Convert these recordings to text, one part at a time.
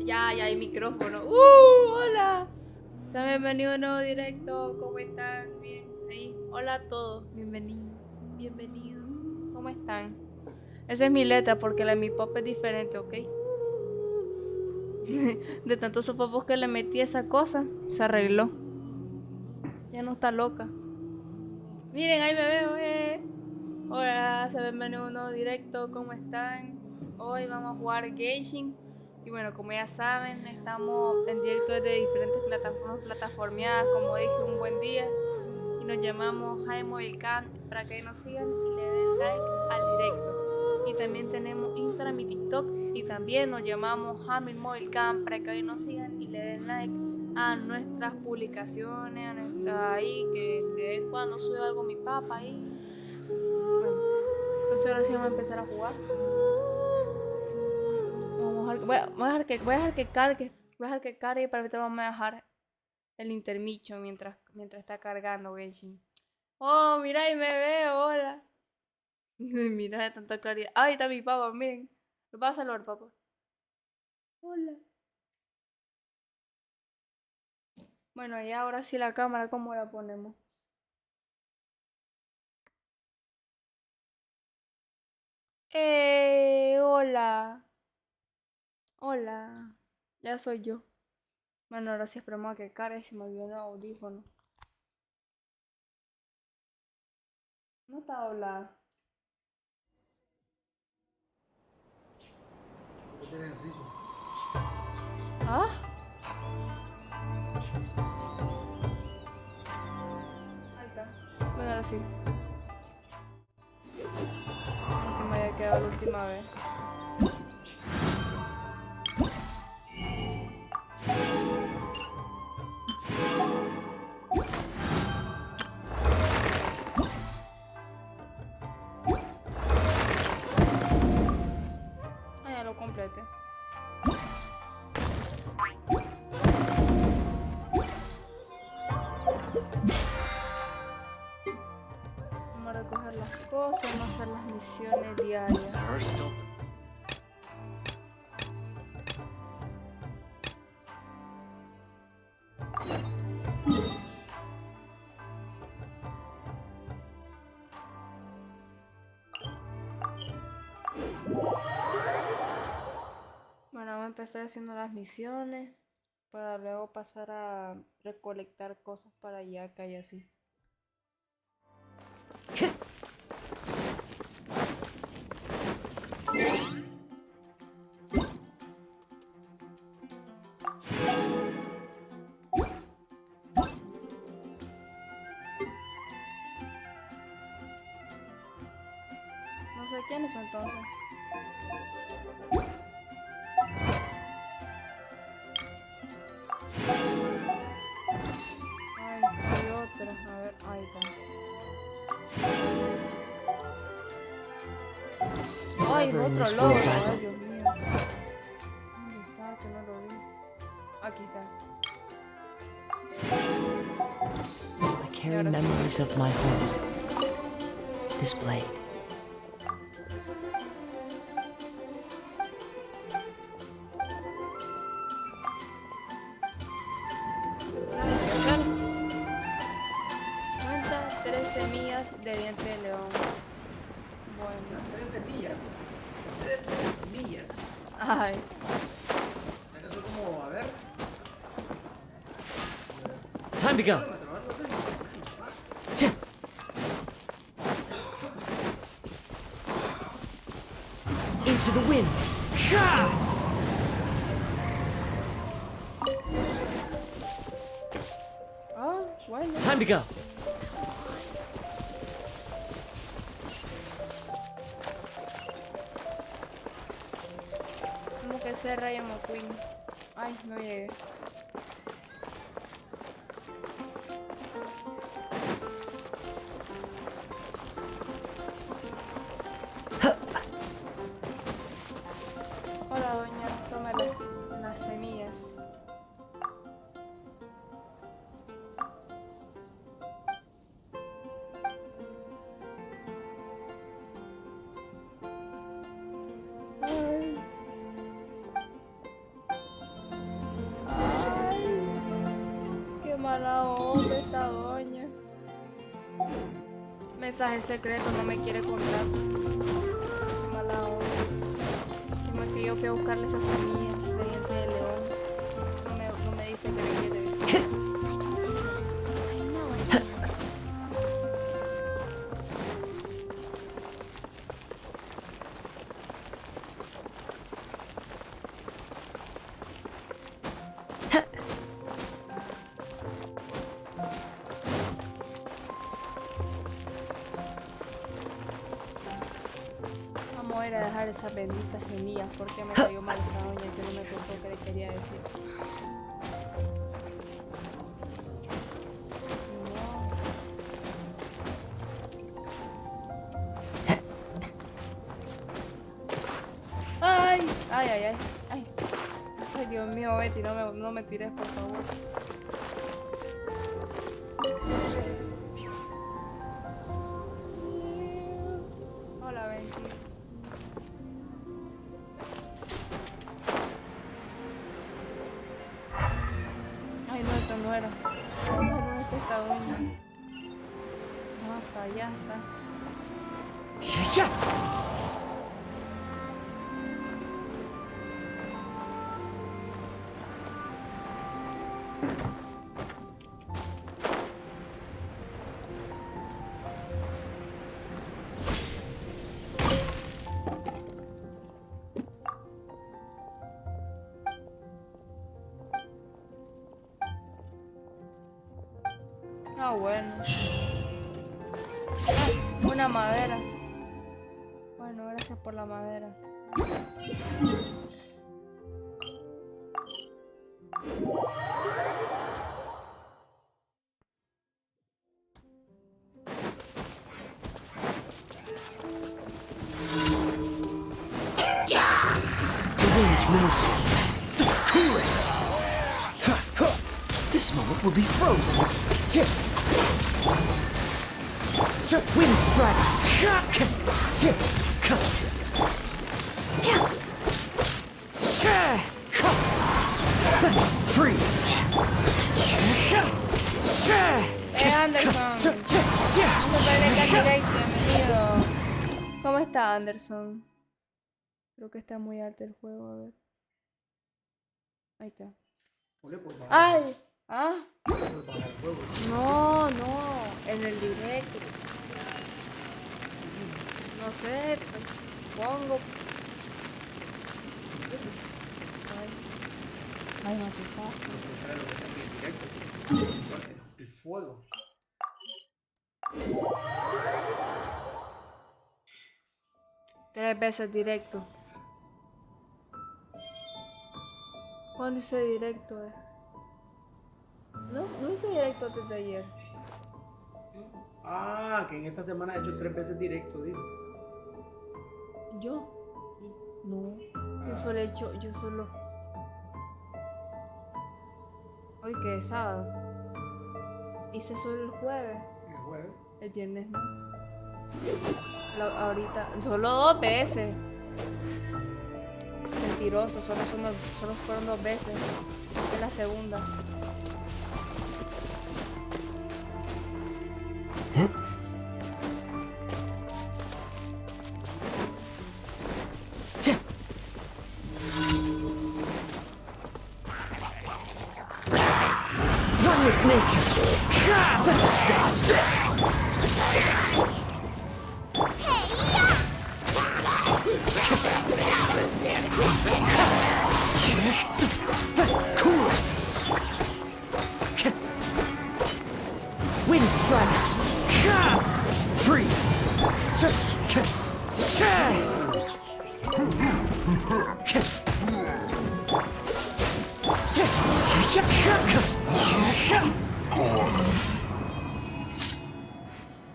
Ya hay micrófono. Hola. Sean bienvenidos a un nuevo directo. ¿Cómo están? Bien. Ahí. Hola a todos. Bienvenidos. Bienvenidos. ¿Cómo están? Esa es mi letra porque la de mi pop es diferente, ¿ok? De tantos sopapos que le metí a esa cosa, se arregló. Ya no está loca. Miren, ahí me veo, Hola, se bienvenidos a un nuevo directo. ¿Cómo están? Hoy vamos a jugar genshin. Y bueno, como ya saben, estamos en directo desde diferentes plataformeadas. Como dije, un buen día. Y nos llamamos Jaime Cam para que nos sigan y le den like al directo. Y también tenemos Instagram y TikTok. Y también nos llamamos Hamil Mobile Cam para que nos sigan y le den like a nuestras publicaciones, a nuestra ahí, que de vez en cuando sube algo mi papá ahí. Bueno, entonces ahora sí vamos a empezar a jugar. Voy a dejar que cargue. Voy a dejar que cargue para ahorita vamos a dejar el intermicho mientras está cargando Genshin. Oh, mira y me veo, hola. Mira de tanta claridad. Ahí está mi papá, miren. Lo va a saludar, papá. Hola. Bueno, y ahora sí la cámara, ¿cómo la ponemos? Hola. Hola. Ya soy yo. Bueno, ahora sí esperamos a que cargue, se me olvidó el audífono. No está hablando. ¿Ah? Ahí está. Bueno, ahora sí. Aunque me había quedado la última vez. Ah, ya lo completé. Vamos a recoger las cosas, vamos a hacer las misiones diarias. Bueno, vamos a empezar haciendo las misiones para luego pasar a recolectar cosas para Yaka y así. No sé quiénes son entonces. Ay, hay otra. A ver, ahí está. Ay, otro lobo. Ay, Dios mío. ¿Dónde está? Que no lo vi. Aquí está. I carry memories of my home. This blade. Cuenta 3 semillas de diente de león. Bueno. 13 millas. 13 millas. Ay. ¿Acaso como, a ver? Time to go. Into the wind. Ah, bueno. Time to go. Como que ese Rayo McQueen. Ay, no llegué. Hola, doña. Toma las semillas. Ay. esta doña. Mensaje secreto, no me quiere contar. Mala onda. Encima que yo fui a buscarle esa semilla de diente de león. No me dice que le quiere decir. I can do this. I know I can. Vamos a ir a dejar esas benditas semillas porque me cayó mal esa doña que no me contó que le quería decir. No. Ay, ay, ay, ay, ay. Ay, Dios mío, Betty, no me tires, por favor. Hola, Betty. Ay, no, esto no era. Ay, ¿dónde está esta doña? No, hasta allá está. Ah, bueno. Ah, una madera. Bueno, gracias por la madera. The wind knows it. So cool it! This moment will be frozen. Wind strike! Freeze! Anderson. Bienvenido. ¿Cómo está Anderson? Creo que está muy alto el juego, a ver. Ahí está. Ole, pues, baja- ¡Ay! ¿Ah? pues, baja el juego. No, en el directo. No sé, pues pongo. Ay, me asustó. Lo contrario, lo que está aquí en directo, pues, el fuego. Tres veces directo. ¿Cuándo hice directo? No hice directo antes de ayer. Ah, que en esta semana he hecho 3 veces directo, dice. ¿Yo? No. Yo solo he hecho, Hoy que es sábado. Hice solo el jueves. El jueves. El viernes no. Ahorita. Solo 2 veces. Mentiroso, solo fueron 2 veces. Esta es la segunda. Run with nature! Dodge this! Cool it! Wind strike! Freeze!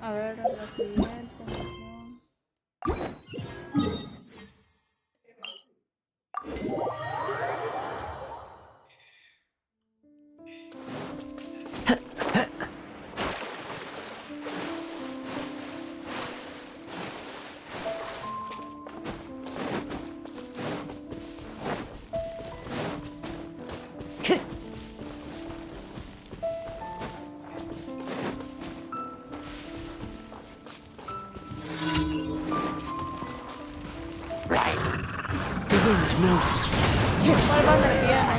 A ver, la siguiente misión. knows me. ¿Cuál banner viene?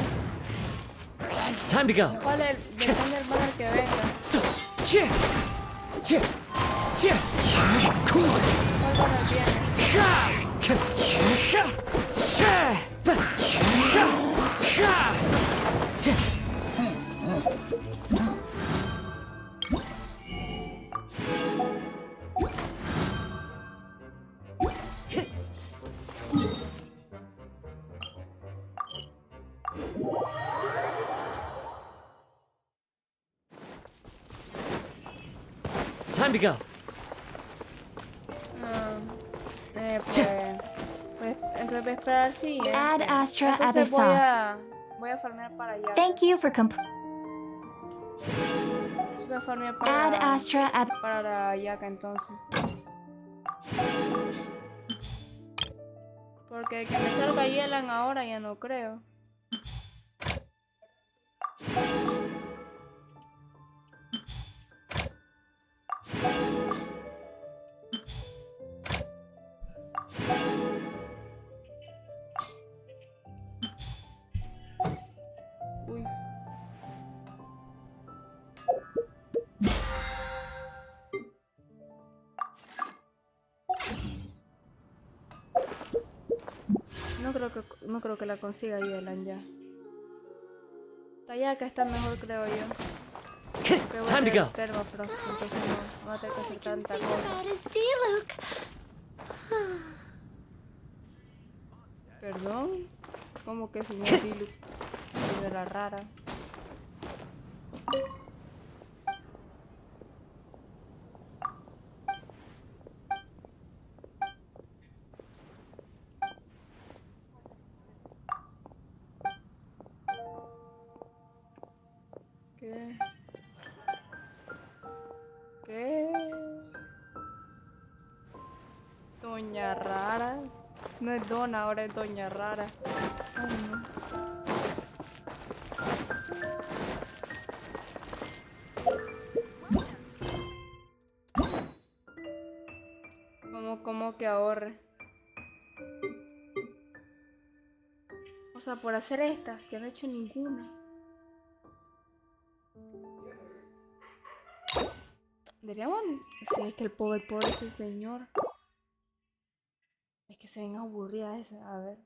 Time to go. ¿Cuál es depende del banner que venga? So, cheer. Cheer. Cheer. Cool it. ¿Cuál banner viene? Time to go. Pues entonces voy a esperar sí. Ad Astra Entonces Abyssal. voy a farmear para allá. Thank you for Entonces voy a farmear Ad Astra para allá entonces. Porque que me salga Yelan ahora ya no creo. Uy. No creo que la consiga Yelan ya. Tayaka está mejor creo yo. Time to go. Permafrost, entonces no va a tener que hacer tanta Think cosa. about his D-Luke. ¿Perdón? ¿Cómo que señor Diluc? De la rara. ¿Qué? ¿Qué? Doña Rara. No es Dona, ahora es Doña Rara. Ay, no. ¿Cómo que ahorre? O sea, por hacer esta, que no he hecho ninguna. Deberíamos... Sí, es que el pobre este señor. Es que se ven aburridas esas. A ver.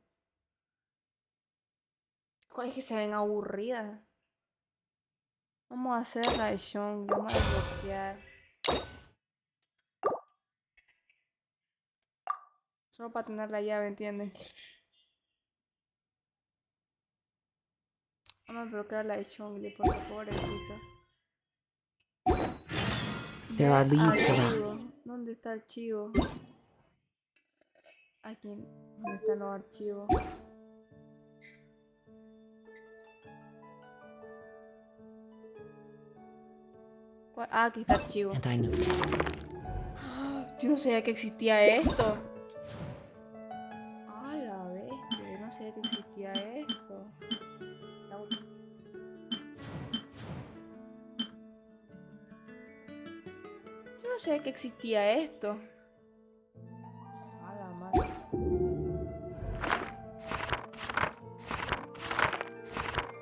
¿Cuál es que se ven aburridas? Vamos a hacer la de Sean. Vamos a desbloquear. Solo para tener la llave, ¿entienden? Vamos a desbloquear la de Sean, porque pobrecito. There are leaves around. Archivo. ¿Dónde está el archivo? Aquí. ¿Dónde están los archivos? Ah, aquí está el archivo. And I knew. Yo no sabía que existía esto. A la bestia, yo no sabía que existía esto. Yo no sabía que existía esto. A la madre.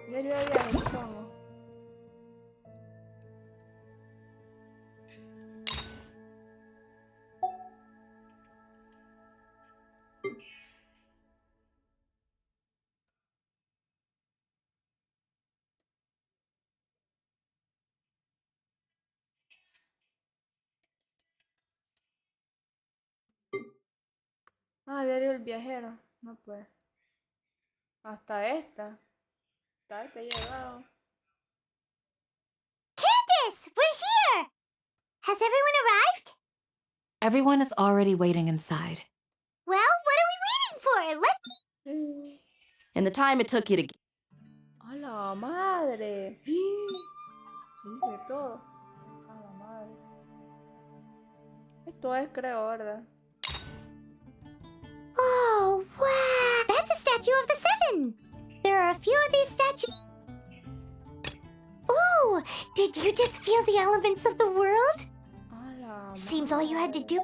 Diario de viaje, supongo. Ah, diario del viajero. No pues. Hasta esta. Hasta esta he llegado. Candace, we're here! Has everyone arrived? Everyone is already waiting inside. Well, what are we waiting for? Let's... And the time it took you to... ¡A la madre! Se dice todo. ¡A la madre! Esto es, creo, ¿verdad? Oh, wow! That's a statue of the Seven! There are a few of these statues... Ooh! Did you just feel the elements of the world? ¡A la madre! Seems all you had to do...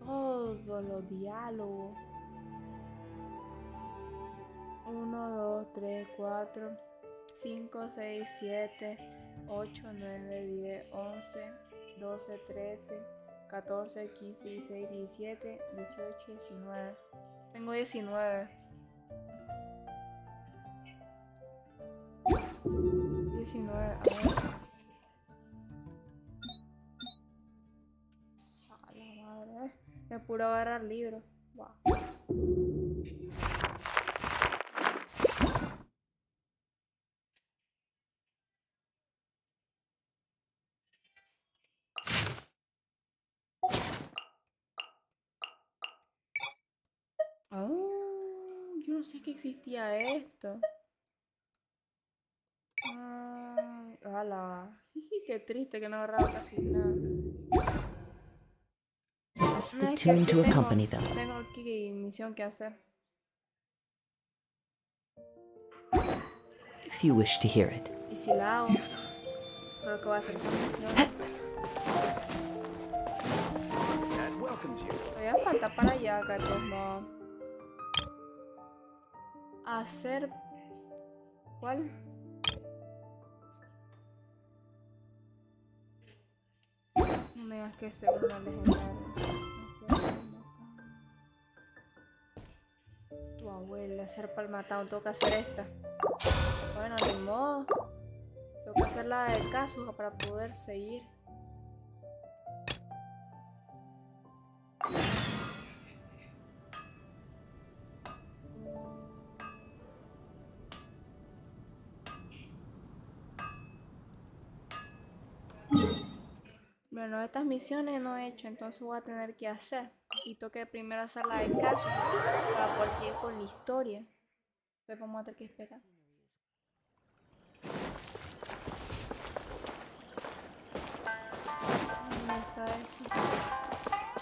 Todos los diálogos. 4, 5, 6, 7, 8, 9, 10, 11, 12, 13, 14, 15, 16, 17, 18, 19. Tengo 19. 19, a ver. Sala madre. Me apuro a agarrar libros. Wow. Oh, yo no sé que existía esto. Ala. Qué triste que no agarraba casi nada. Press No, the es que tune to tengo accompany them. aquí misión que hacer. If you wish to hear it. Y si la hago, creo que va a ser esta misión. Dad welcomes you. Todavía falta para allá, que de todos modos. Hacer. ¿Cuál? No me digas que sea una legendaria. Tu abuela, hacer palmatado. Tengo que hacer esta. Bueno, ni modo. Tengo que hacer la de caso para poder seguir. Bueno, estas misiones no he hecho, entonces voy a tener que hacer. Y toque primero hacer la de caso para poder seguir con la historia. Entonces vamos a tener que esperar. ¿Dónde está esto?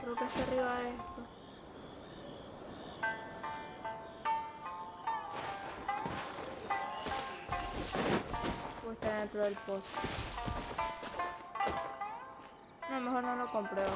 Creo que está arriba de esto. Puede estar dentro del pozo. No, mejor no lo compruebo.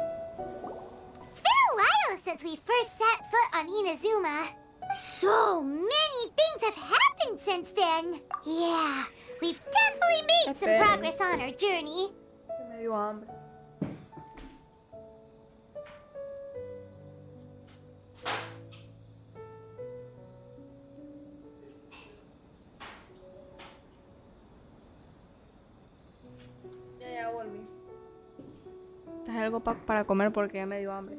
It's been a while since we first set foot on Inazuma. So many things have happened since then. Yeah, we've definitely made some Esperen. progress on our journey. Que me dio hambre. Ya volví. Traje algo para comer porque ya me dio hambre.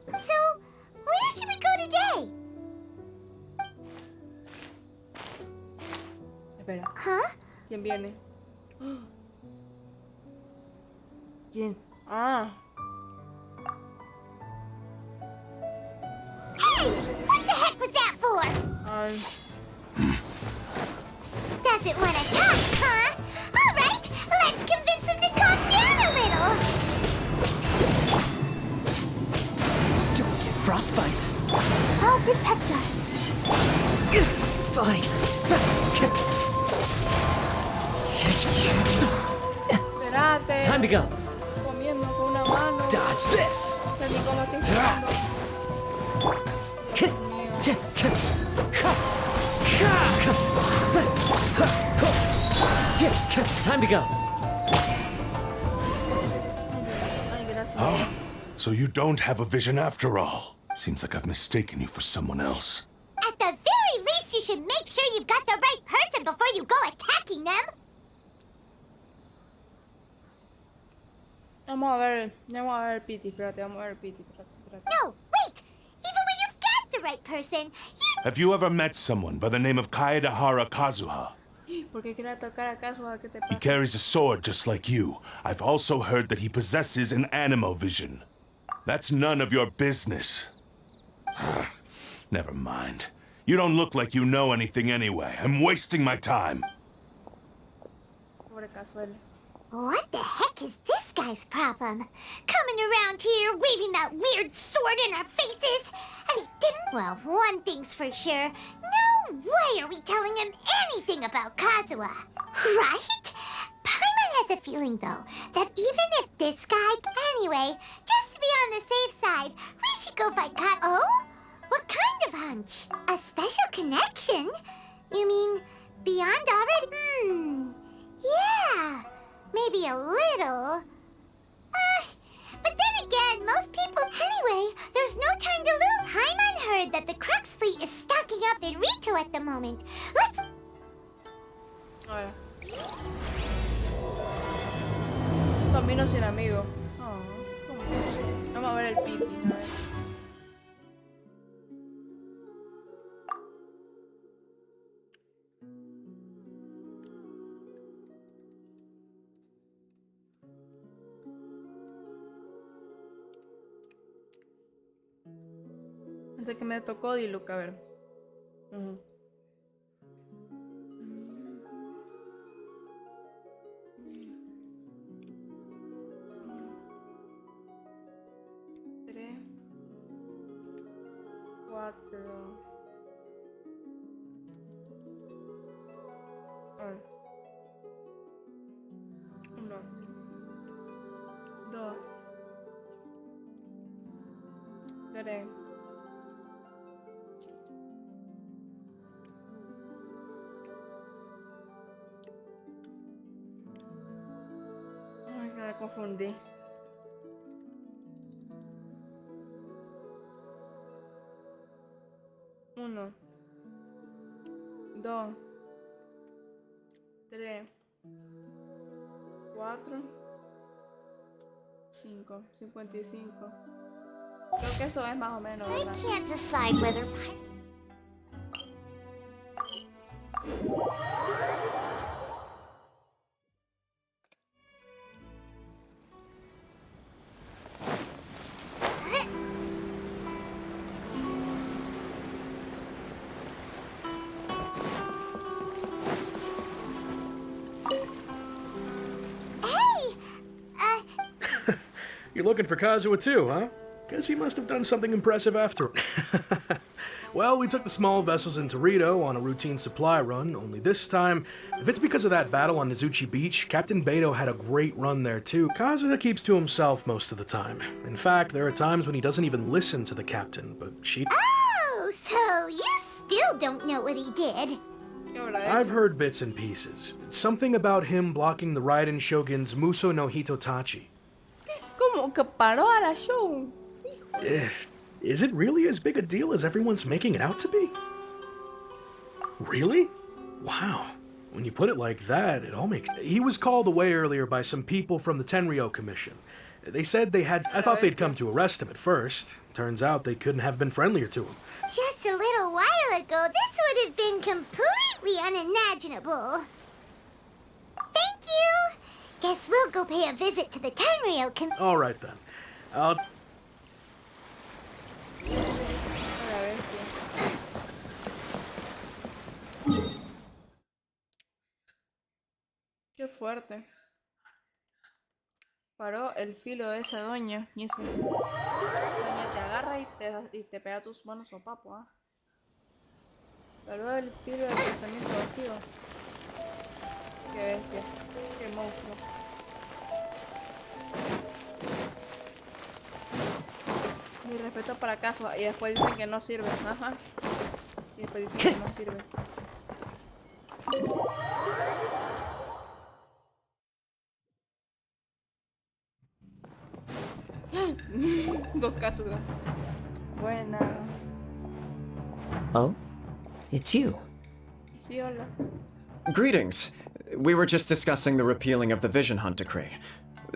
So, where should we go today? Espera, Huh? ¿quién viene? ¿Quién? Ah, Hey! What the heck was that for? ay. Doesn't want to talk, huh? All right, let's convince him to calm down a little. Don't get frostbite. I'll protect us. It's fine. Espérate. Time to go. Comiendo con una mano. Dodge this. No sé ni cómo estoy jugando. Dios mío. Time to go. Ay, gracias. Oh, so you don't have a vision after all. Seems like I've mistaken you for someone else. At the very least, you should make sure you've got the right person before you go attacking them. Vamos a ver el Piti, espérate, vamos a ver el Piti, espérate. No, wait! Even when you've got the right person, you... Have you ever met someone by the name of Kaedahara Kazuha? ¿Por qué quieres tocar acaso a qué te He pasa? carries a sword just like you. I've also heard that he possesses an animo vision. That's none of your business. Never mind. You don't look like you know anything anyway. I'm wasting my time. Pobre Casuel. What the heck is this guy's problem? Coming around here, waving that weird sword in our faces! And he didn't... Well, one thing's for sure. No way are we telling him anything about Kazuha! Right? Paimon has a feeling, though, that even if this guy... Anyway, just to be on the safe side, we should go fight Oh? What kind of hunch? A special connection? You mean beyond already? Yeah. Maybe a little. But then again, most people... Anyway, there's no time to lose. Paimon heard that the Crux fleet is stocking up in Rito at the moment. Let's... Ahora. Camino sin amigo. Oh, ¿cómo? Vamos a ver el piti. A ver. Antes que me tocó Diluc, a ver. Tres. Cuatro. Uno. Dos. Tres. Me confundí. Uno, dos, tres, cuatro, cinco, 55. Creo que eso es más o menos, I ¿verdad? can't decide whether... You're looking for Kazuha too, huh? Guess he must have done something impressive after. Well, we took the small vessels into Rito on a routine supply run, only this time, if it's because of that battle on Nizuchi Beach, Captain Beto had a great run there too. Kazuha keeps to himself most of the time. In fact, there are times when he doesn't even listen to the captain, but she... Oh, so you still don't know what he did? I've heard bits and pieces. Something about him blocking the Raiden Shogun's Muso no Hitotachi. Como que paró a la show. Is it really as big a deal as everyone's making it out to be? Really? Wow. When you put it like that, it all makes... He was called away earlier by some people from the Tenryo Commission. They said they had... I thought they'd come to arrest him at first. Turns out they couldn't have been friendlier to him. Just a little while ago, this would have been completely unimaginable. Thank you! Guess we'll go pay a visit to the Tenryo Commission. All right then. I'll... Qué fuerte. Paró el filo de esa doña y ese doña te agarra y te pega tus manos sopapo, ¿ah? Paró el filo del pensamiento vacío. Qué bestia, qué monstruo. Mi respeto para Kazuha y después dicen que no sirve, ajá. Y después dicen que no sirve. Dos Kazuha. Buena. Oh? It's you. Sí, hola. Greetings. We were just discussing the repealing of the Vision Hunt Decree.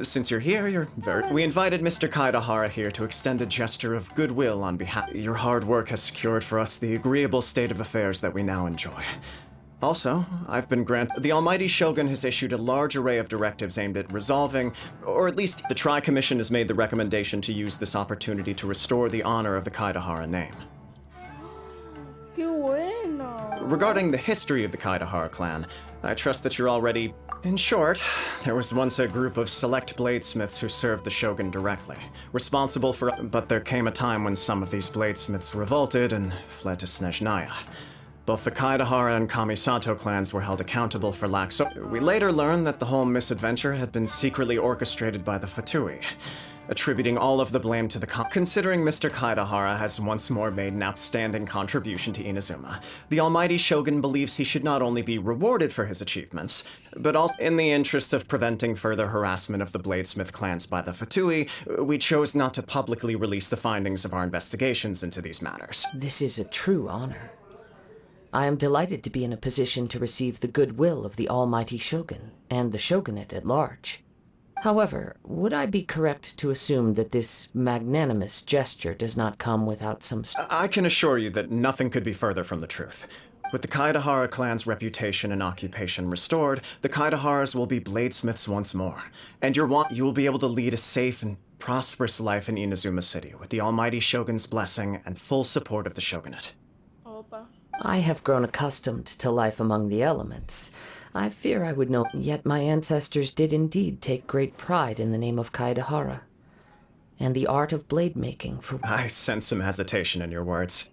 Since you're here, we invited Mr. Kaidahara here to extend a gesture of goodwill on behalf... Your hard work has secured for us the agreeable state of affairs that we now enjoy. Also, I've been granted... The Almighty Shogun has issued a large array of directives aimed at resolving, or at least the Tri-Commission has made the recommendation to use this opportunity to restore the honor of the Kaidahara name. Qué bueno. Regarding the history of the Kaidahara clan, I trust that you're already In short, there was once a group of select bladesmiths who served the shogun directly, responsible for. But there came a time when some of these bladesmiths revolted and fled to Snezhnaya. Both the Kaidahara and Kamisato clans were held accountable for so we later learned that the whole misadventure had been secretly orchestrated by the Fatui, attributing all of the blame to the Considering Mr. Kaidahara has once more made an outstanding contribution to Inazuma, the almighty shogun believes he should not only be rewarded for his achievements, but also in the interest of preventing further harassment of the Bladesmith clans by the Fatui, we chose not to publicly release the findings of our investigations into these matters. This is a true honor. I am delighted to be in a position to receive the goodwill of the almighty shogun and the shogunate at large. However, would I be correct to assume that this magnanimous gesture does not come without some... I can assure you that nothing could be further from the truth. With the Kaidahara clan's reputation and occupation restored, the Kaidaharas will be bladesmiths once more, and you will be able to lead a safe and prosperous life in Inazuma City with the almighty shogun's blessing and full support of the shogunate. Opa. I have grown accustomed to life among the elements. I fear I would know, yet my ancestors did indeed take great pride in the name of Kaidahara, and the art of blade making for... I sense some hesitation in your words.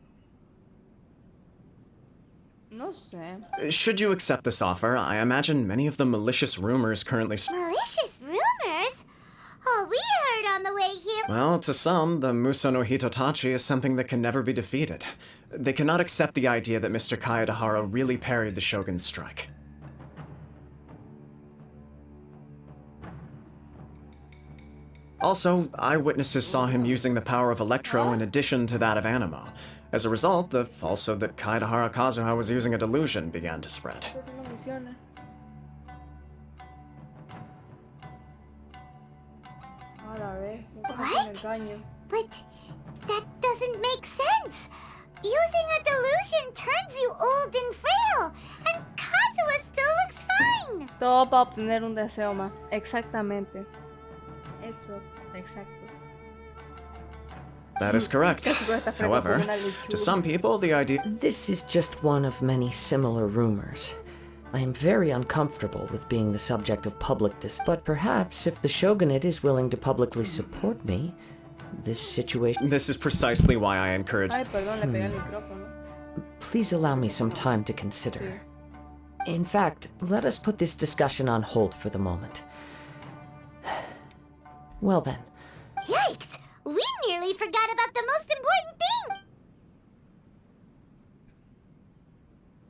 No sé. Should you accept this offer, I imagine many of the malicious rumors currently... Malicious rumors? Oh, we heard on the way here. Well, to some, the Muso no Hitotachi is something that can never be defeated. They cannot accept the idea that Mr. Kaidahara really parried the shogun's strike. Also, eyewitnesses saw him using the power of Electro in addition to that of Animo. As a result, the falsehood that Kaidahara Kazuha was using a delusion began to spread. Eso no funciona. Ahora ve, nunca me What? engaño. But that doesn't make sense. Using a delusion turns you old and frail, and Kazuha still looks fine. Todo para obtener un deseo más. Exactamente. Eso, exacto. That is correct. However, to some people, the idea... This is just one of many similar rumors. I am very uncomfortable with being the subject of public but perhaps if the shogunate is willing to publicly support me, this situation... This is precisely why I encourage... Ay, perdón, le pegué el micrófono. Please allow me some time to consider. In fact, let us put this discussion on hold for the moment. Well then. Yikes! We nearly forgot about the most important thing!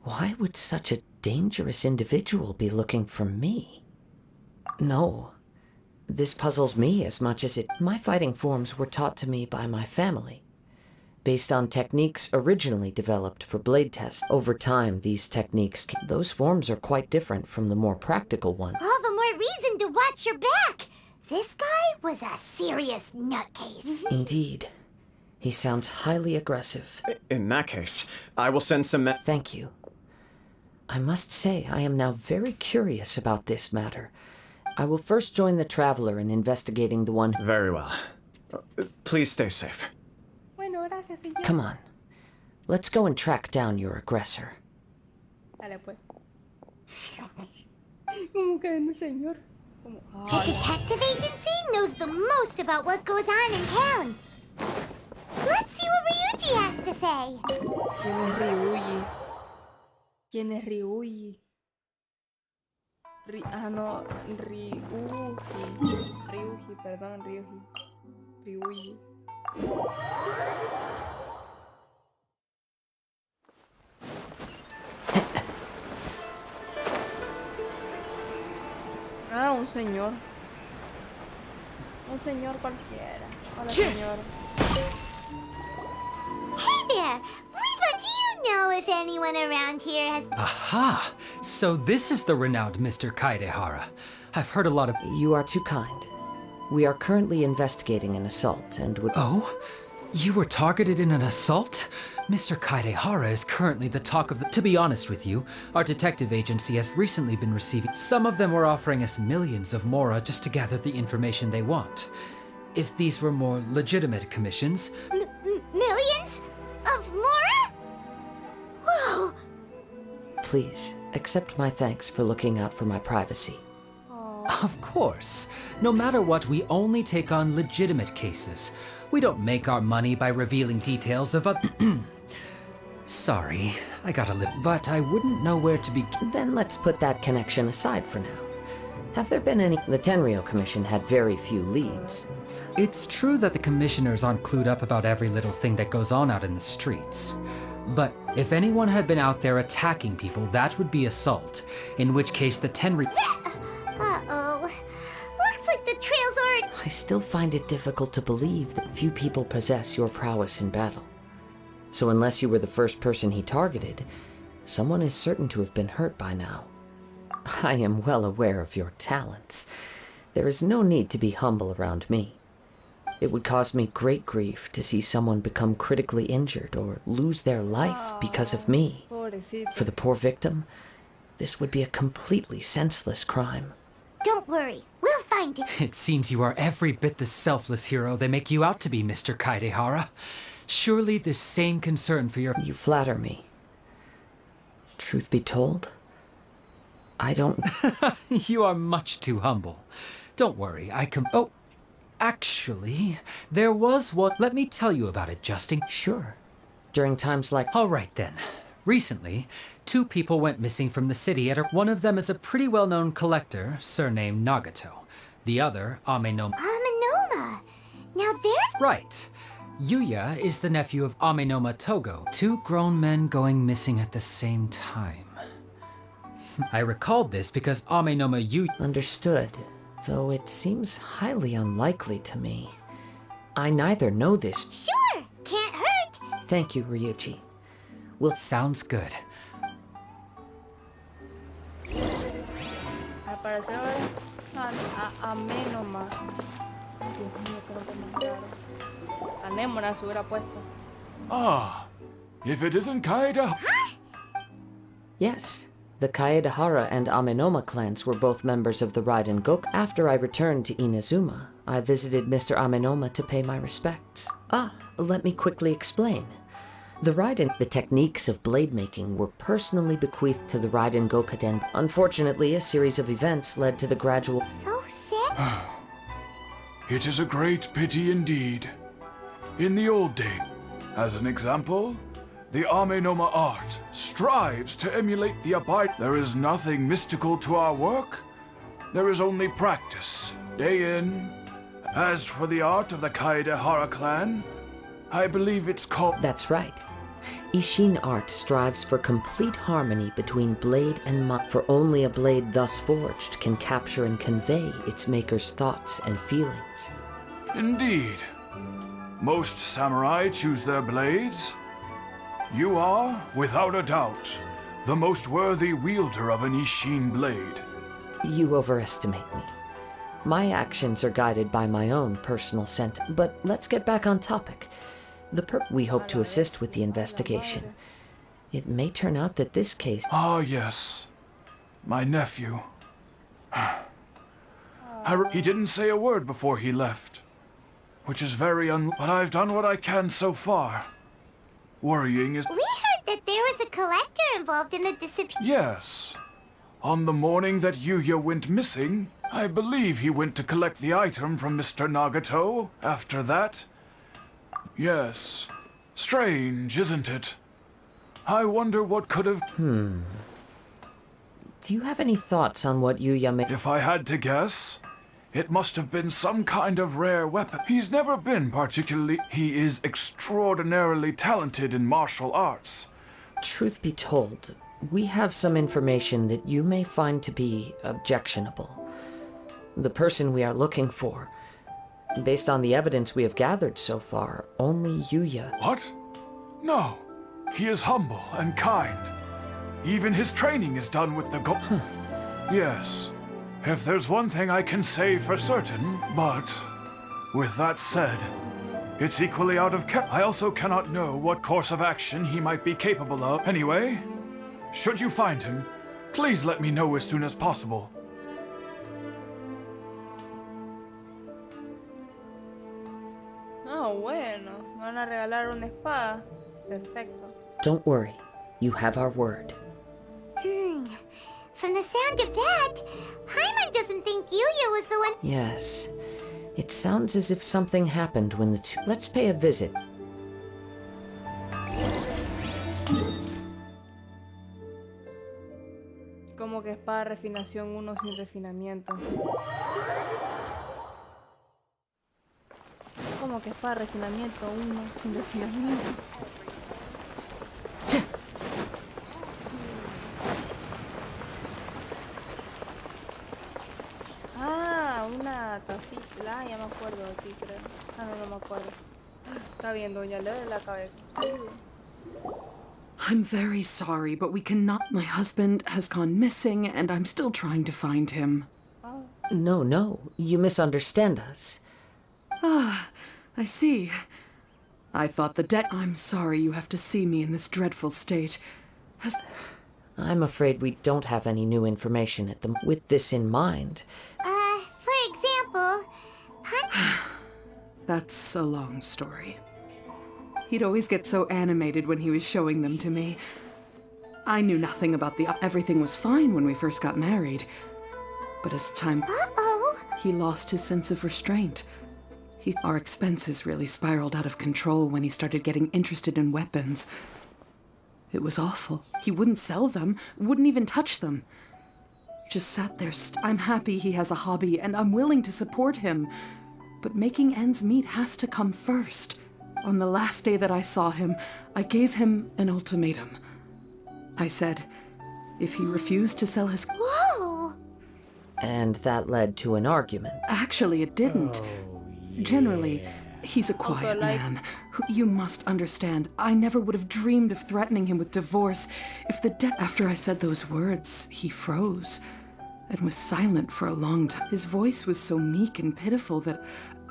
Why would such a dangerous individual be looking for me? No. This puzzles me as much as it... My fighting forms were taught to me by my family, based on techniques originally developed for blade tests. Over time, these techniques... Those forms are quite different from the more practical one. All the more reason to watch your back! This guy was a serious nutcase. Indeed. He sounds highly aggressive. In that case, I will send some... Thank you. I must say, I am now very curious about this matter. I will first join the traveler in investigating the one... Very well. Please stay safe. Bueno, gracias, señor. Come on. Let's go and track down your aggressor. Dale, pues. ¿Cómo que el señor? Como... The detective agency knows the most about what goes on in town. Let's see what Ryuji has to say. ¿Quién es Ryuji? ¿Quién es Ryuji? No, Ryuji. Ryuji, perdón, Ryuji. Ryuji. Ah, un señor. Un señor cualquiera. Hola, señor. Hey there! Riva, do you know if anyone around here has... Aha! So this is the renowned Mr. Kaidehara. I've heard a lot of... You are too kind. We are currently investigating an assault and would... Oh? You were targeted in an assault? Mr. Kaidehara is currently the talk of the... To be honest with you, our detective agency has recently been receiving... Some of them were offering us millions of mora just to gather the information they want. If these were more legitimate commissions... Millions? Of mora? Whoa! Please, accept my thanks for looking out for my privacy. Of course. No matter what, we only take on legitimate cases. We don't make our money by revealing details of other... Sorry, I got a little... But I wouldn't know where to begin. Then let's put that connection aside for now. Have there been any... The Tenryo Commission had very few leads. It's true that the commissioners aren't clued up about every little thing that goes on out in the streets. But if anyone had been out there attacking people, that would be assault. In which case the Tenryo... Uh-oh. Looks like the trails aren't... I still find it difficult to believe that few people possess your prowess in battle. So unless you were the first person he targeted, someone is certain to have been hurt by now. I am well aware of your talents. There is no need to be humble around me. It would cause me great grief to see someone become critically injured or lose their life because of me. Pobrecito. For the poor victim, this would be a completely senseless crime. Don't worry, we'll find it. It seems you are every bit the selfless hero they make you out to be, Mr. Kaidehara. Surely this same concern for your... You flatter me. Truth be told, I don't... You are much too humble. Don't worry, I can... Oh, actually, there was one... Let me tell you about it, Justin. Sure. During times like... All right, then. Recently, 2 people went missing from the city. One of them is a pretty well-known collector, surnamed Nagato. The other, Amenoma... Amenoma! Now there's... Right. Yuya is the nephew of Amenoma Togo, 2 grown men going missing at the same time. I recalled this because Amenoma Yuya... Understood, though it seems highly unlikely to me. I neither know this... Sure! Can't hurt! Thank you, Ryuji. Sounds good. Al parecer ahora Amenoma. Dios mío, creo que más raro. Anémona se hubiera puesto. Ah, if it isn't Kaida... Yes, the Kaedehara and Amenoma clans were both members of the Raiden Goku. After I returned to Inazuma, I visited Mr. Amenoma to pay my respects. Let me quickly explain. The Raiden, the techniques of blade making were personally bequeathed to the Raiden Gokaden. Unfortunately, a series of events led to the gradual... So sick? It is a great pity indeed. In the old days, as an example, the Amenoma art strives to emulate the abide. There is nothing mystical to our work. There is only practice, day in. As for the art of the Kaedehara clan, I believe it's called... That's right. Ishin art strives for complete harmony between blade and mind, for only a blade thus forged can capture and convey its maker's thoughts and feelings. Indeed. Most samurai choose their blades. You are, without a doubt, the most worthy wielder of an Ishin blade. You overestimate me. My actions are guided by my own personal sentiment. But let's get back on topic. We hope to assist with the investigation. It may turn out that this case... Ah, yes. My nephew. He didn't say a word before he left, which is very but I've done what I can so far. Worrying is... We heard that there was a collector involved in the disappearance. Yes. On the morning that Yuya went missing, I believe he went to collect the item from Mr. Nagato. After that... Yes. Strange, isn't it? I wonder what could have... Do you have any thoughts on what Yuya may... If I had to guess, it must have been some kind of rare weapon. He's never been particularly... He is extraordinarily talented in martial arts. Truth be told, we have some information that you may find to be objectionable. The person we are looking for... Based on the evidence we have gathered so far, only Yuya... What? No. He is humble and kind. Even his training is done with the Yes. If there's one thing I can say for certain, but... With that said, it's equally out of I also cannot know what course of action he might be capable of. Anyway, should you find him, please let me know as soon as possible. Oh, bueno. Me van a regalar una espada. Perfecto. Don't worry. You have our word. From the sound of that, Paimon doesn't think you Yes. It sounds as if something happened when the two... Let's pay a visit. Como que espada refinación 1 sin refinamiento. Como que espada refinamiento 1 sin refinamiento. Ah, una tacita. Ya me acuerdo de ti, creo. Ah, no, no me acuerdo. Está bien, doña, le doy la cabeza. I'm very sorry, but we cannot. My husband has gone missing, and I'm still trying to find him. Oh. No. You misunderstand us. Ah, I see. I thought the debt. I'm sorry you have to see me in this dreadful state. Has... I'm afraid we don't have any new information at the... With this in mind... For example, That's a long story. He'd always get so animated when he was showing them to me. I knew nothing about the... Everything was fine when we first got married. But as time... Uh-oh. He lost his sense of restraint. Our expenses really spiraled out of control when he started getting interested in weapons. It was awful. He wouldn't sell them, wouldn't even touch them. Just sat there. I'm happy he has a hobby, and I'm willing to support him. But making ends meet has to come first. On the last day that I saw him, I gave him an ultimatum. I said, if he refused to sell his... Whoa! And that led to an argument. Actually, it didn't. Generally, he's a quiet like- man. You must understand, I never would have dreamed of threatening him with divorce if the debt... After I said those words, he froze and was silent for a long time. His voice was so meek and pitiful that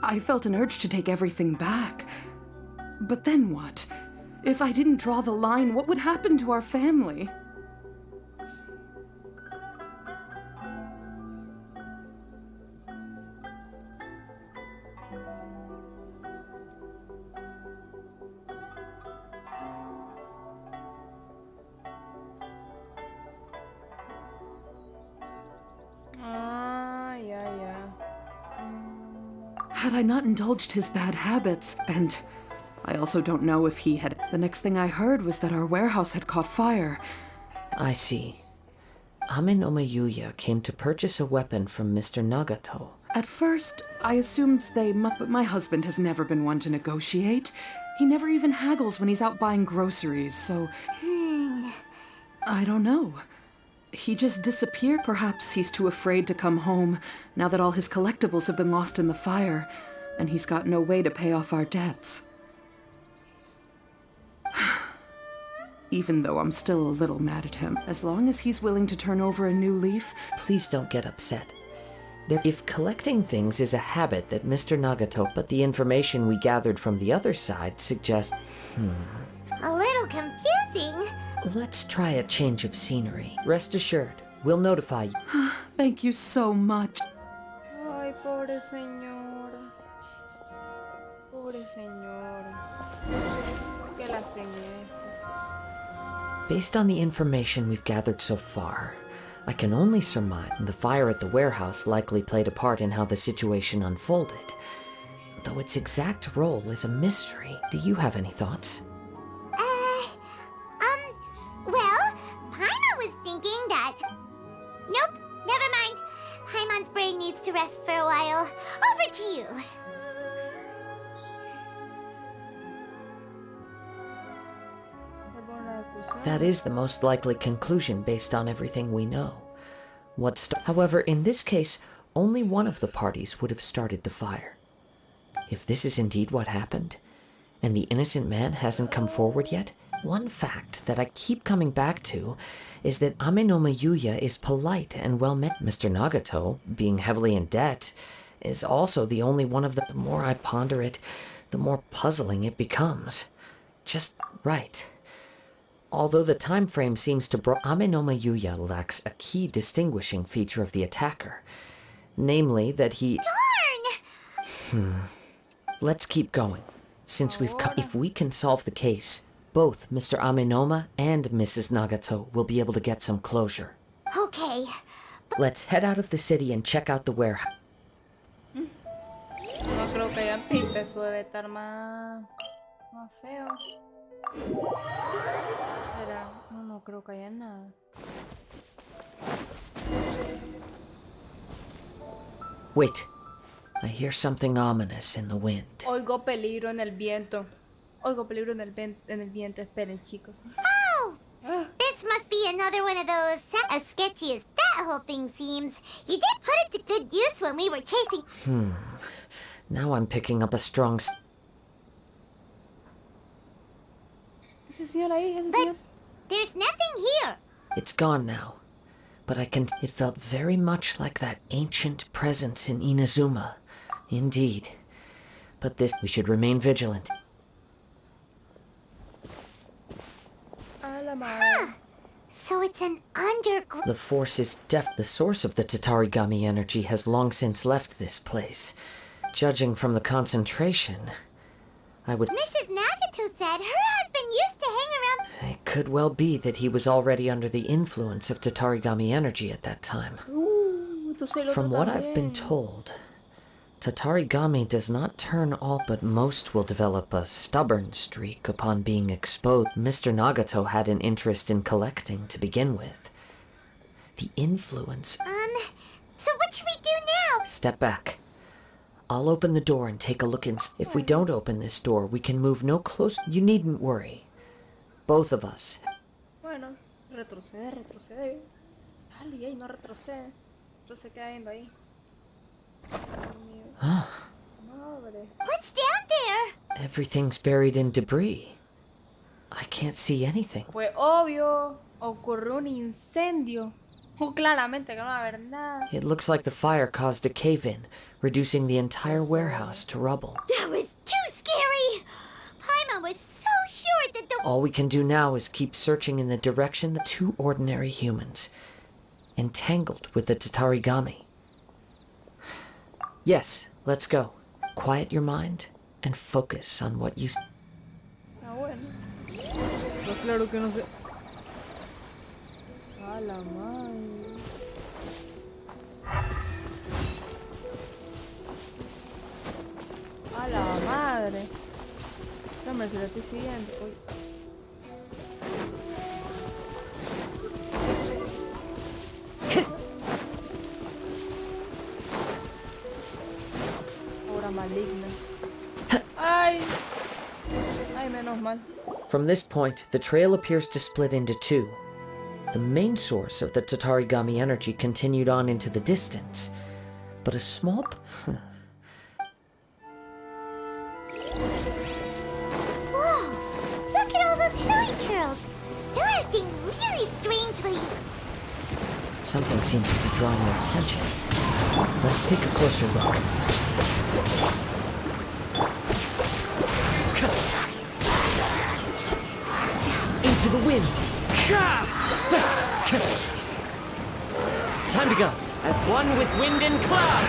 I felt an urge to take everything back. But then what? If I didn't draw the line, what would happen to our family? Ah, yeah. Had I not indulged his bad habits, and I also don't know if he had... The next thing I heard was that our warehouse had caught fire. I see. Ame no Mayuya came to purchase a weapon from Mr. Nagato. At first, I assumed but my husband has never been one to negotiate. He never even haggles when he's out buying groceries, so... I don't know. He just disappeared. Perhaps he's too afraid to come home, now that all his collectibles have been lost in the fire, and he's got no way to pay off our debts. Even though I'm still a little mad at him, as long as he's willing to turn over a new leaf... Please don't get upset. If collecting things is a habit that Mr. Nagato, but the information we gathered from the other side suggests... A little confusing. Let's try a change of scenery. Rest assured, we'll notify you. Thank you so much. Ay, pobre señora. Pobre señora. ¿Qué le hacen esto? Based on the information we've gathered so far, I can only surmise the fire at the warehouse likely played a part in how the situation unfolded. Though its exact role is a mystery. Do you have any thoughts? Well, Paimon was thinking that... Nope, never mind. Paimon's brain needs to rest for a while. Over to you. That is the most likely conclusion based on everything we know. However, in this case, only one of the parties would have started the fire. If this is indeed what happened, and the innocent man hasn't come forward yet, one fact that I keep coming back to is that Ame no Mayuya is polite and well-met. Mr. Nagato, being heavily in debt, is also the only one of the... The more I ponder it, the more puzzling it becomes. Just right. Although the time frame seems to Ame no Mayuya lacks a key distinguishing feature of the attacker. Namely, that he... Darn! Let's keep going. Since if we can solve the case, both Mr. Amenoma and Mrs. Nagato will be able to get some closure. Okay. Let's head out of the city and check out the warehouse. traigan pinta, eso debe estar más feo. ¿Será? No creo que haya nada. Wait. I hear something ominous in the wind. Oigo peligro en el viento. Oigo peligro en el viento. Esperen, chicos. Oh! This must be another one of those, as sketchy as that whole thing seems. You did put it to good use when we were chasing... Now I'm picking up a strong... Ese señor ahí, ese señor. There's nothing here. It's gone now. But I can... It felt very much like that ancient presence in Inazuma. Indeed. But this... We should remain vigilant. So it's an underground... The force is The source of the Tatarigami energy has long since left this place. Judging from the concentration, I would... Mrs. Nagato said her husband used to hang around... It could well be that he was already under the influence of Tatarigami energy at that time. From what I've been told, Tatarigami does not turn all, but most will develop a stubborn streak upon being exposed. Mr. Nagato had an interest in collecting to begin with. The influence... So what should we do now? Step back. I'll open the door and take a look If we don't open this door, we can move no closer. You needn't worry. Both of us. Bueno, retrocede. Dale, ahí, no retrocede. Yo se queda viendo ahí. Madre. What's down there? Everything's buried in debris. I can't see anything. Pues obvio, ocurrió un incendio. Claramente que no va a haber nada. It looks like the fire caused a cave-in, reducing the entire warehouse to rubble. That was too scary! Paimon was so sure that the... All we can do now is keep searching in the direction of two ordinary humans, entangled with the Tatarigami. Yes, let's go. Quiet your mind and focus on what you... Ah, bueno. Pues claro que no sé. Sala madre. A la madre. Ese hombre se lo estoy siguiendo. Uy. Obra maligna. Ay. Ay, menos mal. From this point, the trail appears to split into two. The main source of the Tatarigami energy continued on into the distance, but a small... Whoa! Look at all those hilly turtles! They're acting really strangely. Something seems to be drawing their attention. Let's take a closer look. Into the wind! Time to go, as one with wind and cloud!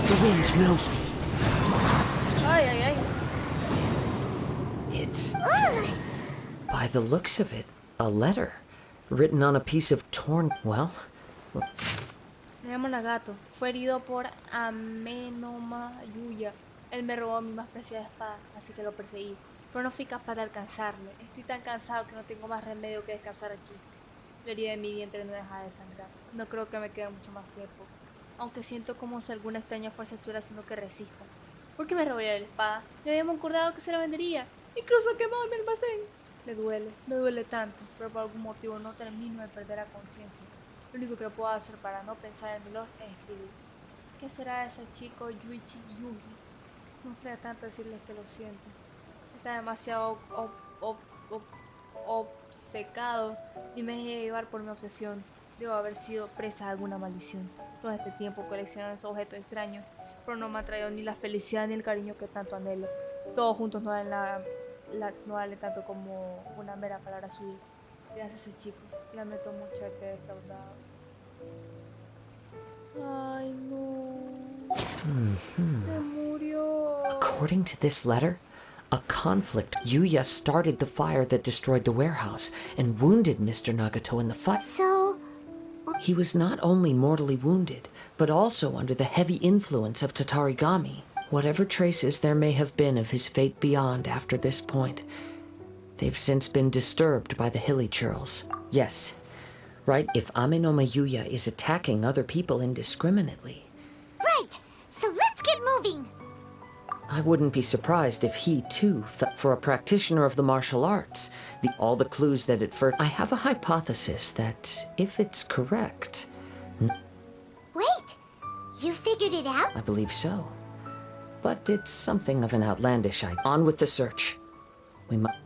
The wind knows me. Ay, ay, ay. It's... By the looks of it, a letter. Written on a piece of torn... Well... Me llamo Nagato. Fue herido por Amenoma Yuya. Él me robó mi más preciada espada, así que lo perseguí. Pero no fui capaz de alcanzarle. Estoy tan cansado que no tengo más remedio que descansar aquí. La herida de mi vientre no deja de sangrar. No creo que me quede mucho más tiempo. Aunque siento como si alguna extraña fuerza estuviera haciendo que resista. ¿Por qué me robaría la espada? Ya habíamos acordado que se la vendería. Incluso quemado en el almacén. Me duele tanto, pero por algún motivo no termino de perder la conciencia. Lo único que puedo hacer para no pensar en dolor es escribir. ¿Qué será de ese chico Yuichi Yuji? No trae tanto decirles que lo siento. Está demasiado obcecado y me dejé llevar por mi obsesión. Debo haber sido presa de alguna maldición. Todo este tiempo coleccionando esos objetos extraños, pero no me ha traído ni la felicidad ni el cariño que tanto anhelo. Todos juntos no vale tanto como una mera palabra suya. Gracias a ese chico. Lamento mucho haberte defraudado. Ay, no. Se murió. According to this letter, a conflict. Yuya started the fire that destroyed the warehouse and wounded Mr. Nagato in the fight. So, He was not only mortally wounded, but also under the heavy influence of Tatarigami. Whatever traces there may have been of his fate beyond after this point, they've since been disturbed by the hilly churls. Yes, right, if Ame no Mayuya is attacking other people indiscriminately. Right, so let's get moving. I wouldn't be surprised if he, too, for a practitioner of the martial arts, all the clues that it first... I have a hypothesis that, if it's correct... Wait, you figured it out? I believe so. But it's something of an outlandish idea. On with the search. We must...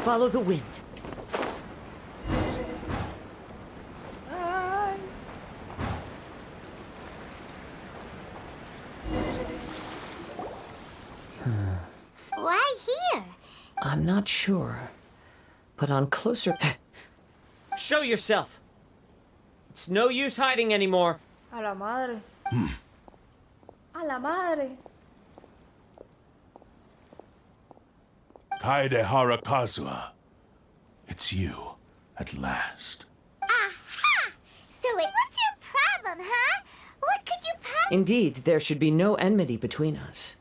Follow the wind. Why here? I'm not sure. But on closer... Show yourself! It's no use hiding anymore. A la madre. A la madre. Kaede Harakazuha. It's you, at last. Aha! So what's your problem, huh? What could you Indeed, there should be no enmity between us.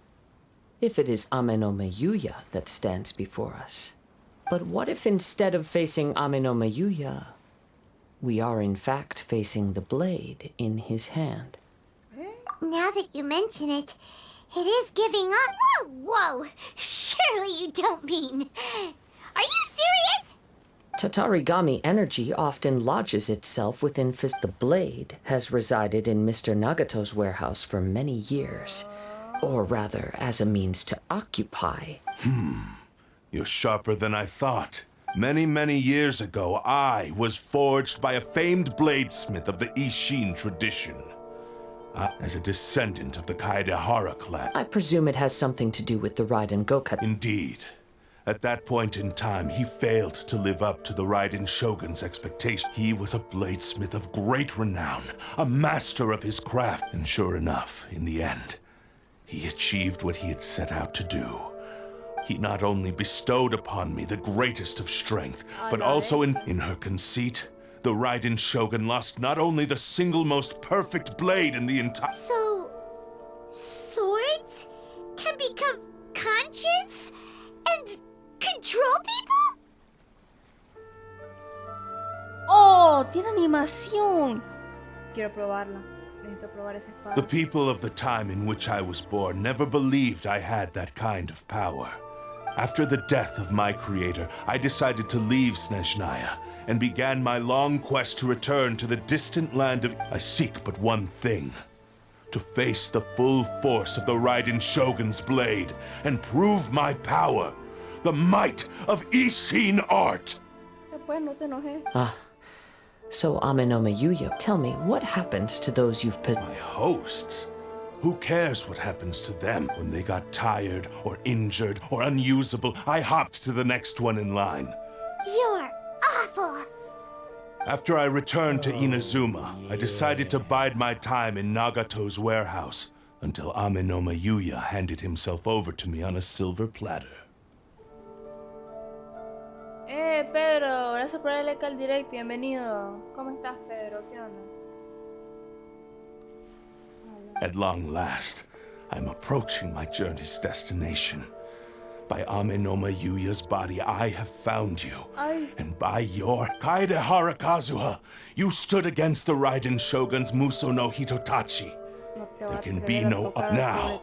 If it is Ame no Mayuya that stands before us. But what if instead of facing Ame no Mayuya, we are in fact facing the blade in his hand? Now that you mention it, it is giving up. Whoa! Surely you don't mean... Are you serious? Tatarigami energy often lodges itself within The blade has resided in Mr. Nagato's warehouse for many years. Or rather, as a means to occupy. You're sharper than I thought. Many, many years ago, I was forged by a famed bladesmith of the Ishin tradition. As a descendant of the Kaedehara clan. I presume it has something to do with the Raiden Goka. Indeed. At that point in time, he failed to live up to the Raiden Shogun's expectation. He was a bladesmith of great renown, a master of his craft. And sure enough, in the end, he achieved what he had set out to do. He not only bestowed upon me the greatest of strength, but also in her conceit, the Raiden Shogun lost not only the single most perfect blade in the entire... So... swords can become conscious and control people? ¡Oh! ¡Tiene animación! Quiero probarla. Necesito probar esa espada. The people of the time in which I was born never believed I had that kind of power. After the death of my creator, I decided to leave Snezhnaya and began my long quest to return to the distant land of... I seek but one thing. To face the full force of the Raiden Shogun's blade and prove my power. The might of Ishin art. Después no te enojes. So Ame no Mayuya, tell me, what happens to those you've My hosts? Who cares what happens to them when they got tired or injured or unusable? I hopped to the next one in line. You're awful. After I returned to Inazuma, I decided to bide my time in Nagato's warehouse until Ame no Mayuya handed himself over to me on a silver platter. Pedro, gracias por darle like al directo. Bienvenido. ¿Cómo estás, Pedro? ¿Qué onda? At long last, I'm approaching my journey's destination. By Ame no Mayuya's body, I have found you. And by your Kaede Harakazuha, you stood against the Raiden Shogun's Muso no Hitotachi. There can be no now.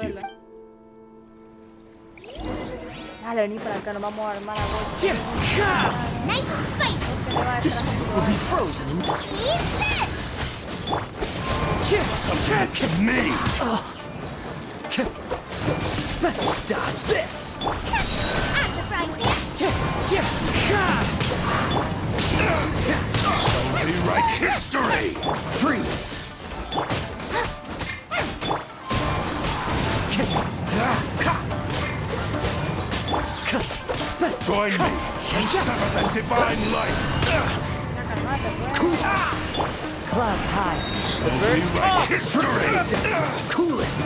Give. Dale, vení para acá, nos vamos a armar a golpe. Nice and spicy. This will be frozen in time. Come to me! Dodge this! I'm the frying pan. Rewrite history! Freeze! Join me and sever that divine light! Clouds high. Shall we write history? Cool it!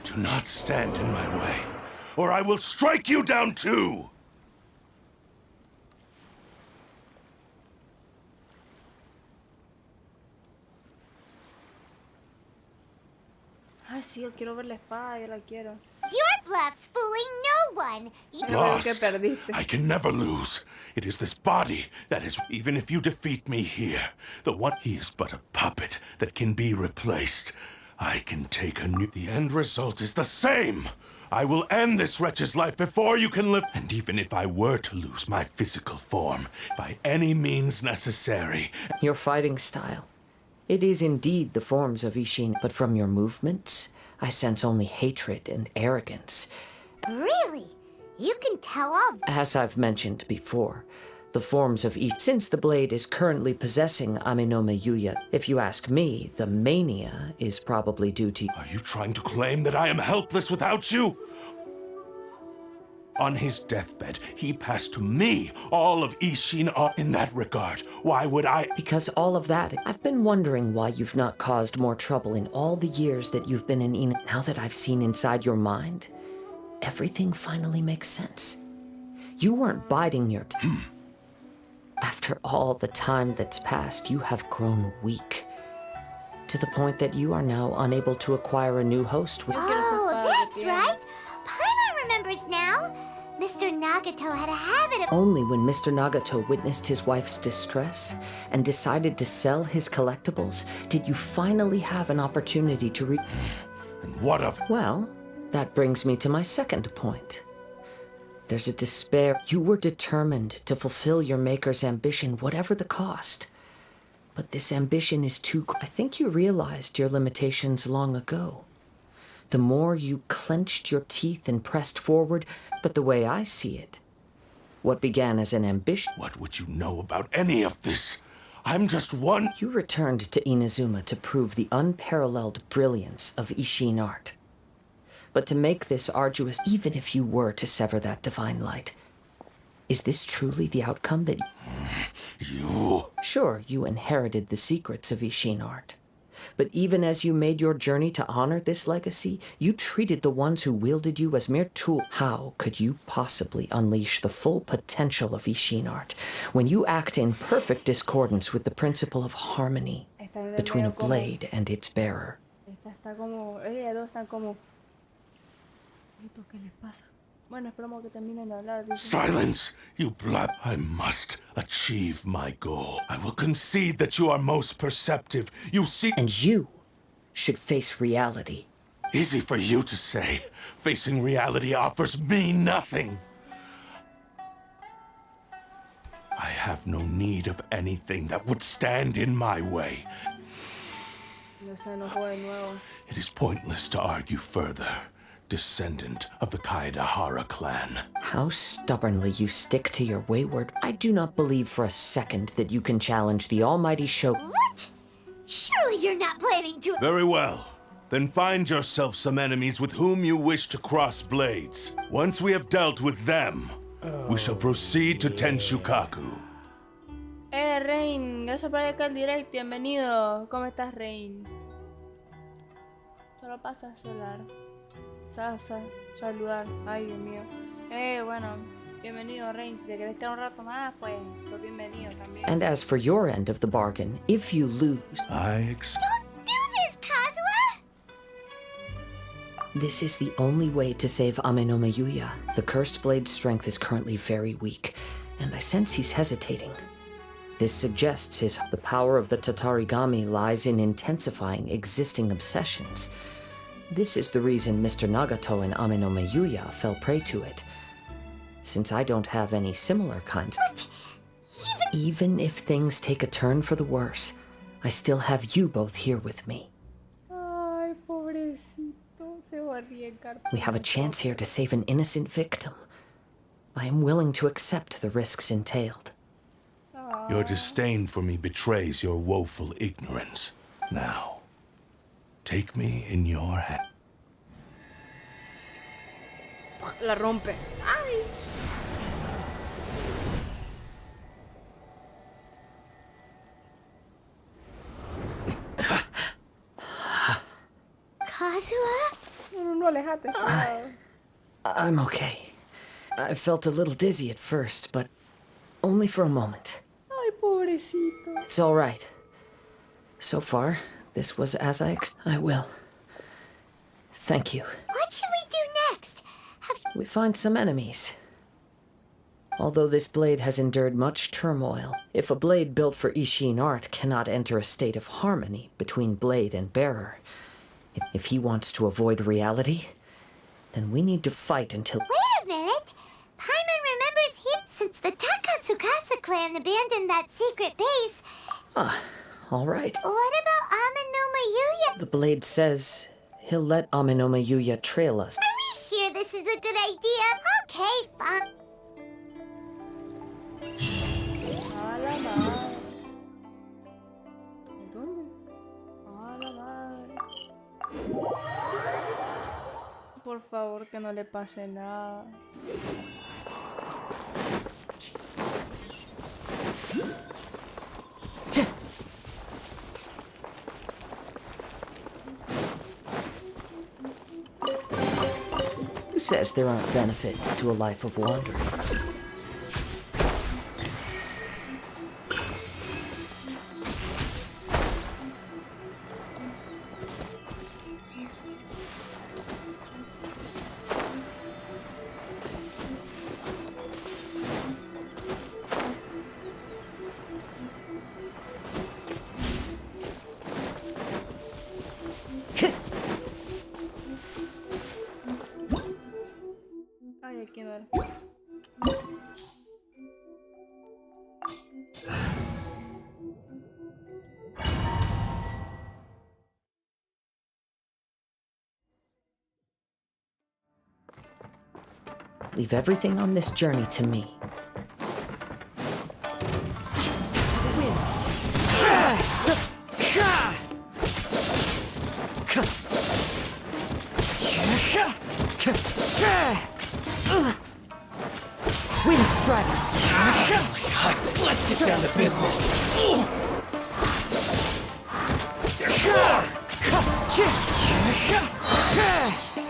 Do not stand in my way, or I will strike you down too! Ay, sí, yo quiero ver la espada, yo la quiero. Your bluff's fooling no one. Ya veo que Lost. perdiste. I can never lose. It is this body that is, even if you defeat me here, the one, he is but a puppet that can be replaced. I can take a new, the end result is the same. I will end this wretch's life before you can live. And even if I were to lose my physical form, by any means necessary. Your fighting style. It is indeed the forms of Ishin, but from your movements, I sense only hatred and arrogance. Really? You can tell all. As I've mentioned before, the forms of each. Since the blade is currently possessing Aminome Yuya, if you ask me, the mania is probably due to. Are you trying to claim that I am helpless without you? On his deathbed, he passed to me all of Ishin in that regard. Why would I? Because all of that, I've been wondering why you've not caused more trouble in all the years that you've been in Ina. Now that I've seen inside your mind, everything finally makes sense. You weren't biding your time. After all the time that's passed, you have grown weak. To the point that you are now unable to acquire a new host. Oh, that's right. Paimon remembers now. Mr. Nagato had a habit of. Only when Mr. Nagato witnessed his wife's distress and decided to sell his collectibles did you finally have an opportunity to And what of? Well, that brings me to my second point. There's a despair. You were determined to fulfill your maker's ambition, whatever the cost. But this ambition is too. I think you realized your limitations long ago. The more you clenched your teeth and pressed forward, but the way I see it, what began as an ambition. What would you know about any of this? I'm just one. You returned to Inazuma to prove the unparalleled brilliance of Ishin art. But to make this arduous, even if you were to sever that divine light, is this truly the outcome that You? Sure, you inherited the secrets of Ishin art. But even as you made your journey to honor this legacy, you treated the ones who wielded you as mere tools. How could you possibly unleash the full potential of Ishin art when you act in perfect discordance with the principle of harmony between a blade and its bearer? Esta está como. Ellas dos están como. ¿Qué les pasa? Bueno, esperamos que terminen de hablar. Dice. Silence, you blood. I must achieve my goal. I will concede that you are most perceptive. You see. And you should face reality. Easy for you to say. Facing reality offers me nothing. I have no need of anything that would stand in my way. Ya se enojó de nuevo. It is pointless to argue further. Descendant of the Kaedahara clan. How stubbornly you stick to your wayward. I do not believe for a second that you can challenge the almighty Shogun. What? Surely you're not planning to. Very well. Then find yourself some enemies with whom you wish to cross blades. Once we have dealt with them, we shall proceed to Tenshukaku. Rain, gracias por acá el direct, bienvenido. ¿Cómo estás, Rain? Solo pasa a solar. Saludar. Ay, Dios mío. Bueno, bienvenido, Rain. Si te querés quedar un rato más, pues, sos bienvenido también. And as for your end of the bargain, if you lose... Don't do this, Kazuha! This is the only way to save Aminome Yuya. The cursed blade's strength is currently very weak, and I sense he's hesitating. This suggests the power of the Tatarigami lies in intensifying existing obsessions. This is the reason Mr. Nagato and Aminome Yuya fell prey to it. Since I don't have any similar kinds... But even if things take a turn for the worse, I still have you both here with me. Ay, pobrecito, se va a arriesgar. We have a chance here to save an innocent victim. I am willing to accept the risks entailed. Your disdain for me betrays your woeful ignorance. Now, take me in your hand. La rompe. ¡Ay! Kazuha? No, no, alejate. I'm okay. I felt a little dizzy at first, but only for a moment. Ay, pobrecito. It's all right. So far, this was as I will. Thank you. What should we do next? We find some enemies. Although this blade has endured much turmoil, if a blade built for Ishin art cannot enter a state of harmony between blade and bearer, if he wants to avoid reality, then we need to fight until— Wait a minute! Paimon remembers him since the Takatsukasa clan abandoned that secret base. All right. What about Amanoma Yuya? The blade says he'll let Amanoma Yuya trail us. Are we sure this is a good idea? Okay, fine. A la madre. ¿Dónde? A la madre. Por favor, que no le pase nada. Who says there aren't benefits to a life of wandering? Ay, aquí no era. Leave everything on this journey to me. Wind strike! Let's get down to business.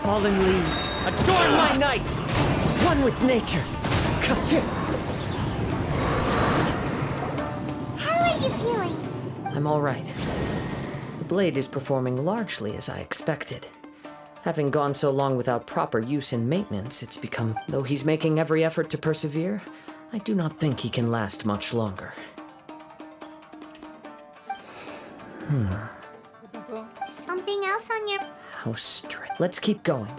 Fallen leaves, adorn my night! One with nature! How are you feeling? I'm all right. The blade is performing largely as I expected. Having gone so long without proper use and maintenance, it's become— Though he's making every effort to persevere, I do not think he can last much longer. ¿Qué pasó? Something else on your... How strange. Let's keep going.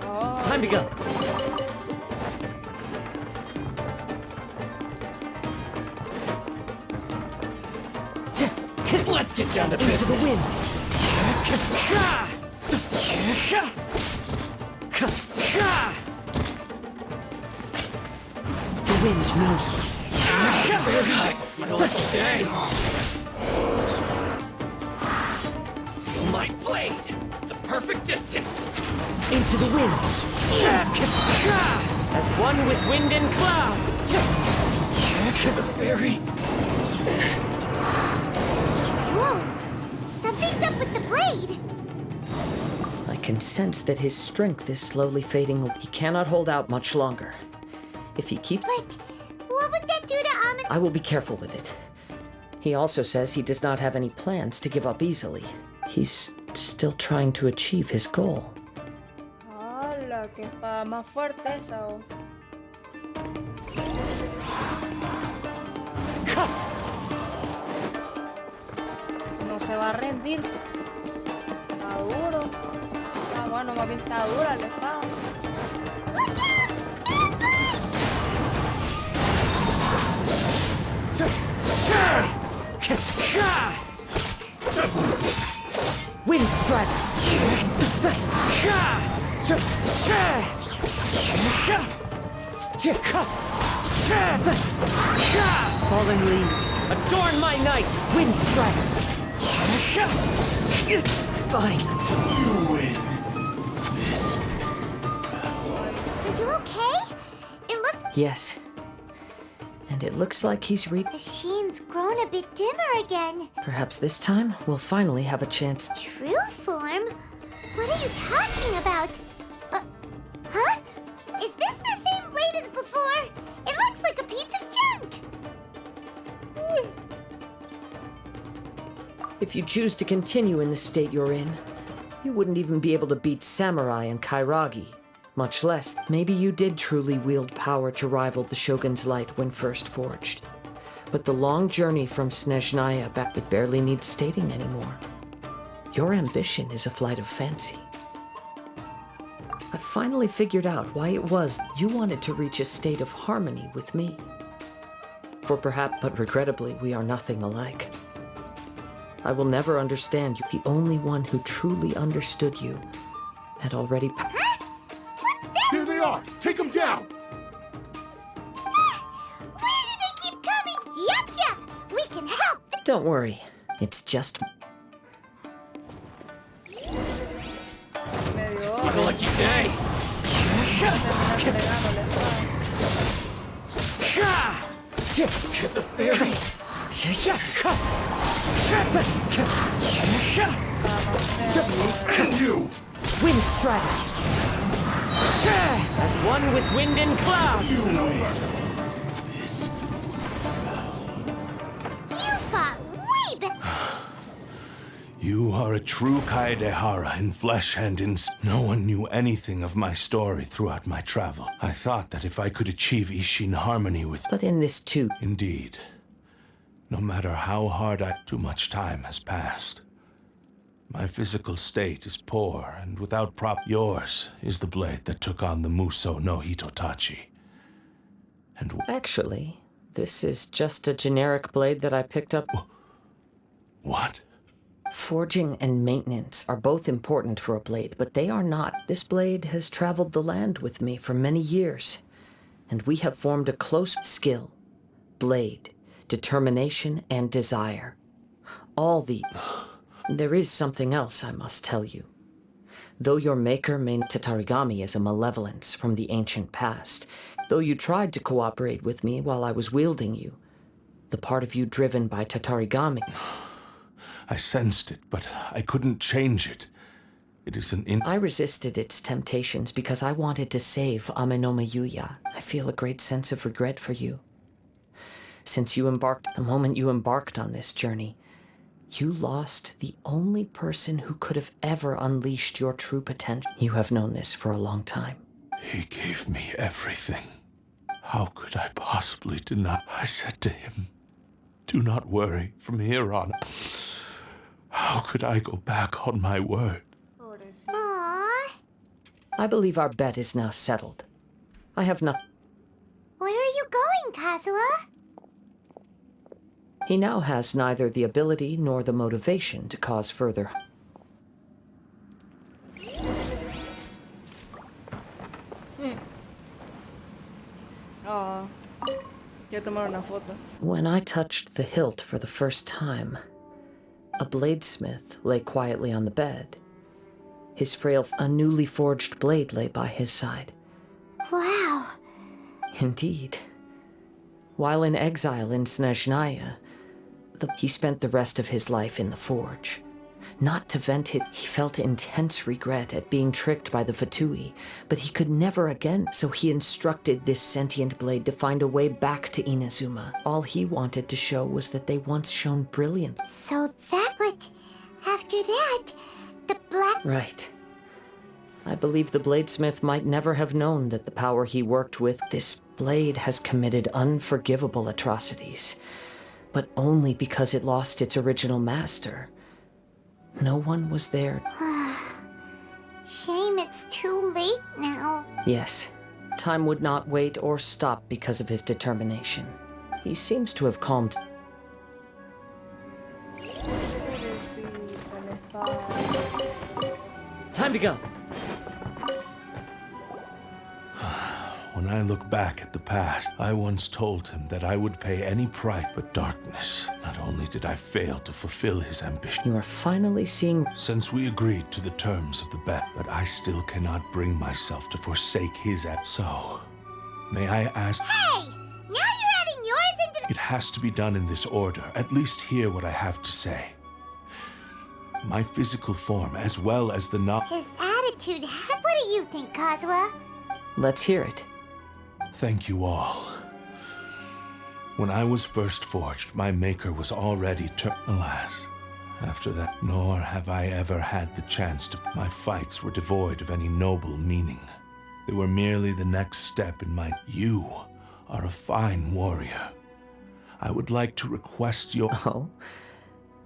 Oh. Time to go. Let's get down to business. Into the wind. The wind knows me. My whole day. Feel my blade. The perfect distance. Into the wind. As one with wind and cloud. The fairy. Whoa! Something's up with the blade! I can sense that his strength is slowly fading. He cannot hold out much longer. If he keeps— But what would that do to Amin? I will be careful with it. He also says he does not have any plans to give up easily. He's still trying to achieve his goal. ¡Hala! ¡Qué espada más fuerte esa! Oh. No se va a rendir. Está duro. Está bueno, más bien está dura la espada. Wind strike! Fallen leaves, adorn my night, wind strike. It's fine. You win. This. Are you okay? It looks... Yes. And it looks like he's The sheen's grown a bit dimmer again. Perhaps this time we'll finally have a chance. True form? What are you talking about? Huh? Is this the same blade as before? It looks like a piece of junk! If you choose to continue in the state you're in, you wouldn't even be able to beat Samurai and Kairagi. Much less, maybe you did truly wield power to rival the Shogun's light when first forged. But the long journey from Snezhnaya back, it barely needs stating anymore. Your ambition is a flight of fancy. I finally figured out why it was you wanted to reach a state of harmony with me. For perhaps, but regrettably, we are nothing alike. I will never understand you. The only one who truly understood you had already Here they are! Take them down! Where do they keep coming? Yup! We can help! Don't worry. It's just... Medio Have a lucky day. And you! Wind strike! As one with wind and cloud! You win! This. You fought way better. You are a true Kaedehara in flesh and in... No one knew anything of my story throughout my travel. I thought that if I could achieve Ishin harmony with... But in this too... Indeed. No matter how hard too much time has passed. My physical state is poor, and without yours is the blade that took on the Muso no Hitotachi. And Actually, this is just a generic blade that I picked up. what? Forging and maintenance are both important for a blade, but they are not. This blade has traveled the land with me for many years, and we have formed a close skill, blade, determination, and desire. All the... There is something else I must tell you. Though your maker may Tatarigami is a malevolence from the ancient past, though you tried to cooperate with me while I was wielding you, the part of you driven by Tatarigami... I sensed it, but I couldn't change it. It is I resisted its temptations because I wanted to save Amenoma Yuya. I feel a great sense of regret for you. Since the moment you embarked on this journey, you lost the only person who could have ever unleashed your true potential. You have known this for a long time. He gave me everything. How could I possibly deny? I said to him, do not worry from here on. How could I go back on my word? Aww. I believe our bet is now settled. I have not... Where are you going, Kazuha? He now has neither the ability nor the motivation to cause further... Oh, quiero tomar una foto. When I touched the hilt for the first time, a bladesmith lay quietly on the bed. His frail, a newly forged blade lay by his side. Wow. Indeed. While in exile in Snezhnaya, he spent the rest of his life in the forge. Not to vent it, he felt intense regret at being tricked by the Fatui, but he could never again, so he instructed this sentient blade to find a way back to Inazuma. All he wanted to show was that they once shone brilliant. So but after that, the black... Right. I believe the bladesmith might never have known that the power he worked with, this blade has committed unforgivable atrocities, but only because it lost its original master. No one was there. Shame it's too late now. Yes, time would not wait or stop because of his determination. He seems to have calmed... Time to go. When I look back at the past, I once told him that I would pay any price but darkness. Not only did I fail to fulfill his ambition, You are finally seeing. since we agreed to the terms of the bet, but I still cannot bring myself to forsake his So, may I ask? Hey! Now you're adding yours into the... It has to be done in this order. At least hear what I have to say. My physical form, as well as the His attitude... What do you think, Kazuha? Let's hear it. Thank you all. When I was first forged, my maker was already Alas, after that, nor have I ever had the chance to... My fights were devoid of any noble meaning. They were merely the next step in my... You are a fine warrior. I would like to request your... Oh?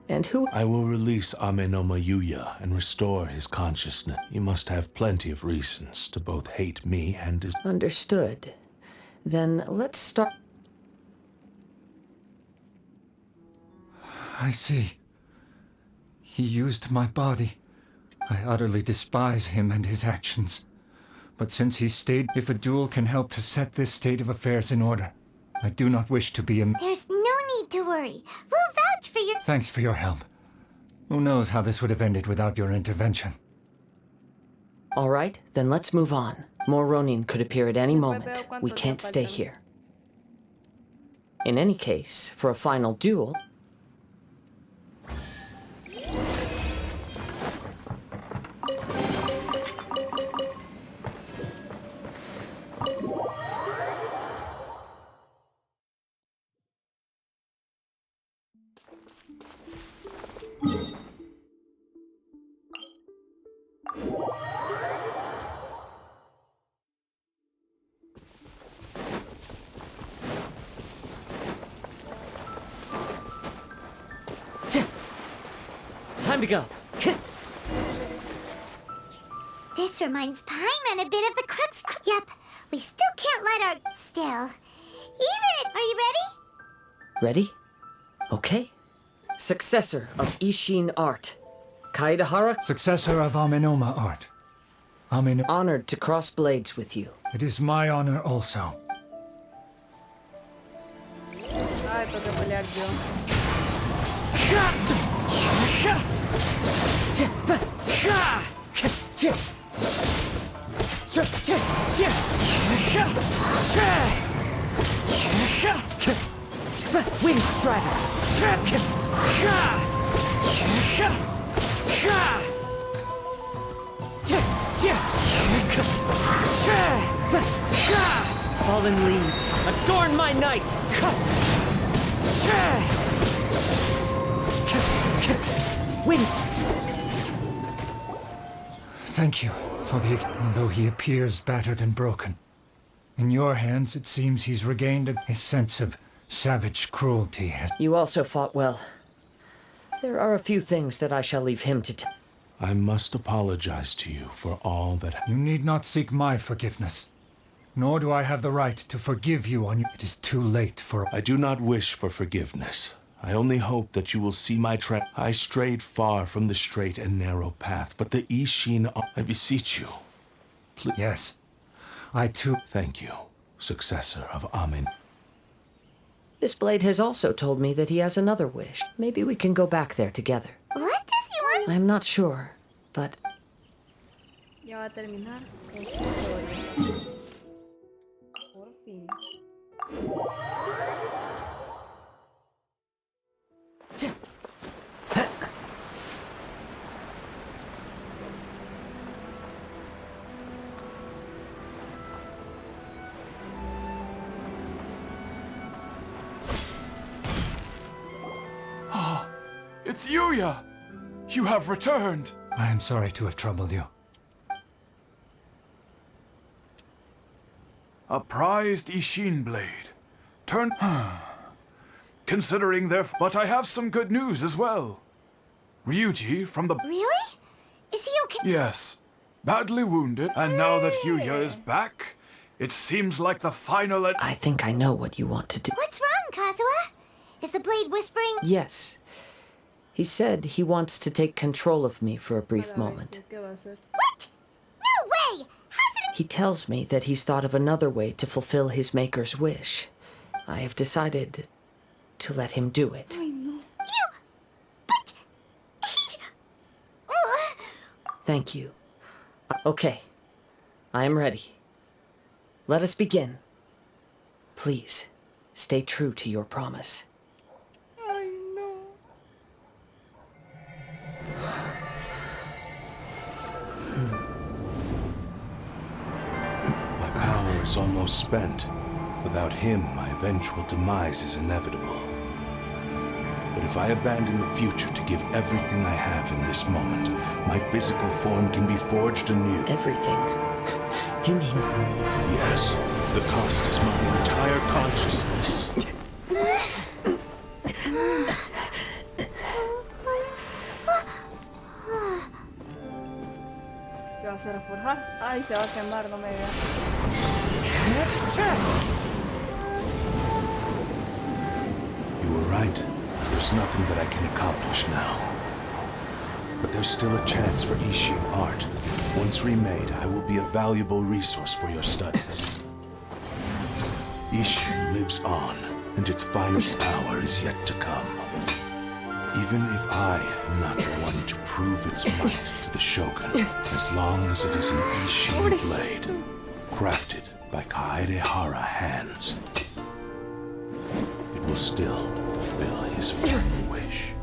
And who? I will release Amenoma Yuya and restore his consciousness. You must have plenty of reasons to both hate me and his... Understood. Then let's start. I see. He used my body. I utterly despise him and his actions. But since he stayed, if a duel can help to set this state of affairs in order, I do not wish to be a... There's no need to worry. We'll vouch for your... Thanks for your help. Who knows how this would have ended without your intervention? All right, then let's move on. More Ronin could appear at any moment. We can't stay here. In any case, for a final duel... Time to go. This reminds Paimon a bit of the crux... Yep, we still can't let our... Still. Are you ready? Ready? Okay. Successor of Ishin art. Kaedahara, Successor of Amenoma art. honored to cross blades with you. It is my honor also. Ay, tengo que pelear yo. Wind Strider. Fallen leaves, adorn my night. Winds. Thank you for the... Although he appears battered and broken. In your hands, it seems he's regained his sense of savage cruelty. You also fought well. There are a few things that I shall leave him to I must apologize to you for all that... You need not seek my forgiveness. Nor do I have the right to forgive you on... It is too late for... I do not wish for forgiveness. I only hope that you will see my I strayed far from the straight and narrow path, but the Ishin... I beseech you. Please. Yes. I too... Thank you, successor of Amin. This blade has also told me that he has another wish. Maybe we can go back there together. What does he want? I'm not sure, but... Ya va a terminar esta historia. Por fin. It's Yuya! You have returned! I am sorry to have troubled you. A prized Ishin blade. Turn... Considering their... But I have some good news as well. Ryuji from the... Really? Is he okay? Yes. Badly wounded, and now that Yuya is back, it seems like the final... I think I know what you want to do. What's wrong, Kazuha? Is the blade whispering? Yes. He said he wants to take control of me for a brief moment. ¿Qué va a hacer? What? No way! How's it? He tells me that he's thought of another way to fulfill his maker's wish. I have decided to let him do it. Thank you. Okay, I am ready. Let us begin. Please, stay true to your promise. Ay, no. My power is almost spent. Without him, my eventual demise is inevitable. But if I abandon the future to give everything I have in this moment, my physical form can be forged anew. Everything? You mean... Yes, the cost is my entire consciousness. ¿Qué va a hacer a forjar? Ay, se va a quemar, no me digas. You were right. There's nothing that I can accomplish now. But there's still a chance for Ishin art. Once remade, I will be a valuable resource for your studies. Ishin lives on, and its finest hour is yet to come. Even if I am not the one to prove its might to the Shogun, as long as it is an Ishin blade, crafted by Kaedehara hands, it will still fulfill his final wish.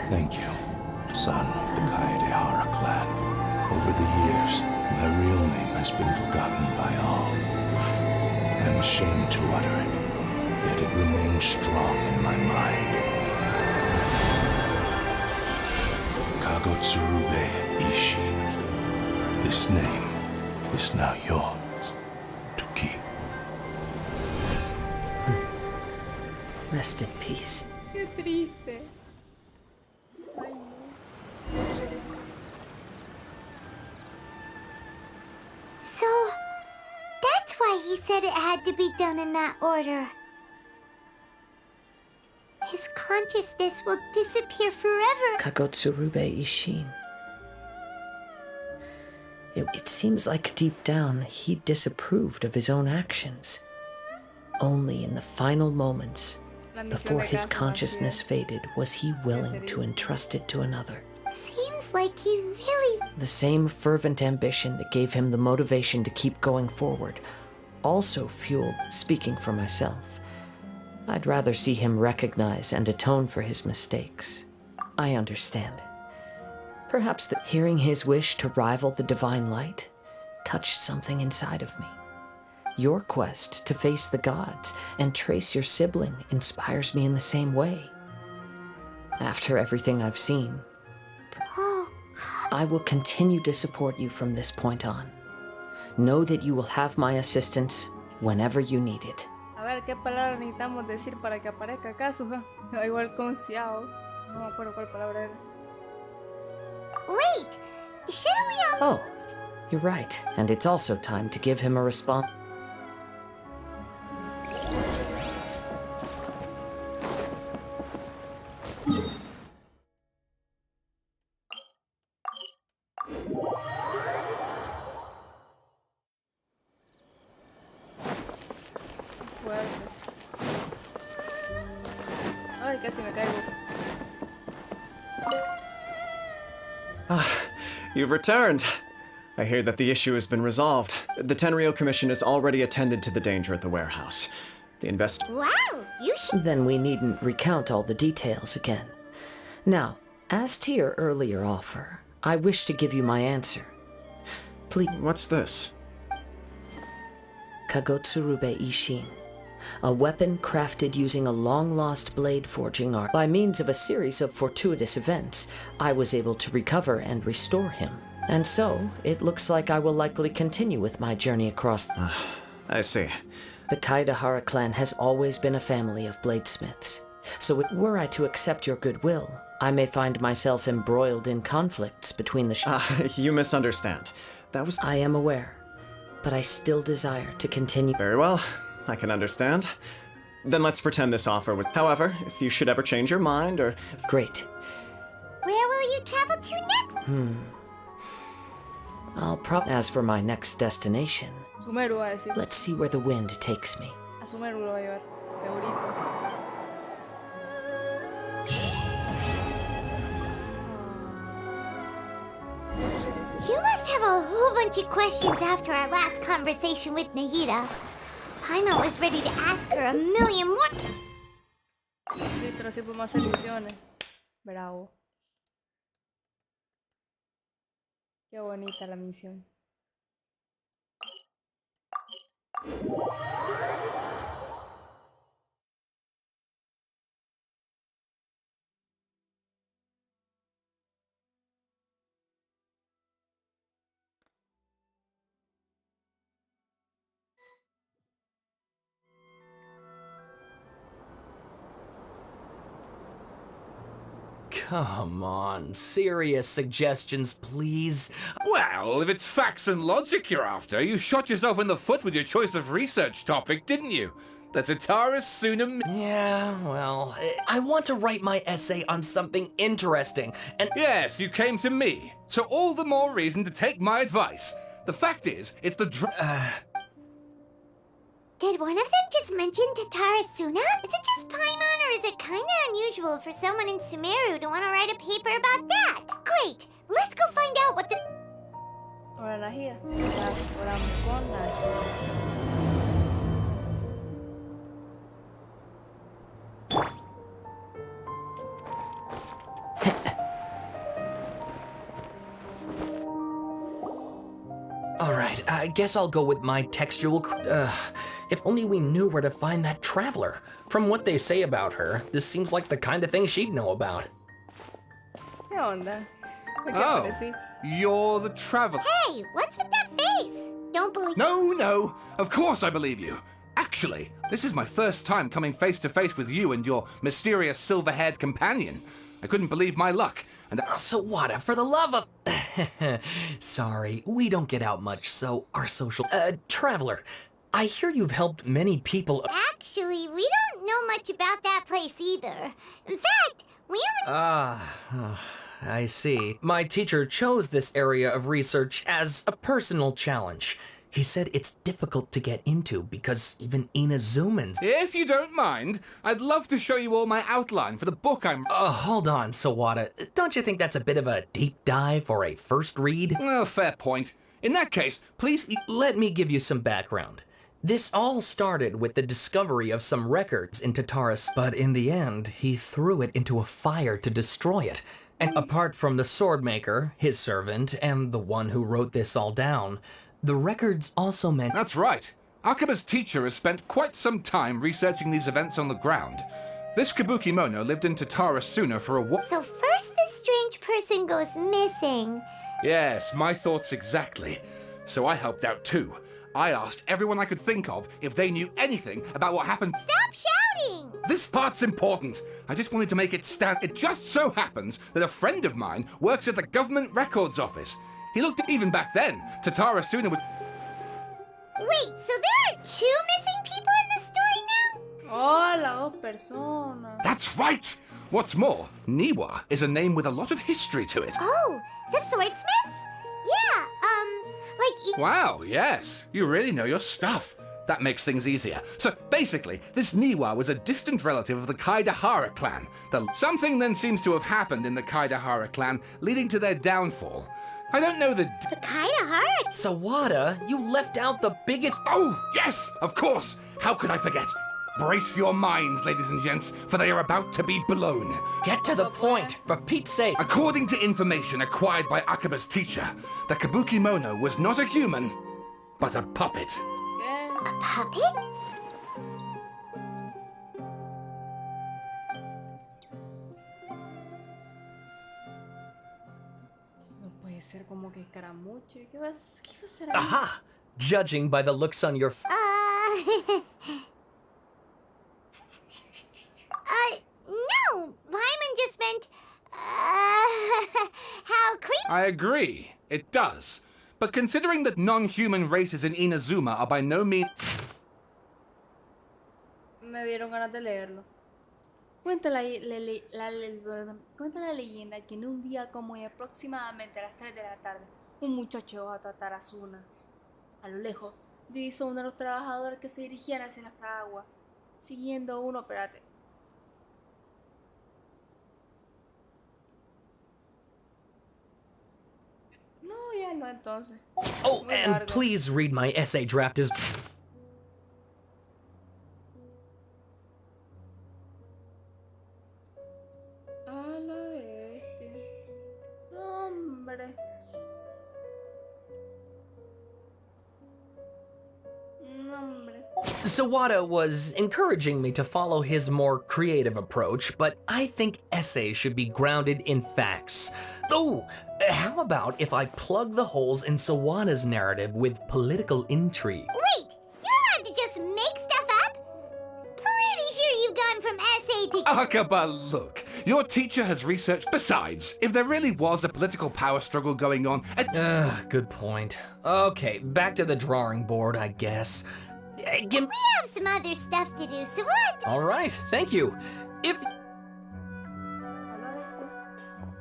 Thank you, son of the Kaedehara clan. Over the years, my real name has been forgotten by all. I'm ashamed to utter it, yet it remains strong in my mind. Kagotsurube Ishin. This name is now yours to keep. Rest in peace. Qué triste. Ay, no. So, that's why he said it had to be done in that order. His consciousness will disappear forever. Kagotsurube Ishin. It seems like deep down he disapproved of his own actions. Only in the final moments, before his consciousness faded, was he willing to entrust it to another. Seems like he really... The same fervent ambition that gave him the motivation to keep going forward also fueled speaking for myself. I'd rather see him recognize and atone for his mistakes. I understand. Perhaps that hearing his wish to rival the divine light touched something inside of me. Your quest to face the gods and trace your sibling inspires me in the same way. After everything I've seen, I will continue to support you from this point on. Know that you will have my assistance whenever you need it. A ver, ¿qué palabra necesitamos decir para que aparezca acá, Suja? Igual con Xiao. No me acuerdo cuál palabra era. Wait! Shouldn't we Oh, you're right. And it's also time to give him a response. Fuerte. Ay, casi me caigo. You've returned. I hear that the issue has been resolved. The Tenryou Commission has already attended to the danger at the warehouse. The Wow! You should... Then we needn't recount all the details again. Now, as to your earlier offer, I wish to give you my answer. Please. What's this? Kagotsurube Ishin. A weapon crafted using a long-lost blade forging art. By means of a series of fortuitous events, I was able to recover and restore him. And so, it looks like I will likely continue with my journey across... I see. The Kaedehara clan has always been a family of bladesmiths. So were I to accept your goodwill, I may find myself embroiled in conflicts between the... You misunderstand. That was... I am aware, but I still desire to continue... Very well. I can understand. Then let's pretend this offer was... However, if you should ever change your mind or... Great. Where will you travel to next? As for my next destination, Sumeru va a decir. let's see where the wind takes me. A Sumeru lo va a llevar. Segurito. You must have a whole bunch of questions after our last conversation with Nahida. Paimon was ready to ask her a million more. Listo, así podemos hacer misiones. Bravo. Qué bonita la misión. Come on, serious suggestions, please. Well, if it's facts and logic you're after, you shot yourself in the foot with your choice of research topic, didn't you? The Tatara Suna. Yeah, well, I want to write my essay on something interesting, and Yes, you came to me. So all the more reason to take my advice. The fact is, it's the Did one of them just mention Tatara Suna? Is it just Paimon, or is it kinda unusual for someone in Sumeru to want to write a paper about that? Great! Let's go find out what the... Ahora Nahida. Ahora con Nahida. Alright, I guess I'll go with my textual if only we knew where to find that traveler. From what they say about her, this seems like the kind of thing she'd know about. ¿Qué onda? ¿De qué Oh, aparecí? you're the traveler. Hey, what's with that face? Don't believe... No, of course I believe you. Actually, this is my first time coming face to face with you and your mysterious silver-haired companion. I couldn't believe my luck, and Sawada, for the love of... Sorry, we don't get out much, so our social... traveler, I hear you've helped many people... Actually, we don't know much about that place either. In fact, we only... I see. My teacher chose this area of research as a personal challenge. He said it's difficult to get into because even Inazumans... if you don't mind, I'd love to show you all my outline for the book I'm... hold on, Sawada. Don't you think that's a bit of a deep dive for a first read? Well, fair point. In that case, please... Let me give you some background. This all started with the discovery of some records in Tataris, but in the end, he threw it into a fire to destroy it. And apart from the swordmaker, his servant, and the one who wrote this all down, the records also meant... That's right. Akaba's teacher has spent quite some time researching these events on the ground. This Kabukimono lived in Tatara Suna for a while. So first this strange person goes missing. Yes, my thoughts exactly. So I helped out too. I asked everyone I could think of if they knew anything about what happened. Stop shouting! This part's important. I just wanted to make it stand. It just so happens that a friend of mine works at the government records office. He looked at even back then. Tatara Suna was... Wait, so there are two missing people in this story now? Oh, las dos personas. That's right! What's more, Niwa is a name with a lot of history to it. Oh, the swordsmiths? Yeah, like... Wow, yes. You really know your stuff. That makes things easier. So basically, this Niwa was a distant relative of the Kaidahara clan. Something then seems to have happened in the Kaidahara clan, leading to their downfall. I don't know the Kaidahara? Sawada, you left out the biggest... Oh, yes, of course. How could I forget? Brace your minds, ladies and gents, for they are about to be blown. Get to the point, for Pete's sake. According to information acquired by Akaba's teacher, the Kabukimono was not a human, but a puppet. ¿Qué? A puppet? No puede ser como que escaramuche. ¿Qué va a ser ahí? Aha! Judging by the looks on your No! Paimon just meant, how creepy. I agree, it does. But considering that non-human races in Inazuma are by no means... Me dieron ganas de leerlo. Cuenta cuenta la leyenda que en un día como hoy, aproximadamente a las 3 de la tarde, Un muchacho llegó a tratar a Asuna. A lo lejos, divisó uno de los trabajadores que se dirigían hacia la fragua, siguiendo uno, espérate. No, ya no entonces. Oh, Muy and largo. please read my essay draft as. A la bestia. No, hombre. No, hombre. Sawada was encouraging me to follow his more creative approach, but I think essays should be grounded in facts. Oh, how about if I plug the holes in Sawada's narrative with political intrigue? Wait, you're allowed to just make stuff up? Pretty sure you've gone from essay to... Akaba, look. Your teacher has researched. Besides, if there really was a political power struggle going on... Good point. Okay, back to the drawing board, I guess. We have some other stuff to do, so what? All right, thank you. If... A la bestia.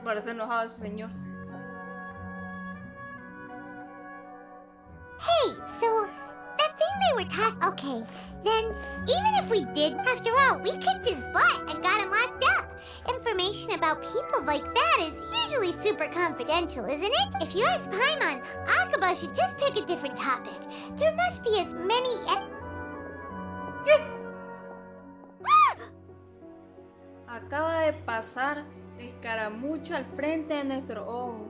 Parece enojado ese señor. Hey, so that thing they were talking... Okay, then even if we did, after all, we kicked his butt and got him locked up. Information about people like that is usually super confidential, isn't it? If you ask Paimon, Akaba should just pick a different topic. There must be as many... Acaba de pasar escaramucho al frente de nuestro ojo.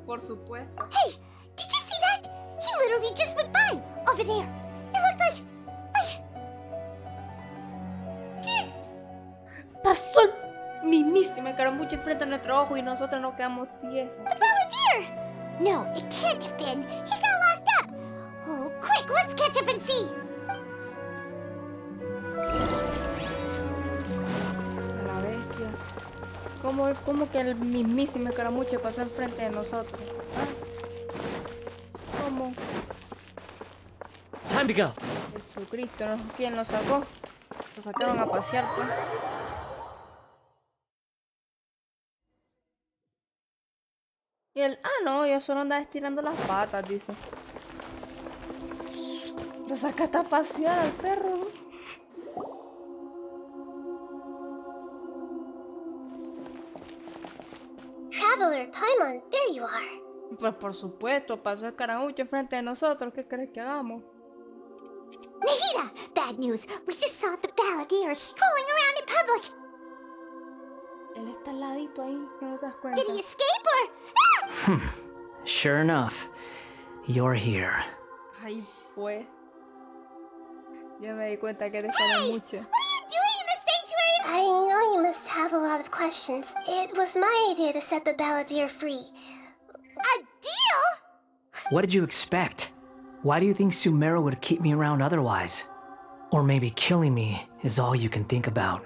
Por supuesto. Hey, did you see that? He literally just went by, over there. It looked like... ¿Qué? Pasó el mismísimo escaramucho frente a nuestro ojo y nosotros nos quedamos tiesos. The Balladeer! No, it can't have been. He got locked up. Oh, quick, let's catch up and see. A la bestia. ¿Cómo que el mismísimo escaramucho pasó enfrente de nosotros? ¿Ah? ¿Cómo? Time to go. Jesucristo, ¿no? ¿Quién lo sacó? Lo sacaron a pasear, pues. Y él, no, yo solo andaba estirando las patas, dice. Lo sacaste a pasear al perro. Traveler, Paimon, there you are. Pues por supuesto, pasó el caramucho frente de nosotros. ¿Qué crees que hagamos? Nahida, bad news. We just saw the Balladeer strolling around in public. Él está al ladito ahí, que no te das cuenta. Did he escape or... Ah! Sure enough, you're here. Ay, pues. Ya me di cuenta que eres caramucho. What are you doing in the sanctuary? I know you must have a lot of questions. It was my idea to set the Balladeer free. A deal? What did you expect? Why do you think Sumero would keep me around otherwise? Or maybe killing me is all you can think about.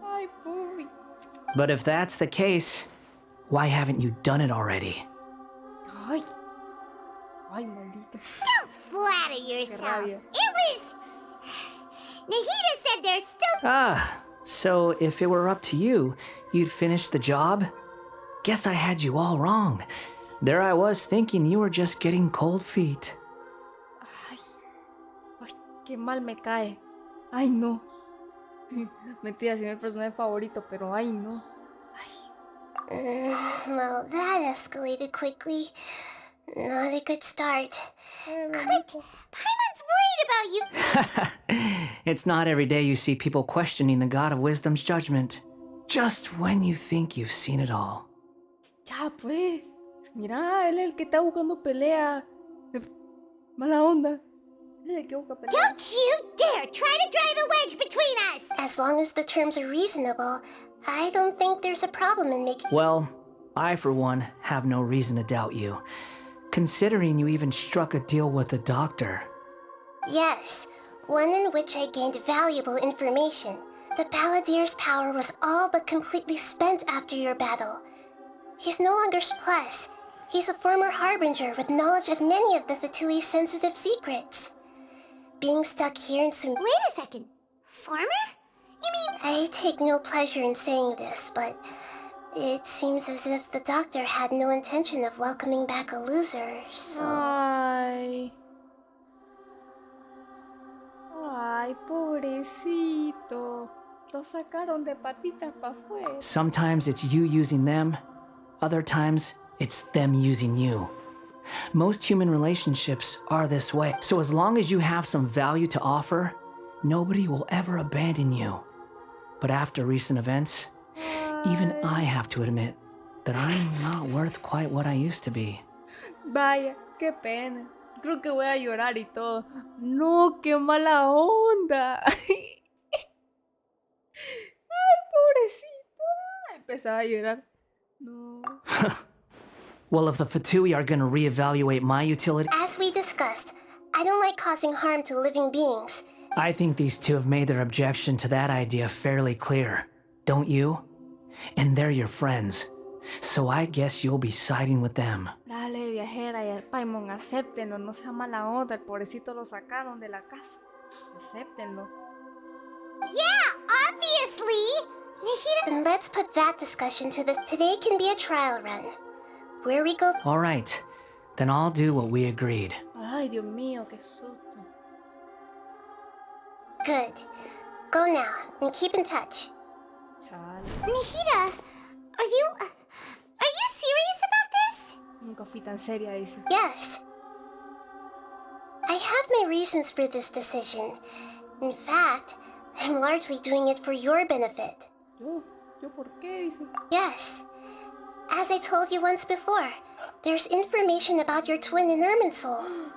Ay, pobre. But if that's the case, why haven't you done it already? Ay. Ay, maldito. Don't flatter yourself. rabia. It was... Nahida said there's still... Ah, so if it were up to you, you'd finish the job? Guess I had you all wrong. There I was thinking you were just getting cold feet. Ay. Ay, qué mal me cae. Ay, no. Mentira, si es mi personaje favorito, pero ay, no. Well, that escalated quickly. Not a good start. Quick! Paimon's worried about you! It's not every day you see people questioning the God of Wisdom's judgment. Just when you think you've seen it all. Ya, pues. Mira, él es el que está buscando pelea. Mala onda. Él es el que busca pelea. Don't you dare try to drive a wedge between us! As long as the terms are reasonable, I don't think there's a problem in making... Well, I, for one, have no reason to doubt you. Considering you even struck a deal with the doctor. Yes, one in which I gained valuable information. The Balladeer's power was all but completely spent after your battle. He's no longer... Plus, he's a former harbinger with knowledge of many of the Fatui's sensitive secrets. Being stuck here in some... Wait a second. Former? You mean... I take no pleasure in saying this, but It seems as if the doctor had no intention of welcoming back a loser, so... Ay. Ay, pobrecito. Lo sacaron de patitas para afuera. Sometimes it's you using them, other times it's them using you. Most human relationships are this way. So as long as you have some value to offer, nobody will ever abandon you. But after recent events, even I have to admit that I'm not worth quite what I used to be. Vaya, qué pena. Creo que voy a llorar y todo. No, qué mala onda. Ay, pobrecito. Ay, empezaba a llorar. No. Well, if the Fatui are gonna reevaluate my utility, As we discussed, I don't like causing harm to living beings. I think these two have made their objection to that idea fairly clear. Don't you? And they're your friends. So I guess you'll be siding with them. Dale, viajera, y Paimon, acéptenlo. No sea mala onda. El pobrecito lo sacaron de la casa. Acéptenlo. Yeah, obviously! Then let's put that discussion to this. Today can be a trial run. Where we go... All right, then I'll do what we agreed. Ay, Dios mío, qué susto. Good. Go now, and keep in touch. Chale. Nihira, are you serious about this? Nunca fui tan seria, dice. Yes. I have my reasons for this decision. In fact, I'm largely doing it for your benefit. ¿Yo por qué? Dice. Yes. As I told you once before, there's information about your twin in Irminsul.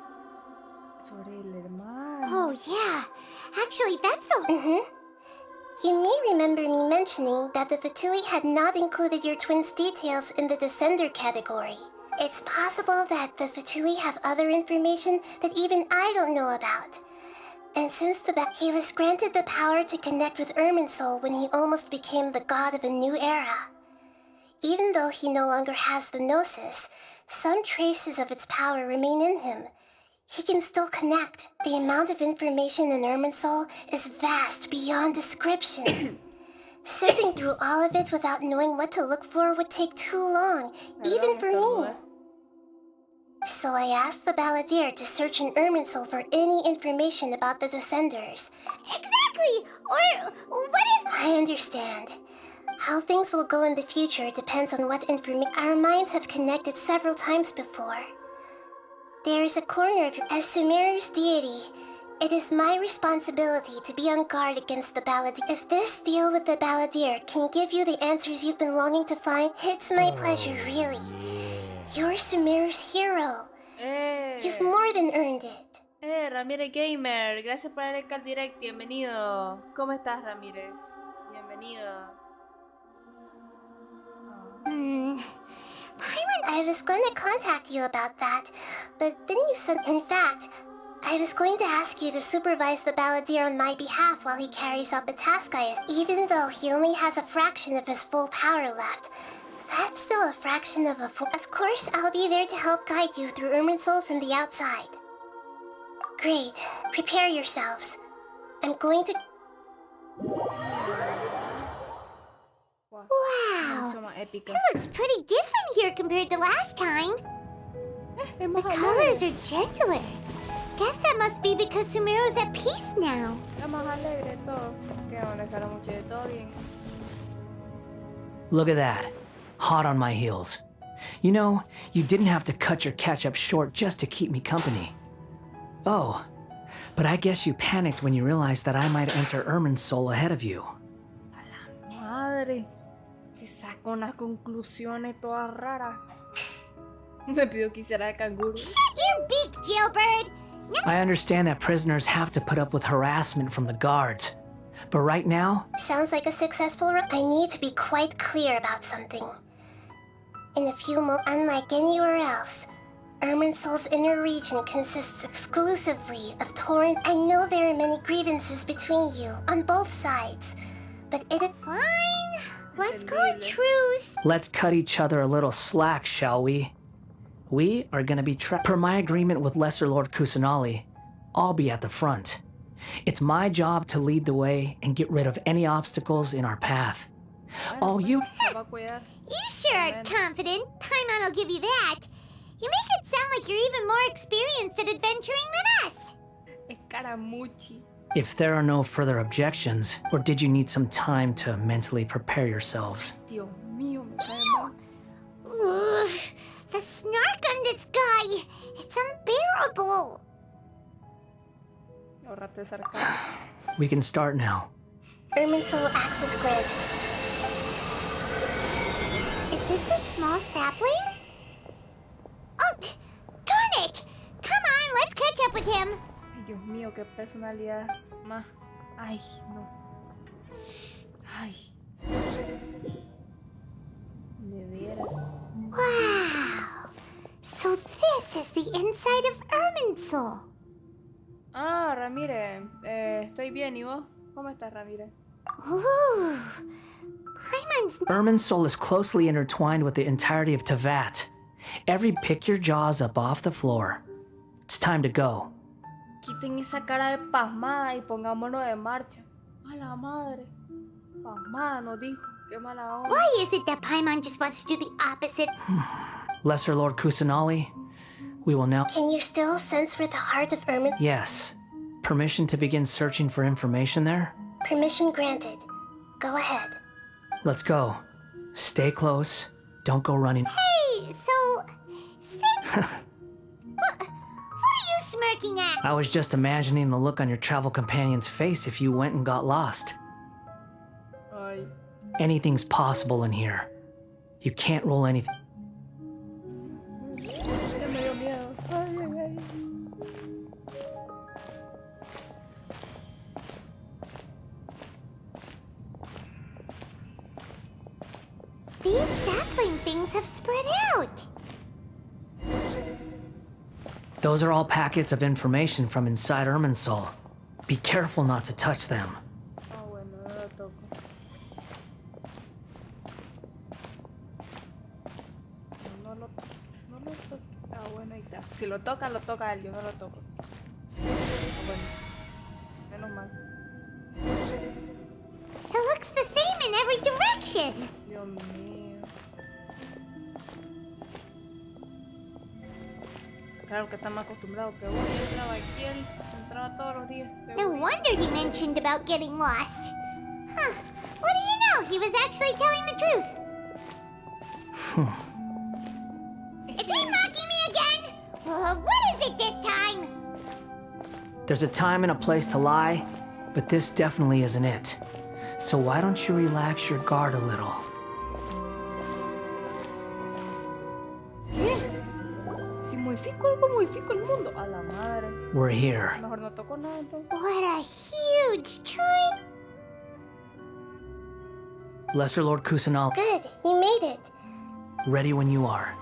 Sobre el hermano. Oh, yeah. Actually, that's the... You may remember me mentioning that the Fatui had not included your twin's details in the Descender category. It's possible that the Fatui have other information that even I don't know about. And since he was granted the power to connect with Irminsul when he almost became the god of a new era. Even though he no longer has the Gnosis, some traces of its power remain in him. He can still connect. The amount of information in Irminsul is vast beyond description. Sifting through all of it without knowing what to look for would take too long, even for me. So I asked the Balladeer to search in Irminsul for any information about the Descenders. Exactly! Or what if... I understand. How things will go in the future depends on what information... Our minds have connected several times before. There's a corner of your... As Sumeru's deity, it is my responsibility to be on guard against the Balladeer. If this deal with the Balladeer can give you the answers you've been longing to find, it's my pleasure, really. You're Sumeru's hero. You've more than earned it. Ramírez Gamer, gracias por el al direct, bienvenido. ¿Cómo estás, Ramírez? Bienvenido. I was going to contact you about that, but then you said... In fact, I was going to ask you to supervise the Balladeer on my behalf while he carries out the task even though he only has a fraction of his full power left. That's still a fraction of a Of course, I'll be there to help guide you through Irminsul from the outside. Great. Prepare yourselves. I'm going to... Wow. It looks pretty different here compared to last time. The colors are gentler. Guess that must be because Sumeru's at peace now. Look at that. Hot on my heels. You know, you didn't have to cut your catch-up short just to keep me company. Oh, but I guess you panicked when you realized that I might enter Irminsul ahead of you. A la madre. Se sacó unas conclusiones todas raras. Me pidió que hiciera de canguro. Shut your beak, jailbird! I understand that prisoners have to put up with harassment from the guards. But right now... Sounds like a successful run. I need to be quite clear about something. In a few unlike anywhere else, Irminsul's inner region consists exclusively of torrent. I know there are many grievances between you, on both sides, but it is fine. Let's call it truce. Let's cut each other a little slack, shall we? We are gonna be trapped. Per my agreement with Lesser Lord Kusanali, I'll be at the front. It's my job to lead the way and get rid of any obstacles in our path. All you. Me va a cuidar. You sure are confident. Paimon will give you that. You make it sound like you're even more experienced at adventuring than us. Escaramuchi. If there are no further objections, or did you need some time to mentally prepare yourselves? Dios mío, me cae mal. Ugh, the snark on this guy. It's unbearable. Ahorrate sarcasmo. We can start now. Soul access grid. Is this a small sapling? Oh, darn it! Come on, let's catch up with him. Ay, Dios mío, qué personalidad más. Ay, no. Ay. De veras. Wow. So this is the inside of Soul. Ah, Ramírez. Estoy bien, ¿y vos? ¿Cómo estás, Ramírez? Ooh. Paimon's... Ermin's soul is closely intertwined with the entirety of Tevat. Every pick your jaws up off the floor. It's time to go. Quiten esa cara de pasmada y pongámonos de marcha. A la madre. Pasmada nos dijo. Qué mala onda. Why is it that Paimon just wants to do the opposite? Lesser Lord Kusanali, we will now... Can you still sense where the heart of Ermin... Yes. Permission to begin searching for information there? Permission granted. Go ahead. Let's go. Stay close. Don't go running. Hey, so... what are you smirking at? I was just imagining the look on your travel companion's face if you went and got lost. Ay. Anything's possible in here. You can't roll anything. Ya me dio miedo. Ay, ay, ay. These sapling things have spread out. Those are all packets of information from inside Ermin's soul. Be careful not to touch them. Ah, bueno, no lo toco. No lo toco. Ah, bueno, ahí está. Si lo toca él, yo no lo toco. Ah, bueno. Menos mal. It looks the same in every direction. Dios mío. Claro que está más acostumbrado que uno. Entraba aquí, él entraba todos los días. No wonder he mentioned about getting lost. Huh. What do you know? He was actually telling the truth. Is he mocking me again? What is it this time? There's a time and a place to lie, but this definitely isn't it. So why don't you relax your guard a little? Si modifico el mundo. A la madre. We're here. Mejor no toco nada entonces. What a huge tree. Lesser Lord Kusanal, Good, you made it. ready when you are.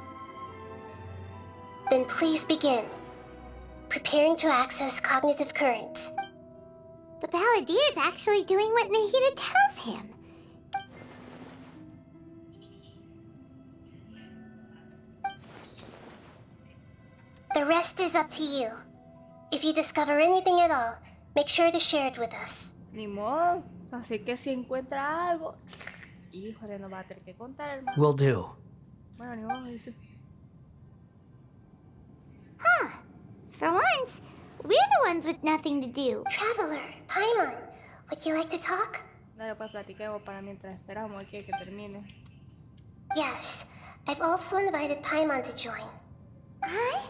Then please begin. Preparing to access cognitive currents. The Balladier's actually doing what Nahida tells him. The rest is up to you. If you discover anything at all, make sure to share it with us. Ni modo. Así que si encuentra algo. Híjole, nos va a tener que contar, hermano. Will do. Bueno, ni modo, dice. Huh. For once, we're the ones with nothing to do. Traveler, Paimon, would you like to talk? Dale, pues platiquemos para mientras esperamos aquí a que termine. Yes, I've also invited Paimon to join. Huh?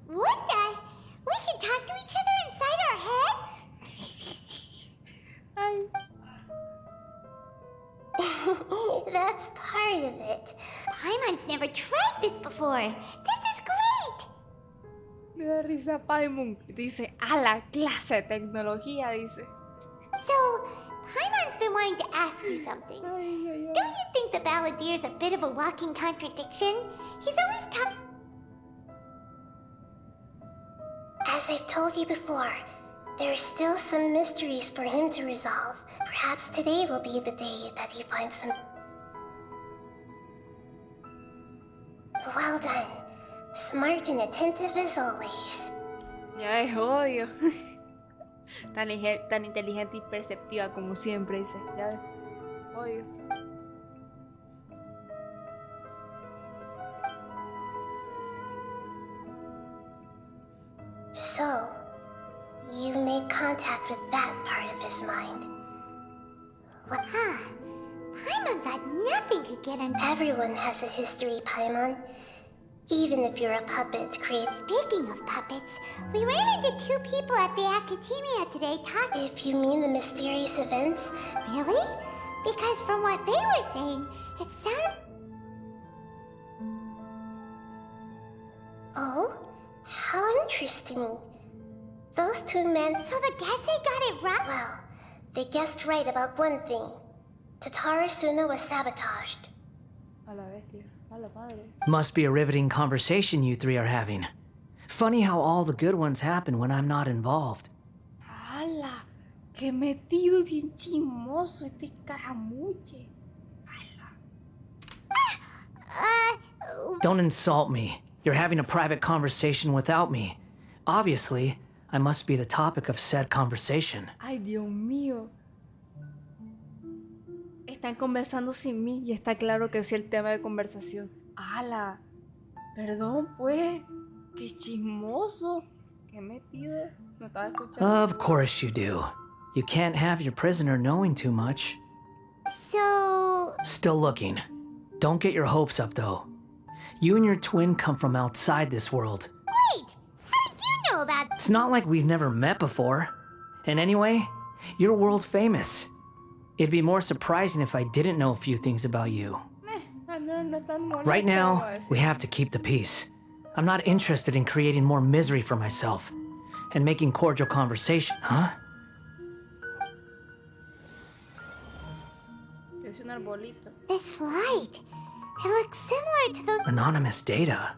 What the? We can talk to each other inside our heads? Ay. That's part of it. Paimon's never tried this before. This is great. Me da risa Paimon. Dice, a la clase de tecnología, dice. So, Paimon's been wanting to ask you something. Ay, ay, ay. Don't you think the Balladier's a bit of a walking contradiction? He's always talking... As I've told you before, there are still some mysteries for him to resolve. Perhaps today will be the day that he finds some... Well done. Smart and attentive as always. Ya es obvio. Tan inteligente y perceptiva como siempre, dice. Ya ves. Obvio. So, you made contact with that part of his mind. What? Huh. Paimon thought nothing could get in. Everyone has a history, Paimon. Even if you're a puppet, Speaking of puppets, we ran into two people at the Academia today talking. If you mean the mysterious events? Really? Because from what they were saying, it sounded... Oh? How interesting. Those two men... So the Gese got it right? Well, they guessed right about one thing. Tatara Suna was sabotaged. A la bestia. A la madre. Must be a riveting conversation you three are having. Funny how all the good ones happen when I'm not involved. ¡Hala! ¡Qué metido y bien chismoso este caramuche! Don't insult me. You're having a private conversation without me. Obviously, I must be the topic of said conversation. ¡Ay, Dios mío! Están conversando sin mí y está claro que sí el tema de conversación. ¡Hala! Perdón, pues. ¡Qué chismoso! ¡Qué metido! No estaba escuchando. Of course you do. You can't have your prisoner knowing too much. So... Still looking. Don't get your hopes up, though. You and your twin come from outside this world. Wait! How did you know about... It's not like we've never met before. And anyway, you're world famous. It'd be more surprising if I didn't know a few things about you. Right now, we have to keep the peace. I'm not interested in creating more misery for myself. And making cordial conversation, huh? This light. It looks similar to the... Anonymous data.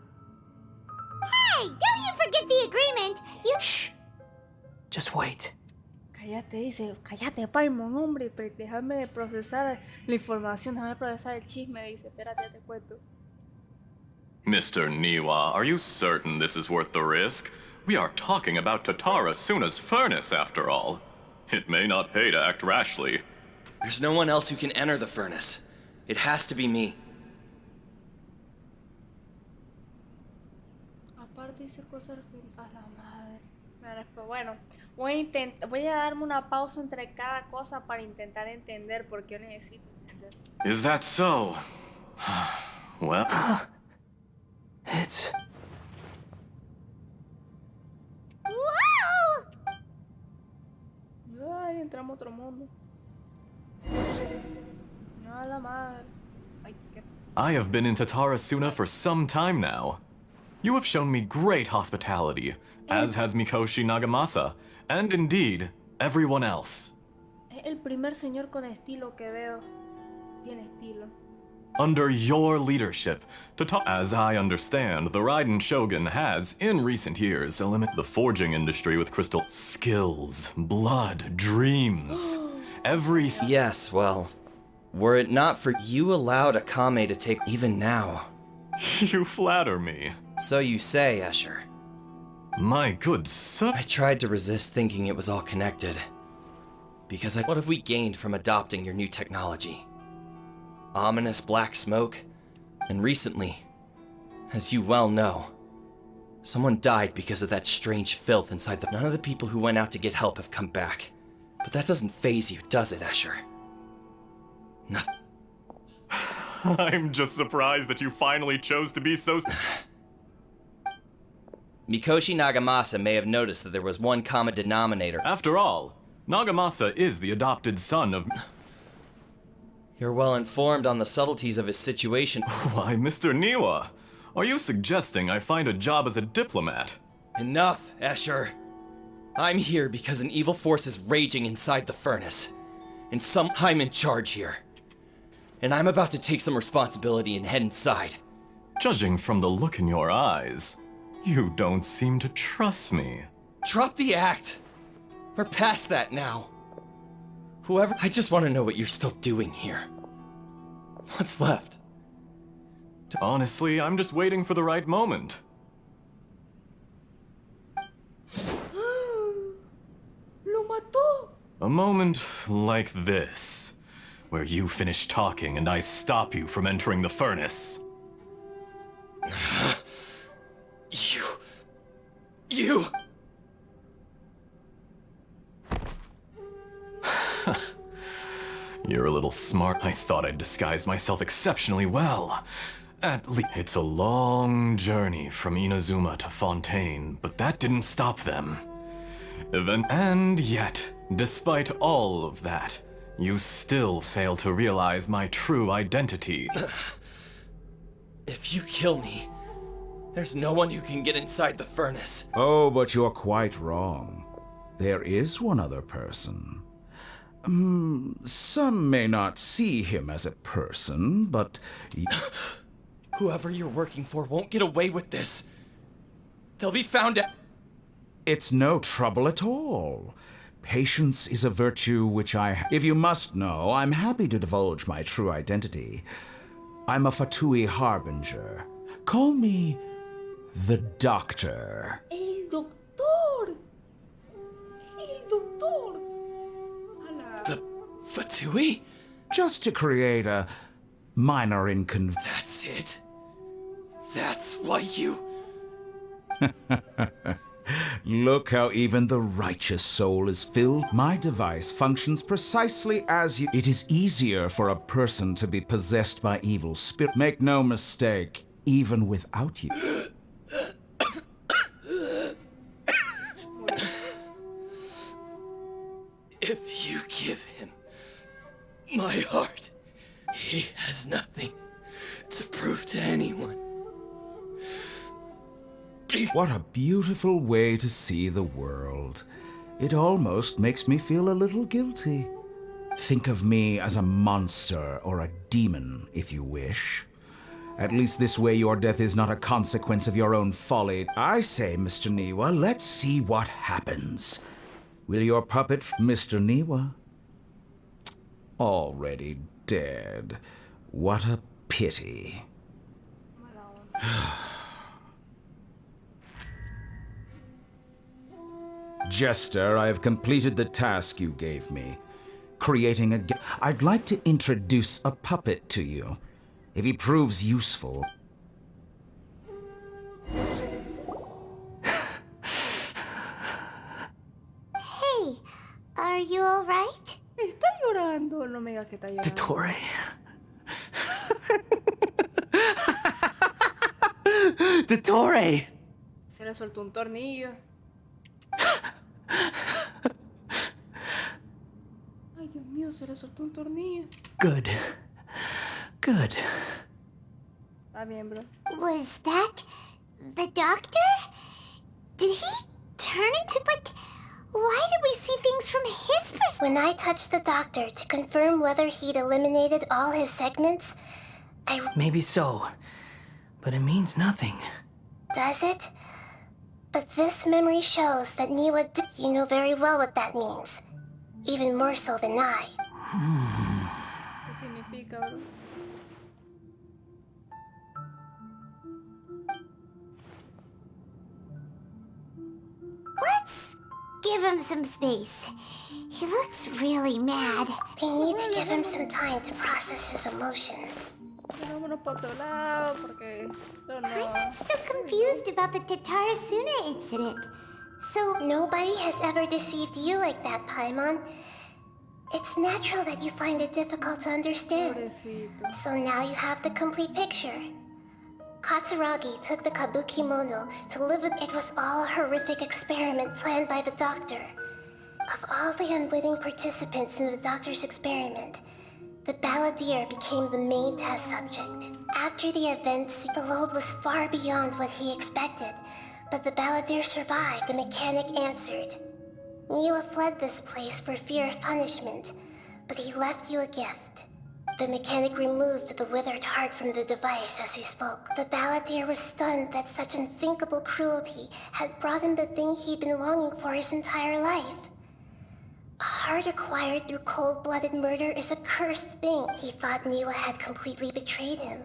Hey! Don't you forget the agreement! You... Shh! Just wait. Cállate, dice. Cállate, Paimon, hombre. Déjame procesar la información. Déjame procesar el chisme, dice. Espérate, ya te cuento. Mr. Niwa, are you certain this is worth the risk? We are talking about Tatara Suna's furnace, after all. It may not pay to act rashly. There's no one else who can enter the furnace. It has to be me. Aparte dice cosas a la madre. Bueno, voy a darme una pausa entre cada cosa para intentar entender porque yo necesito entender. Is that so? Well... It's... ¡Wow! Ay, entramos a otro mundo. No, a la madre. Ay, qué... I have been in Tatara Suna for some time now. You have shown me great hospitality, as has Mikoshi Nagamasa, and indeed, everyone else. Es el primer señor con estilo que veo. Tiene estilo. Under your leadership, as I understand, the Raiden Shogun has, in recent years, eliminated the forging industry with crystal skills, blood, dreams. Every... Yes, well, were it not for you allowed Akame to take even now. You flatter me. So you say, Escher. My good sir. I tried to resist thinking it was all connected. Because what have we gained from adopting your new technology? Ominous black smoke, and recently, as you well know, someone died because of that strange filth inside the... None of the people who went out to get help have come back. But that doesn't faze you, does it, Escher? Nothing. I'm just surprised that you finally chose to be so... Mikoshi Nagamasa may have noticed that there was one common denominator. After all, Nagamasa is the adopted son of... You're well informed on the subtleties of his situation. Why, Mr. Niwa, are you suggesting I find a job as a diplomat? Enough, Escher. I'm here because an evil force is raging inside the furnace. And I'm in charge here. And I'm about to take some responsibility and head inside. Judging from the look in your eyes, you don't seem to trust me. Drop the act. We're past that now. Whoever... I just want to know what you're still doing here. What's left? Honestly, I'm just waiting for the right moment. ¡Lo mató! A moment like this, where you finish talking and I stop you from entering the furnace. You... You're a little smart. I thought I'd disguised myself exceptionally well. At least it's a long journey from Inazuma to Fontaine, but that didn't stop them. And yet, despite all of that, you still fail to realize my true identity. If you kill me, there's no one who can get inside the furnace. Oh, but you're quite wrong. There is one other person. Some may not see him as a person, but... Whoever you're working for won't get away with this. They'll be found out. It's no trouble at all. Patience is a virtue which if you must know, I'm happy to divulge my true identity. I'm a Fatui Harbinger. Call me the Doctor. El Doctor. El Doctor. The Fatui? Just to create a minor inconvenience. That's it. That's why you... Look how even the righteous soul is filled. My device functions precisely as you... It is easier for a person to be possessed by evil spirit. Make no mistake, even without you. If you give him my heart, he has nothing to prove to anyone. What a beautiful way to see the world. It almost makes me feel a little guilty. Think of me as a monster or a demon, if you wish. At least this way your death is not a consequence of your own folly. I say, Mr. Niwa, let's see what happens. Will your puppet, Mr. Niwa? Already dead. What a pity. Jester, I have completed the task you gave me. Creating a... I'd like to introduce a puppet to you. If he proves useful... Hey, are you alright? Está llorando, no me digas que está llorando. Dottore. Dottore! Se le soltó un tornillo. Ay, Dios mío, se le soltó un tornillo. Good. Good. Está bien, bro. Was that the doctor? Did he turn into... But why did we see things from his perspective? When I touched the doctor to confirm whether he'd eliminated all his segments, Maybe so, but it means nothing. Does it? But this memory shows that Niwa You know very well what that means. Even more so than I. ¿Qué significa, bro? Let's give him some space. He looks really mad. We need to give him some time to process his emotions. Vámonos para otro lado porque... I'm still confused about the Tatarasuna incident. So... Nobody has ever deceived you like that, Paimon. It's natural that you find it difficult to understand. Pobrecito. So now you have the complete picture. Katsuragi took the Kabukimono to live with... It was all a horrific experiment planned by the doctor. Of all the unwitting participants in the doctor's experiment, the balladeer became the main test subject. After the events, the load was far beyond what he expected, but the balladeer survived. The mechanic answered. Niwa fled this place for fear of punishment, but he left you a gift. The mechanic removed the withered heart from the device as he spoke. The balladeer was stunned that such unthinkable cruelty had brought him the thing he'd been longing for his entire life. A heart acquired through cold-blooded murder is a cursed thing. He thought Niwa had completely betrayed him,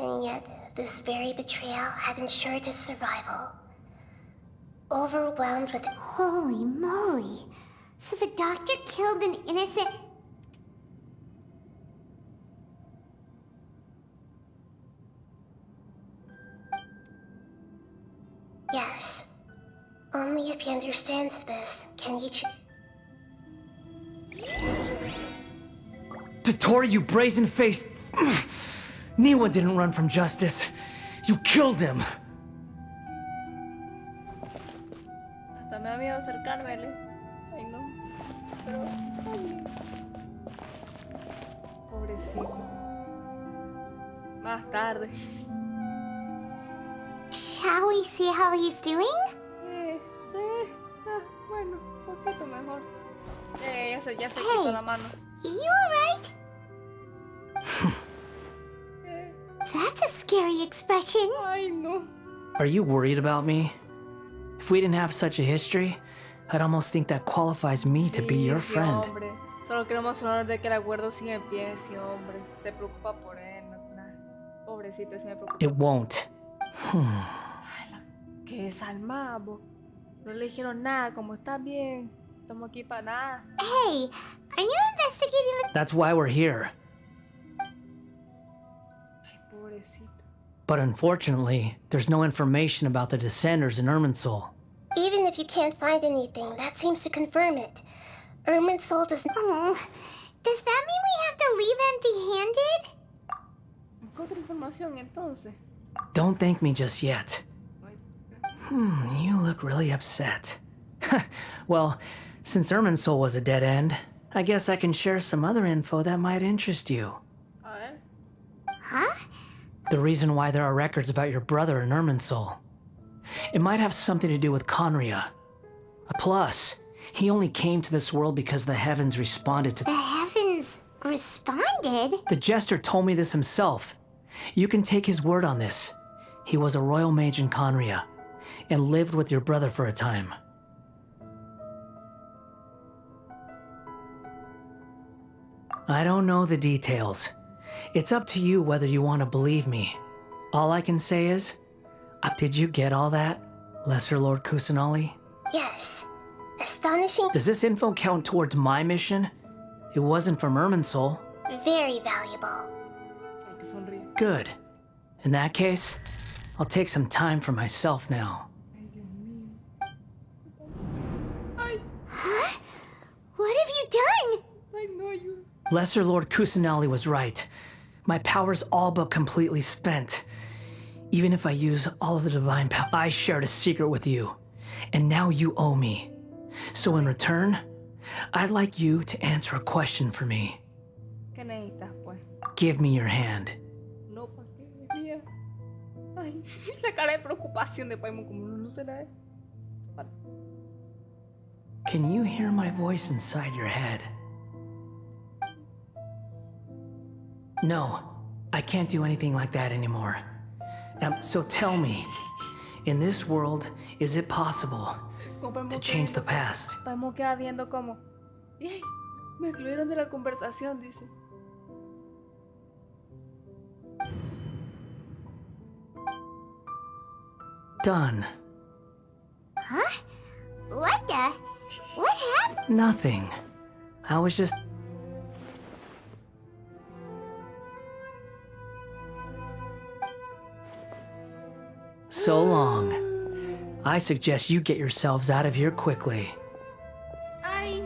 and yet this very betrayal had ensured his survival. Overwhelmed with... Holy moly. So the doctor killed an innocent... Yes. Only if he understands this can he Tori, you brazen-faced... Niwa didn't run from justice. You killed him. Hasta me da miedo acercármele. Ay, no. Pero... ay. Pobrecito. Más tarde. Shall we see how he's doing? Se ve... bueno, un poquito mejor. Ya se quitó la mano. You alright? That's a scary expression. Ay, no. Are you worried about me? If we didn't have such a history, I'd almost think that qualifies me to be your friend. Hombre. Solo queremos hablar de que el acuerdo sigue en pie, sí, hombre. Se preocupa por él, pobrecito, se me preocupa. It won't. Qué desalmado. No le dijeron nada, como está bien. Estamos aquí para nada. Hey, are you investigating the... That's why we're here. Ay, pobrecito. But unfortunately, there's no information about the Descenders in Irminsul. Even if you can't find anything, that seems to confirm it. Irminsul does... Oh, does that mean we have to leave empty-handed? Encontré información entonces. Don't thank me just yet. You look really upset. Well, since Irminsul was a dead end, I guess I can share some other info that might interest you. A ver. Huh? The reason why there are records about your brother in Irminsul. It might have something to do with Conria. Plus, he only came to this world because the heavens responded to... The heavens responded? The Jester told me this himself. You can take his word on this. He was a royal mage in Conria, and lived with your brother for a time. I don't know the details. It's up to you whether you want to believe me. All I can say is, did you get all that, Lesser Lord Kusanali? Yes. Astonishing. Does this info count towards my mission? It wasn't from Irminsul. Very valuable. Good. In that case, I'll take some time for myself now. Huh? What have you done? I know you. Lesser Lord Kusanali was right. My power's all but completely spent. Even if I use all of the divine power, I shared a secret with you. And now you owe me. So in return, I'd like you to answer a question for me. ¿Qué necesitas, pues? Give me your hand. No, ¿para qué? Es mía. Ay, la cara de preocupación de Paimon, como no será. Can you hear my voice inside your head? No, I can't do anything like that anymore. So tell me, in this world, is it possible to change the past? Paimon queda viendo como... ¡Ay! Me excluyeron de la conversación, dice. Done. Huh? What the? What happened? Nothing. I was just... So long. I suggest you get yourselves out of here quickly. Ay.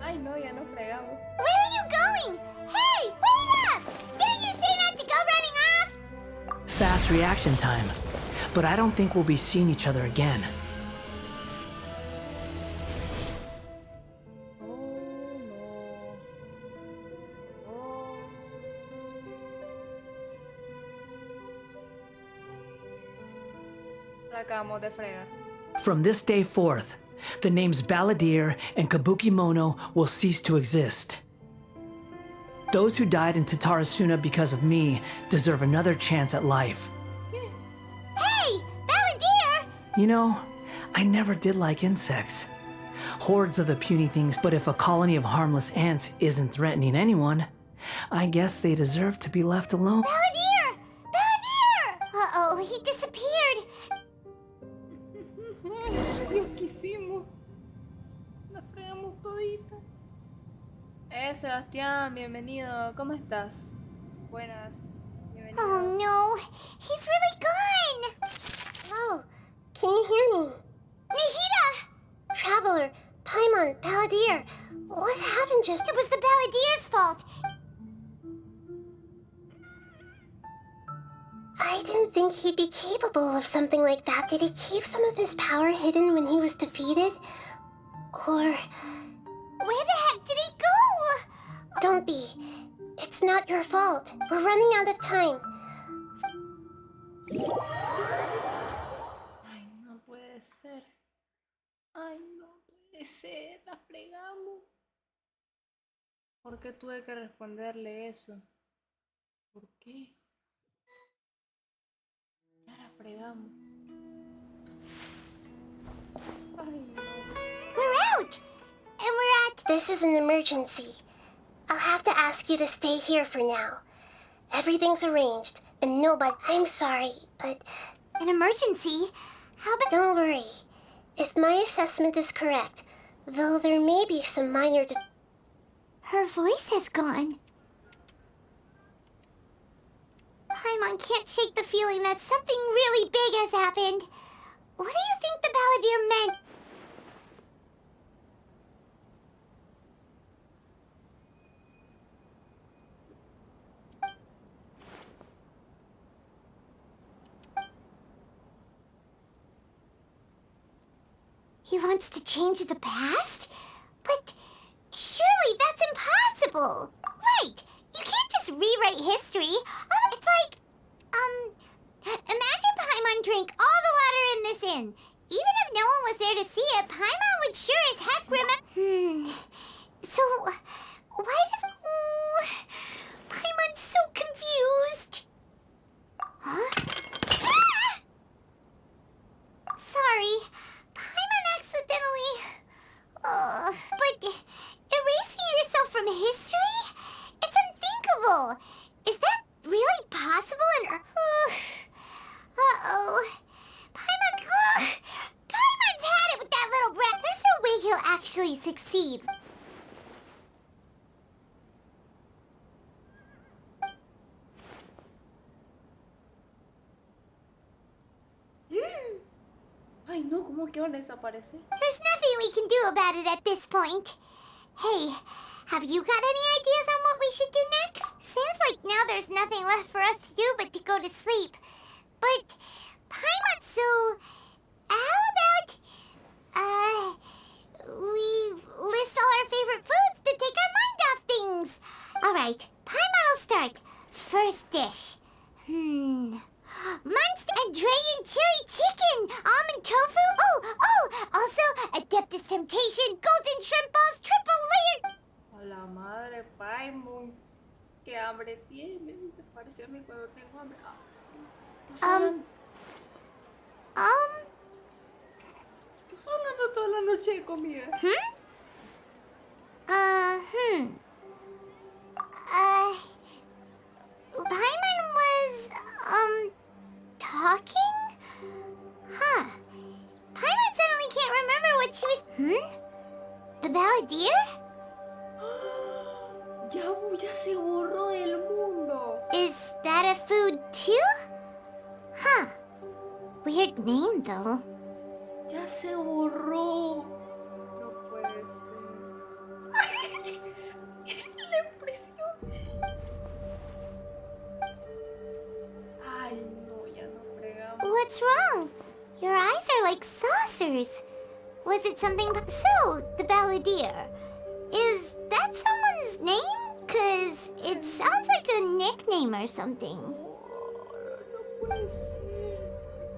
Ay, no, ya no fregamos. Where are you going? Hey, wait up! Didn't you say not to go running off? Fast reaction time. But I don't think we'll be seeing each other again. La acabamos de fregar. From this day forth, the names Balladeer and Kabukimono will cease to exist. Those who died in Tatarasuna because of me deserve another chance at life. Hey, Balladeer! You know, I never did like insects. Hordes of the puny things, but if a colony of harmless ants isn't threatening anyone, I guess they deserve to be left alone. Balladeer! Balladeer! Uh-oh, he disappeared. Dios, ¿qué hicimos? La fregamos todita. Sebastián, bienvenido. ¿Cómo estás? Buenas. Bienvenido. Oh no, he's really gone! Oh, can you hear me? Nihira! Traveler, Paimon, Balladeer, what happened just? It was the Balladeer's fault. I didn't think he'd be capable of something like that. Did he keep some of his power hidden when he was defeated? Or... Where the heck did he go? Don't be. It's not your fault. We're running out of time. Ay, no puede ser. Ay, no puede ser. La fregamos. ¿Por qué tuve que responderle eso? ¿Por qué? Ya la fregamos. Ay, no. We're out! And we're at... This is an emergency. I'll have to ask you to stay here for now. Everything's arranged, and nobody... I'm sorry, but... An emergency? How about... Don't worry. If my assessment is correct, though there may be some minor... Her voice has gone. Paimon can't shake the feeling that something really big has happened. What do you think the Balladeer meant? He wants to change the past? But surely that's impossible! Right! You can't just rewrite history. It's like, imagine Paimon drank all the water in this inn. Even if no one was there to see it, Paimon would sure as heck remember... So, why does... Paimon's so confused. Huh? Ah! Sorry. Paimon accidentally... but erasing yourself from history? It's unthinkable. Is that really possible in... Uh-oh. Paimon's had it with that little brat. There's no way he'll actually succeed. Ay, no, ¿cómo que van a desaparecer? There's nothing we can do about it at this point. Hey, have you got any ideas on what we should do next? Seems like now there's nothing left for us to do but to go to sleep. But, Paimon, so... How about... we list all our favorite foods to take our mind off things. Alright, Paimon will start. First dish. Monster and Dragon chili chicken! Almond tofu! Also, Adeptus temptation, golden shrimp balls, triple layered... A la madre, Paimon. ¿Qué hambre tiene? Se parece a mí cuando tengo hambre. Estás hablando toda la noche de comida. Paimon was, talking? Huh. Paimon suddenly can't remember what she was... The Balladeer? Ya se borró del mundo. Is that a food too? Huh. Weird name though. Ya se borró. No puede ser. La impresión. Ay, no, ya no fregamos. What's wrong? Your eyes are like saucers. Was it something... So, the Balladeer. Is that someone's name? 'Cause it sounds like a nickname or something. No puede ser.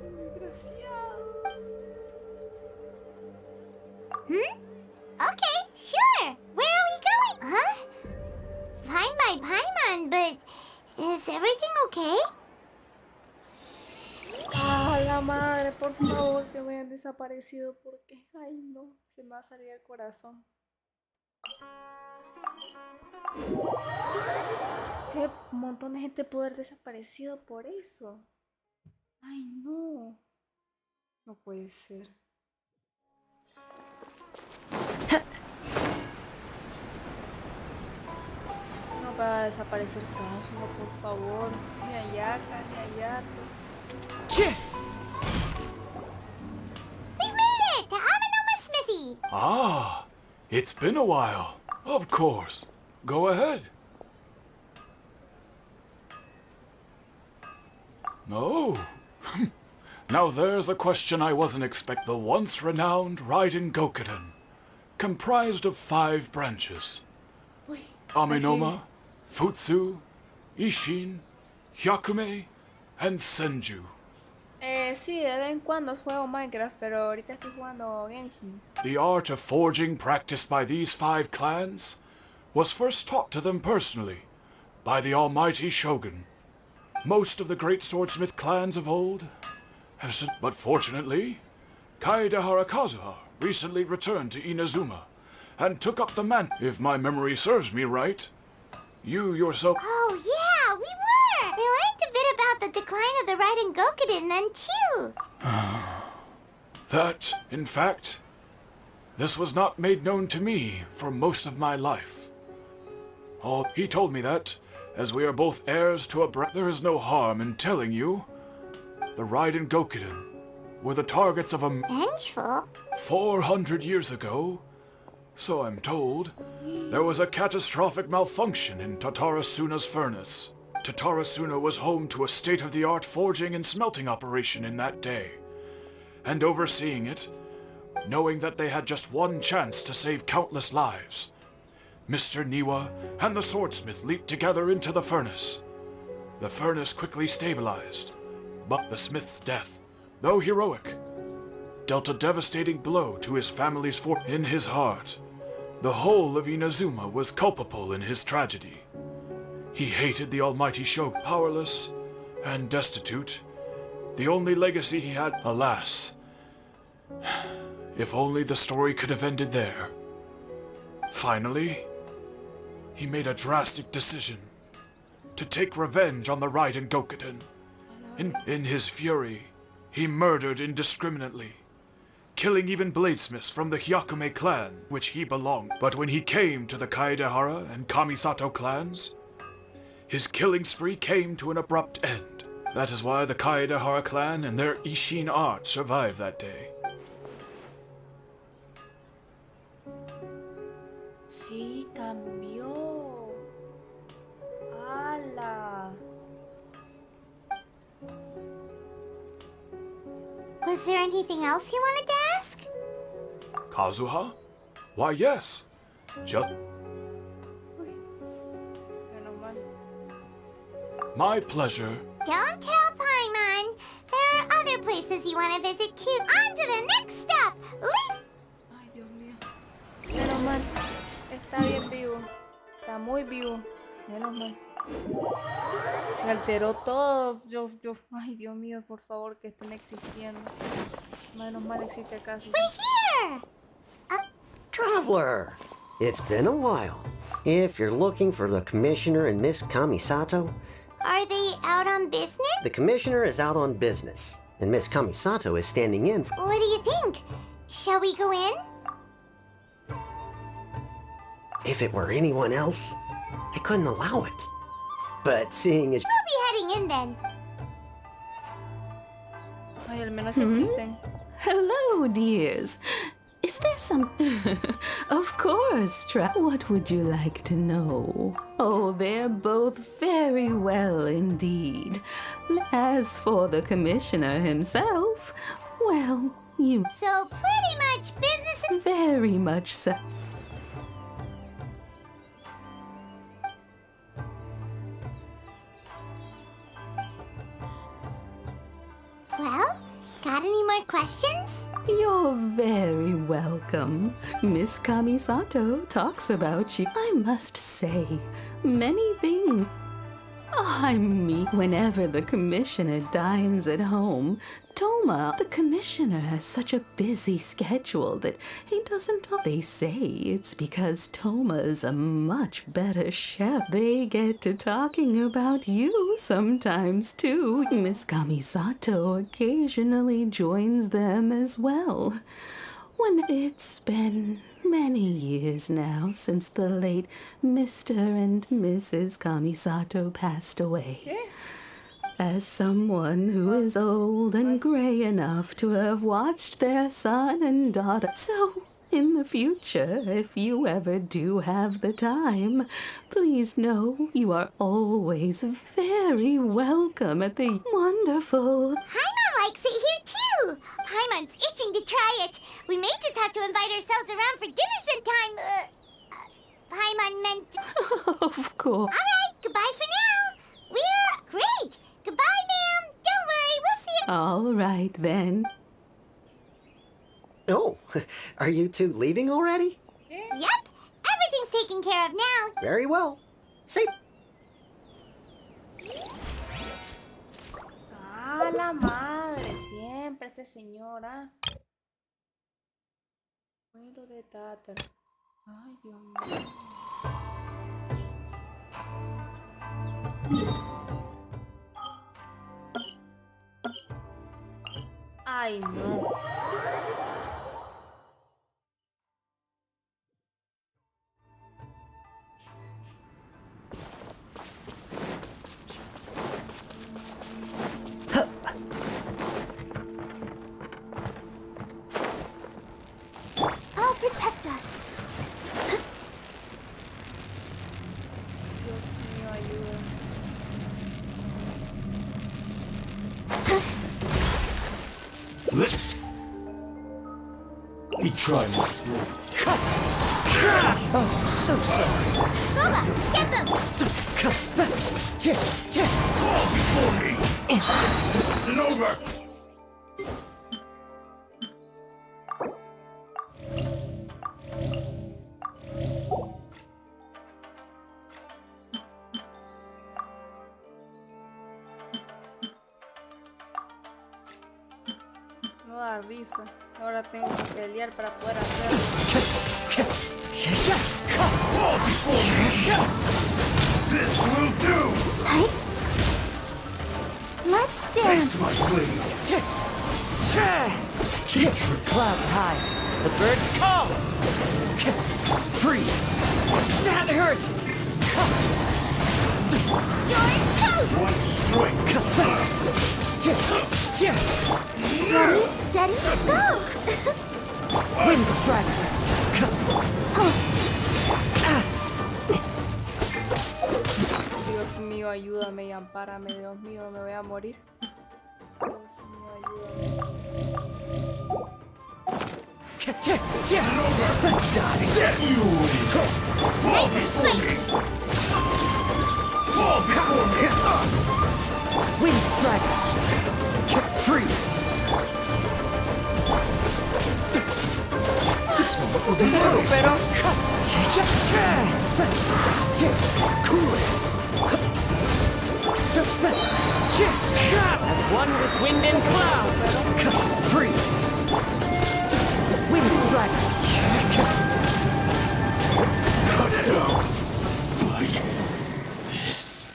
Desgraciado. Okay, sure. Where are we going? Huh? Fine by Paimon, but is everything okay? Ah, la madre, por favor, que me hayan desaparecido porque, ay no, se me va a salir el corazón. Que un montón de gente puede haber desaparecido por eso. Ay no, no puede ser. No va a desaparecer Kazuha, por favor. Ni Ayaka, ni Ayato. We've made it to Amanoma Smithy! Ah, It's been a while. Of course. Go ahead. No. Now there's a question I wasn't expecting. The once renowned Raiden Gokuden, comprised of 5 branches. Aminoma, Futsu, Ishin, Hyakume, and Senju. Sí, de vez en cuando juego Minecraft, pero ahorita estoy jugando Genshin. The art of forging practiced by these 5 clans was first taught to them personally by the almighty Shogun. Most of the great swordsmith clans of old have but fortunately, Kaedehara Kazuha recently returned to Inazuma and took up the if my memory serves me right. You yourself... Oh, yeah, we were! We learned a bit about the decline of the Raiden Gokuden then, too. That, in fact, this was not made known to me for most of my life. Oh, he told me that, as we are both heirs to there is no harm in telling you. The Raiden Gokuden were the targets of a... Vengeful? 400 years ago, so I'm told, there was a catastrophic malfunction in Tatarasuna's furnace. Tatarasuna was home to a state-of-the-art forging and smelting operation in that day. And overseeing it, knowing that they had just one chance to save countless lives, Mr. Niwa and the swordsmith leaped together into the furnace. The furnace quickly stabilized, but the smith's death, though heroic, dealt a devastating blow to his family's in his heart. The whole of Inazuma was culpable in his tragedy. He hated the almighty Shogun, powerless and destitute. The only legacy he had, alas. If only the story could have ended there. Finally, he made a drastic decision to take revenge on the Raiden Gokuden. In his fury, he murdered indiscriminately, killing even bladesmiths from the Hyakume clan, which he belonged. But when he came to the Kaedehara and Kamisato clans, his killing spree came to an abrupt end. That is why the Kaedehara clan and their Ishin art survived that day. Sí, cambió. ¡Hala! Was there anything else you wanted to ask? Kazuha? Why, yes. Just... My pleasure. Don't tell Paimon. There are other places you want to visit too. On to the next stop. Ay, Dios mío. Menos mal. Está bien vivo. Está muy vivo. Menos mal. Se alteró todo. Ay, Dios mío, por favor, que estén existiendo. Menos mal existe acaso. We're here! Traveler! It's been a while. If you're looking for the Commissioner and Miss Kamisato... Are they out on business? The Commissioner is out on business, and Miss Kamisato is standing in for... What do you think? Shall we go in? If it were anyone else, I couldn't allow it. But seeing as... We'll be heading in then. Ay, al menos existen. Hello, dears. Is there some... Of course, What would you like to know? Oh, they're both very well indeed. As for the Commissioner himself, well, you... So pretty much business... Very much so. Well, got any more questions? You're very welcome. Miss Kamisato talks about you, I must say, many things. I mean, whenever the Commissioner dines at home, Toma, the Commissioner, has such a busy schedule that he doesn't talk. They say it's because Toma is a much better chef. They get to talking about you sometimes, too. Miss Kamisato occasionally joins them as well. When it's been many years now since the late Mr. and Mrs. Kamisato passed away. As someone who is old and gray enough to have watched their son and daughter, so In the future, if you ever do have the time, please know you are always very welcome at the wonderful... Paimon likes it here too! Paimon's itching to try it. We may just have to invite ourselves around for dinner sometime. Paimon meant... Of course. Alright, goodbye for now. We're great. Goodbye, ma'am. Don't worry, we'll see you. All right, then. Oh, are you two leaving already? Yep, everything's taken care of now. Very well. Say. Ah, la madre, siempre ese señora. Cuento de Tatar. Ay, Dios mío. Ay, no. I'll protect us. Dios mío, ayuda. He tried my throat. Oh, so sorry. Guma, get them! Fall before me! Isn't over! No da risa. Ahora tengo que pelear para poder hacerlo. Fall before me! This will do! Let's Taste dance. my blade! Clouds high. The birds call. Freeze. That hurts. You're toast! One strike! Ready, steady, go! Wind striker. Dios mío, ayúdame y ampárame. Dios mío, me voy a morir. Dios mío, ayúdame. Fall before me! Fall before me! Wind striker. Freeze. This moment will be Pero... Cool it. As one with wind and cloud. Freeze. Wind striker. Cut it out! Like this.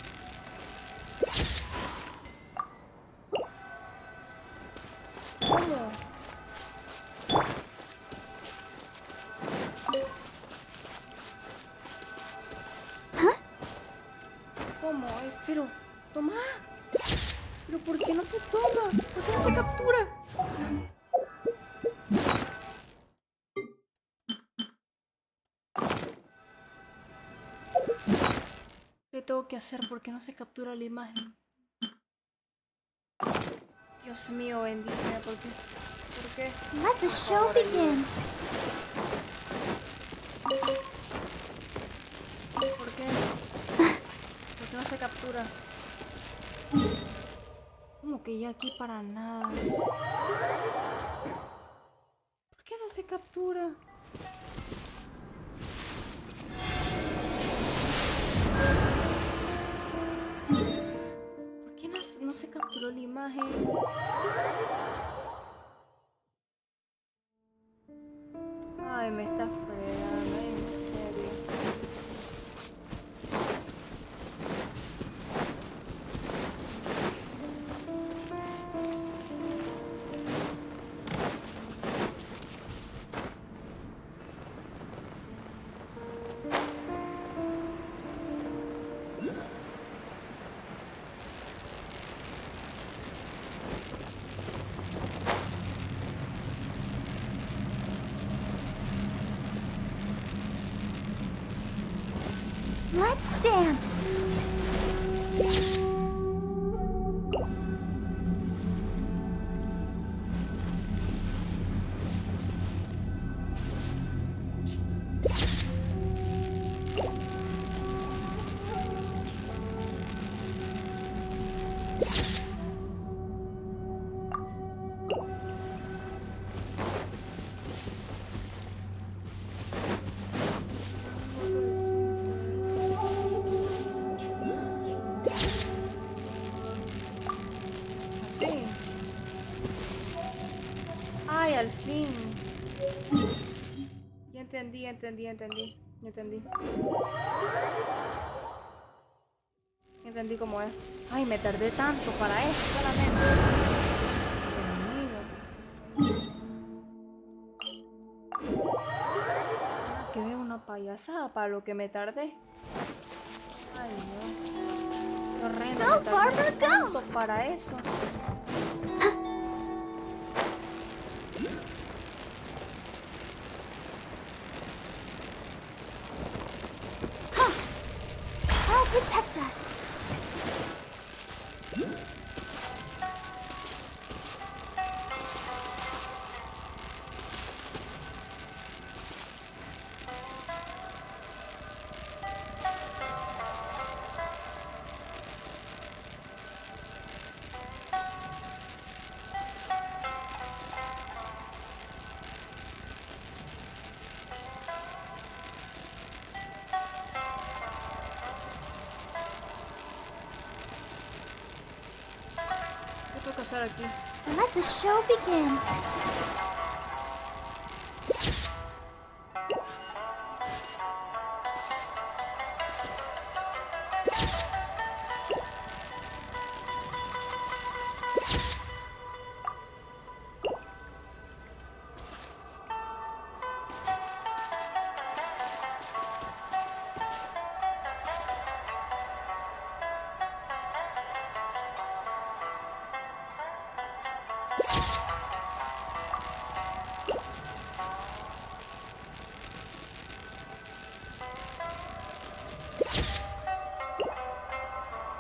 ¿Cómo? ¿Cómo? Ay, pero... ¡Toma! ¿Pero por qué no se toma? ¿Por qué no se captura? ¿Qué tengo que hacer? ¿Por qué no se captura la imagen? Dios mío, bendíceme, ¿por qué? ¿Por qué? Let the show begin. ¿Por qué? ¿Por qué no se captura? Como que ya aquí para nada. ¿Por qué no se captura? ¿Por qué no se capturó la imagen? Ay, me está fregando, en serio. Let's dance. Así. Ay, al fin. Ya entendí. Entendí cómo es. Ay, me tardé tanto para eso solamente. Dios mío. Que veo una payasada para lo que me tardé. Ay, no. Qué horrendo. Go, me tardé Barbara, go. tanto para eso. I'll protect us. ¿Qué tengo que hacer aquí? Let the show begin.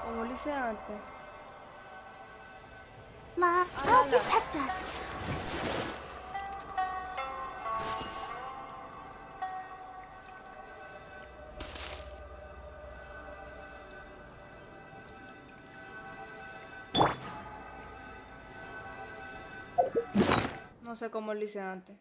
Como lo hice antes. Ma, I'll protect us. No sé cómo lo hice antes.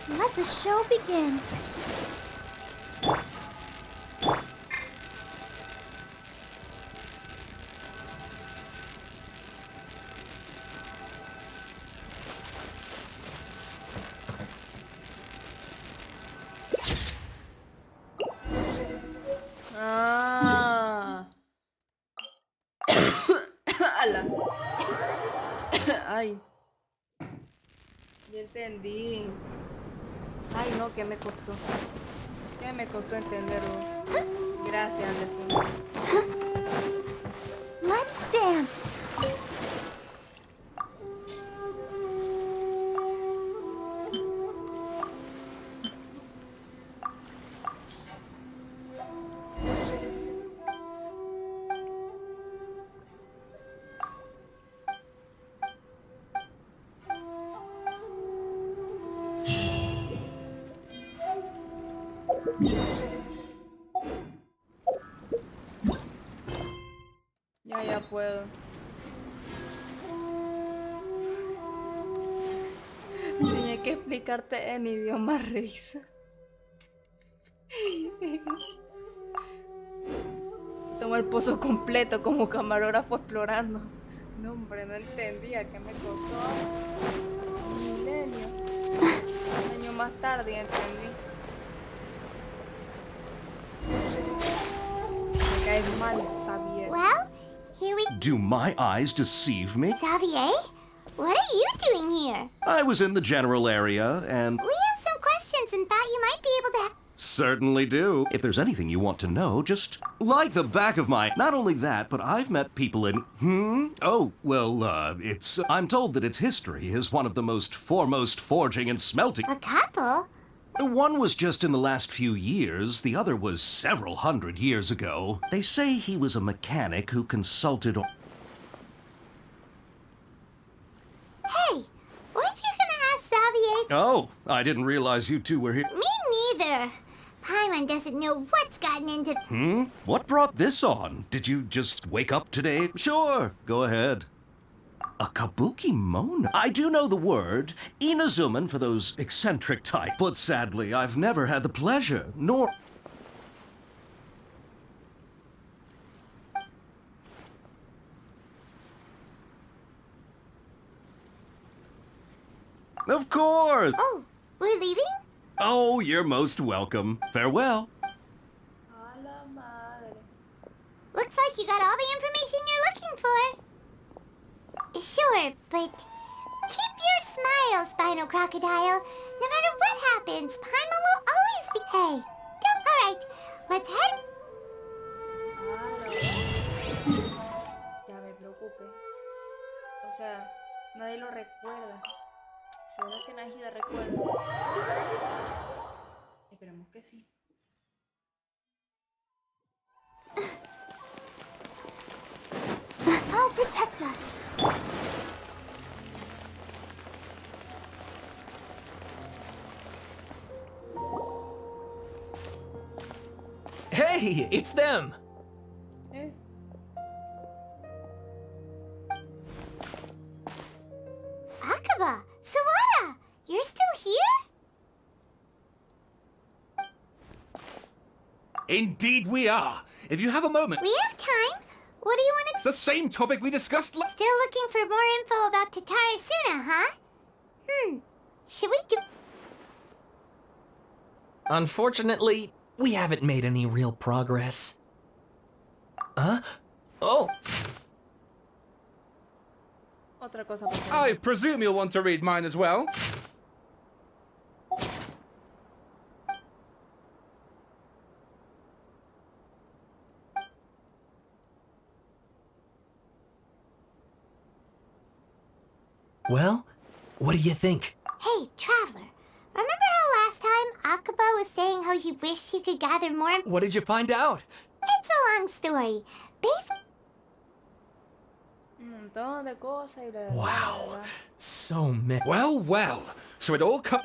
Let the show begin. Ah. Ala. Ay. Ya entendí. Ay, no, ¿qué me costó? ¿Qué me costó entenderlo? Gracias, Anderson. Let's dance. Ya puedo. Tenía que explicarte en idioma risa. Tomó el pozo completo como camarógrafo explorando. No, hombre, no entendía que me costó un milenio. Un año más tarde ya entendí. Me cae mal, sabía. Well, Here we... Do my eyes deceive me? Xavier? What are you doing here? I was in the general area, and... We have some questions and thought you might be able to... Certainly do. If there's anything you want to know, just like the back of my... Not only that, but I've met people in... Oh, well, it's... I'm told that its history is one of the most foremost forging and smelting... A couple? One was just in the last few years, the other was several hundred years ago. They say he was a mechanic who consulted... Hey, weren't you gonna ask Xavier? Oh, I didn't realize you two were here. Me neither. Paimon doesn't know what's gotten into... What brought this on? Did you just wake up today? Sure, go ahead. A kabuki mono? I do know the word. Inazuman for those eccentric type. But sadly, I've never had the pleasure, nor... Of course! Oh, we're leaving? Oh, you're most welcome. Farewell. Looks like you got all the information you're looking for. Sure, but keep your smile, Spinal Crocodile. No matter what happens, Paimon will always be... Hey, don't... Alright, let's head... Ya me preocupe. O sea, nadie lo recuerda. ¿Será que Najida recuerda? Esperemos que sí. I'll protect us. Hey, it's them! Eh? Akaba, Sawada, you're still here? Indeed we are. If you have a moment... We have time. What do you want to... It's the same topic we discussed last... Still looking for more info about Tatara Suna, huh? Should we do... Unfortunately, we haven't made any real progress. Huh? Oh! Otra cosa pasó. I presume you'll want to read mine as well. Well, what do you think? Hey, Traveler. Remember how last time Akaba was saying how he wished he could gather more... What did you find out? It's a long story. Montón de cosas y la... Wow. So many. Well. So it all comes...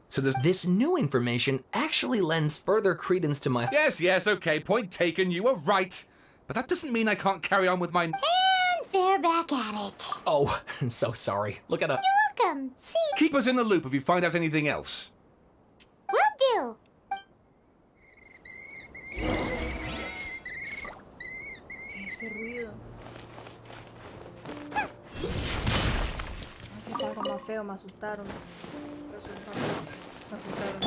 So there's... This new information actually lends further credence to my... Yes, okay, point taken, you were right. But that doesn't mean I can't carry on with my... And they're back at it. Oh, so sorry. Look at up. You're welcome. See? Keep us in the loop if you find out anything else. Will do. ¿Qué es ese ruido? Ay, qué pájaro más feo, me asustaron. Me asustaron.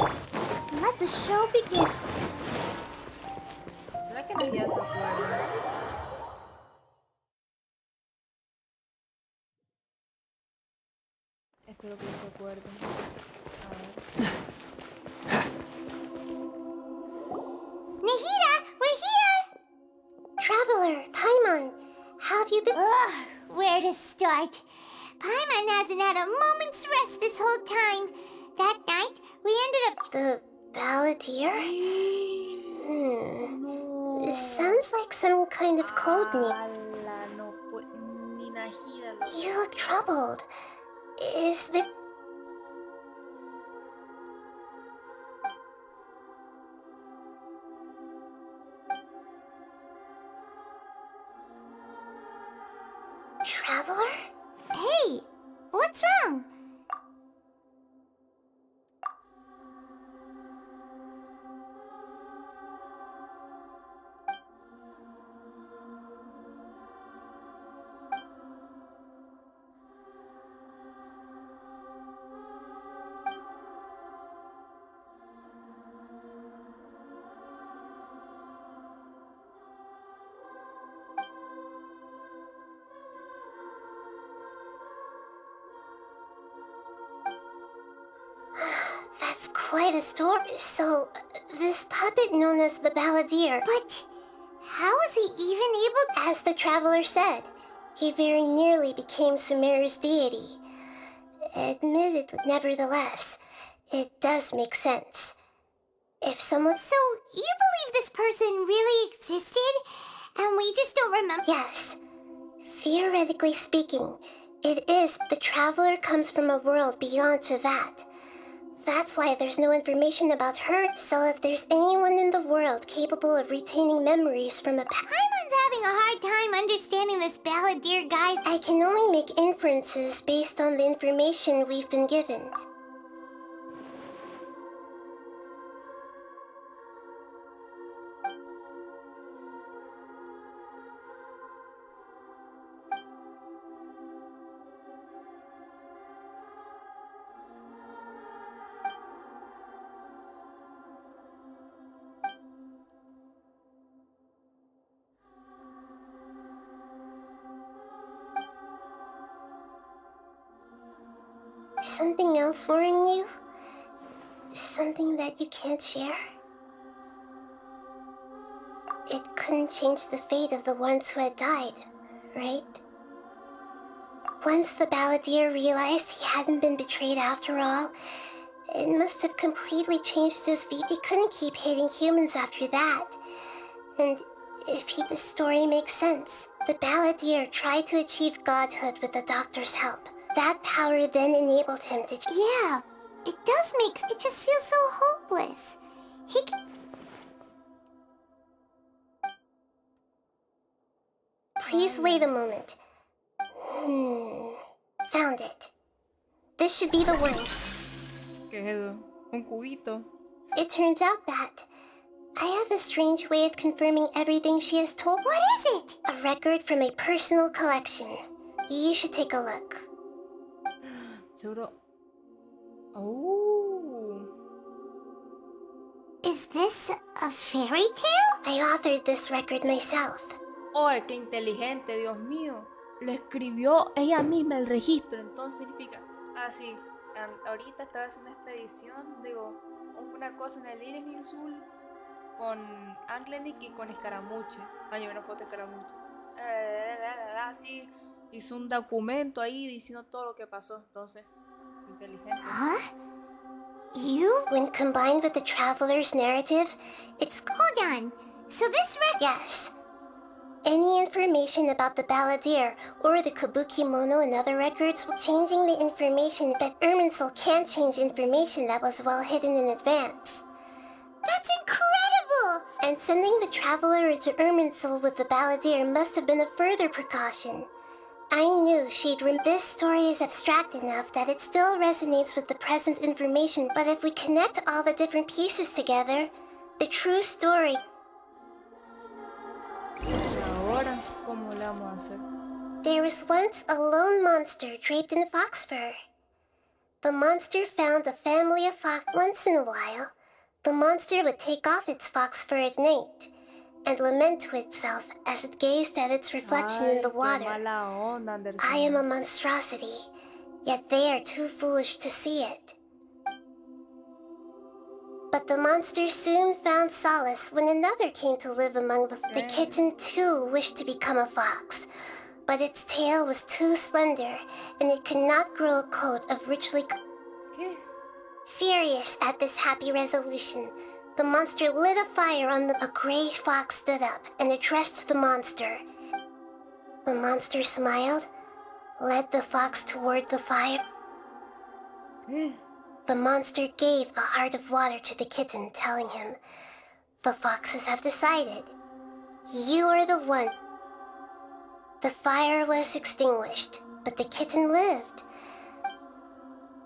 Let the show begin. ¿Será que Najida se acuerda? Espero que se acuerden. A ver. Nahida, we're here! Traveler, Paimon, how have you been? Ugh, where to start? Paimon hasn't had a moment's rest this whole time. That night, we ended up... The Balladeer? It sounds like some kind of code name. Ni Najida. You look troubled. Is there... Traveler? Hey, what's wrong? quite a story. So, this puppet known as the Balladeer. But how was he even able? As the traveler said, he very nearly became Sumeru's deity. Admittedly, nevertheless, it does make sense. If someone... So, you believe this person really existed, and we just don't remember? Yes. Theoretically speaking, it is. The traveler comes from a world beyond to that. That's why there's no information about her. So if there's anyone in the world capable of retaining memories from a past... Paimon's having a hard time understanding this Balladeer guy. I can only make inferences based on the information we've been given. Something else worrying you? Something that you can't share? It couldn't change the fate of the ones who had died, right? Once the Balladeer realized he hadn't been betrayed after all, it must have completely changed his view. He couldn't keep hating humans after that. And the story makes sense. The Balladeer tried to achieve godhood with the Doctor's help. That power then enabled him to... Yeah, it does make... It just feels so hopeless. He Please wait a moment. Found it. This should be the one. ¿Qué es eso? Un cubito. It turns out that I have a strange way of confirming everything she has told. What is it? A record from a personal collection. You should take a look. Seguro. Oh. Is this a fairy tale? I authored this record myself. Oh, qué inteligente, Dios mío. Lo escribió ella misma el registro. Entonces significa. Ah, sí. Ahorita estaba haciendo una expedición. Digo, una cosa en el Irving Sul con Anglenik y con Escaramuche. Ah, llevé una foto de Escaramuche. Así. Hizo un documento ahí diciendo todo lo que pasó. Entonces, inteligente. Huh? You? When combined with the Traveler's narrative, it's... Hold on. So this record... Yes. Any information about the Balladeer or the Kabuki Mono and other records, changing the information, but Irminsul can't change information that was well hidden in advance. That's incredible! And sending the Traveler to Irminsul with the Balladeer must have been a further precaution. I knew she'd this story is abstract enough that it still resonates with the present information, but if we connect all the different pieces together, the true story... Ahora, ¿cómo le vamos a hacer? There was once a lone monster draped in fox fur. The monster found a family of fox. Once in a while, the monster would take off its fox fur at night and lament to itself as it gazed at its reflection in the water. I am a monstrosity, yet they are too foolish to see it. But the monster soon found solace when another came to live among the... The kitten too wished to become a fox, but its tail was too slender and it could not grow a coat of richly... Furious at this happy resolution, the monster lit a fire on the... A gray fox stood up and addressed the monster. The monster smiled, led the fox toward the fire. The monster gave the heart of water to the kitten, telling him, "The foxes have decided. You are the one." The fire was extinguished, but the kitten lived.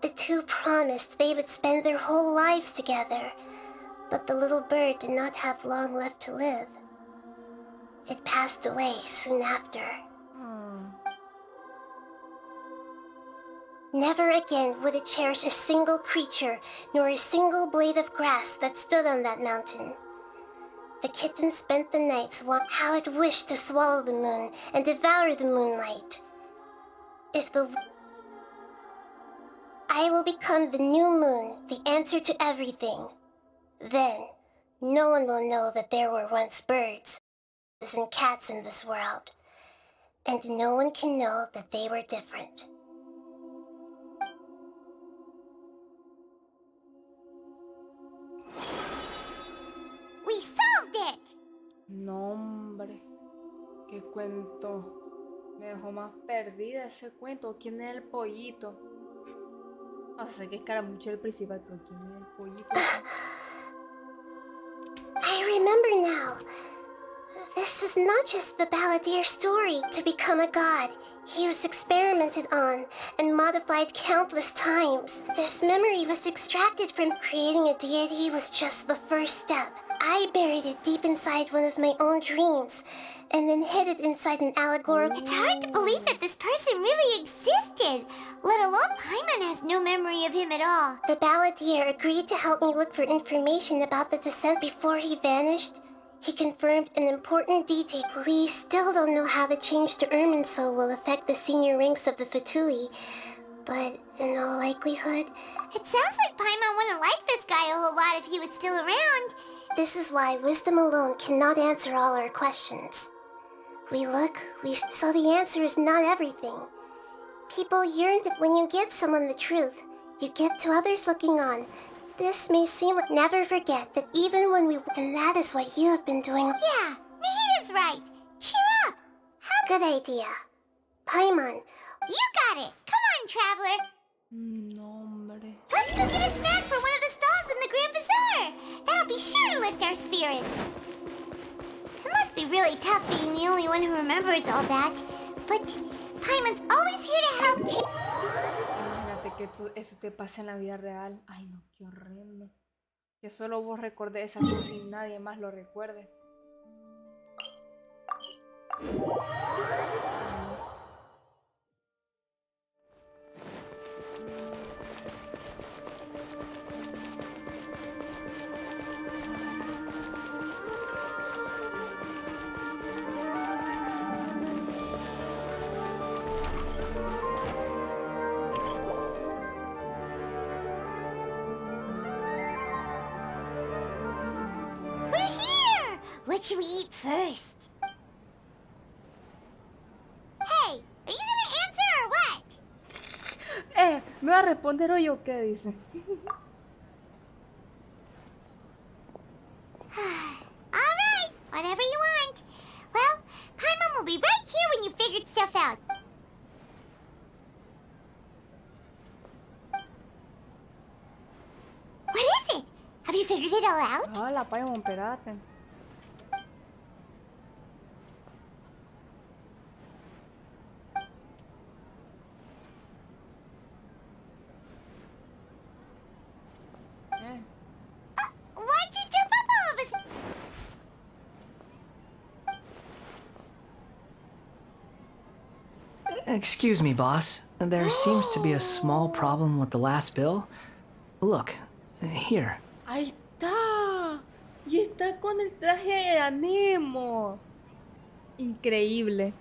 The two promised they would spend their whole lives together, but the little bird did not have long left to live. It passed away soon after. Never again would it cherish a single creature, nor a single blade of grass that stood on that mountain. The kitten spent the nights how it wished to swallow the moon and devour the moonlight. I will become the new moon, the answer to everything. Then, no one will know that there were once birds and cats in this world. And no one can know that they were different. We solved it! No, hombre. Qué cuento. Me dejó más perdida ese cuento. ¿Quién es el pollito? O sea, sé que es Caramucho el principal, pero ¿quién es el pollito? I remember now. This is not just the balladeer's story to become a god. He was experimented on and modified countless times. This memory was extracted from creating a deity was just the first step. I buried it deep inside one of my own dreams, and then hid it inside an allegorical... It's hard to believe that this person really existed, let alone Paimon has no memory of him at all. The balladeer agreed to help me look for information about the descent before he vanished. He confirmed an important detail. We still don't know how the change to Irminsul will affect the senior ranks of the Fatui, but in all likelihood... It sounds like Paimon wouldn't like this guy a whole lot if he was still around. This is why wisdom alone cannot answer all our questions. We look, so the answer is not everything. People yearn to... When you give someone the truth, you give to others looking on. This may seem like... Never forget that even when we... And that is what you have been doing. Yeah, Nahita's right. Cheer up. Good idea. Paimon. You got it. Come on, traveler. No, hombre. Let's go get a snack from one of the stalls in the Grand Bazaar. That'll be sure to lift our spirits. It must be really tough being the only one who remembers all that. But Paimon's always here to help you. Imagínate que eso te pase en la vida real. Ay, no, qué horrendo. Que solo vos recordes esa cosa y nadie más lo recuerde. What should we eat first? Hey, are you gonna answer or what? ¿Me va a responder hoy o qué dice? Alright, whatever you want. Well, Paimon will be right here when you figured stuff out. What is it? Have you figured it all out? Hola, Paimon, espérate. Why'd you jump up all of a sudden? Excuse me, boss. There seems to be a small problem with the last bill. Look, here. Ahí está. Y está con el traje de Anemo. Increíble.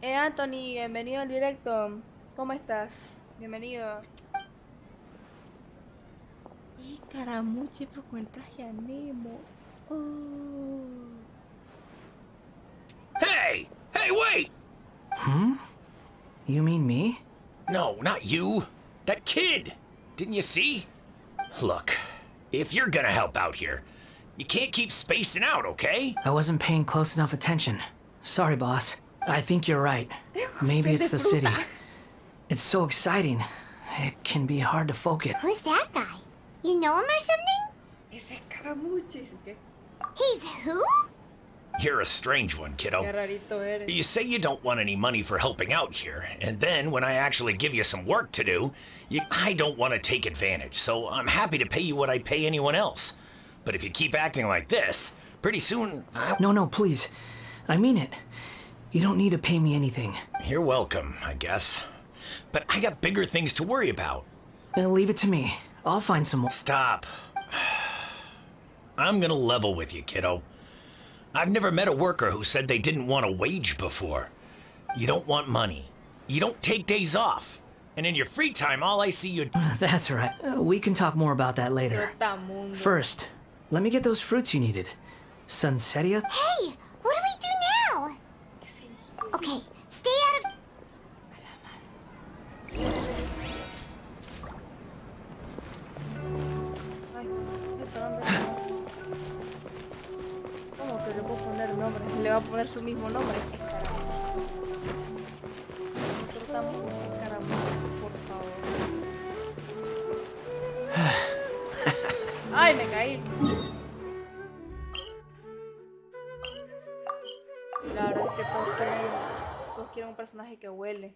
Anthony, bienvenido al directo. ¿Cómo estás? Bienvenido. Caramuche, pero con el traje a Nemo. Oh. Hey! Hey, wait! You mean me? No, not you. That kid. Didn't you see? Look, if you're gonna help out here, you can't keep spacing out, okay? I wasn't paying close enough attention. Sorry, boss. I think you're right. Maybe it's the city. It's so exciting. It can be hard to focus. Who's that guy? You know him or something? Ese es Caramuche. He's who? You're a strange one, kiddo. Qué rarito eres. You say you don't want any money for helping out here, and then when I actually give you some work to do, I don't want to take advantage, so I'm happy to pay you what I'd pay anyone else. But if you keep acting like this, pretty soon No, please. I mean it. You don't need to pay me anything. You're welcome, I guess. But I got bigger things to worry about. Leave it to me. I'll find some more. Stop. I'm gonna level with you, kiddo. I've never met a worker who said they didn't want a wage before. You don't want money. You don't take days off. And in your free time, all I see you... That's right. We can talk more about that later. Trotamundo. First, let me get those fruits you needed. Sunsetia? Hey, what do we do now? Okay, stay out of... Ay, perdón, ¿cómo que le puedo poner nombre? Le va a poner su mismo nombre. Escaramucho. Escaramucho, por favor. Ay, me caí. La verdad es que todos quieren un personaje que huele.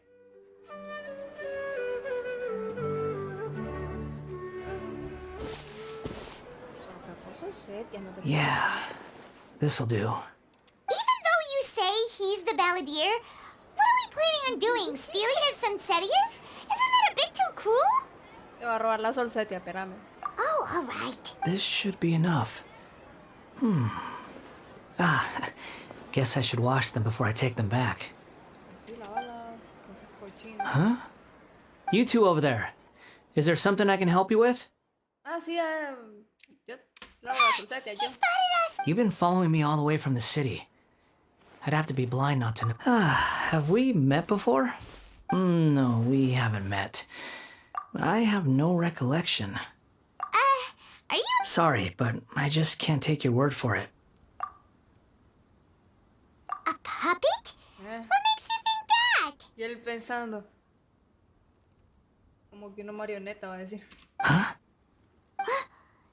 Yeah, this'll do. Even though you say he's the balladeer, what are we planning on doing? Stealing his Sunsetias? Isn't that a bit too cruel? Te va a robar la Solsetia, espérame. Oh, alright. This should be enough. Guess I should wash them before I take them back. Huh? You two over there. Is there something I can help you with? Ah, sí, yo lavo la Solsetia, yo. You've been following me all the way from the city. I'd have to be blind not to know. Have we met before? No, we haven't met. I have no recollection. Are you... Sorry, but I just can't take your word for it. A puppet? What makes you think that? Y él pensando. Como que una marioneta va a decir. Huh?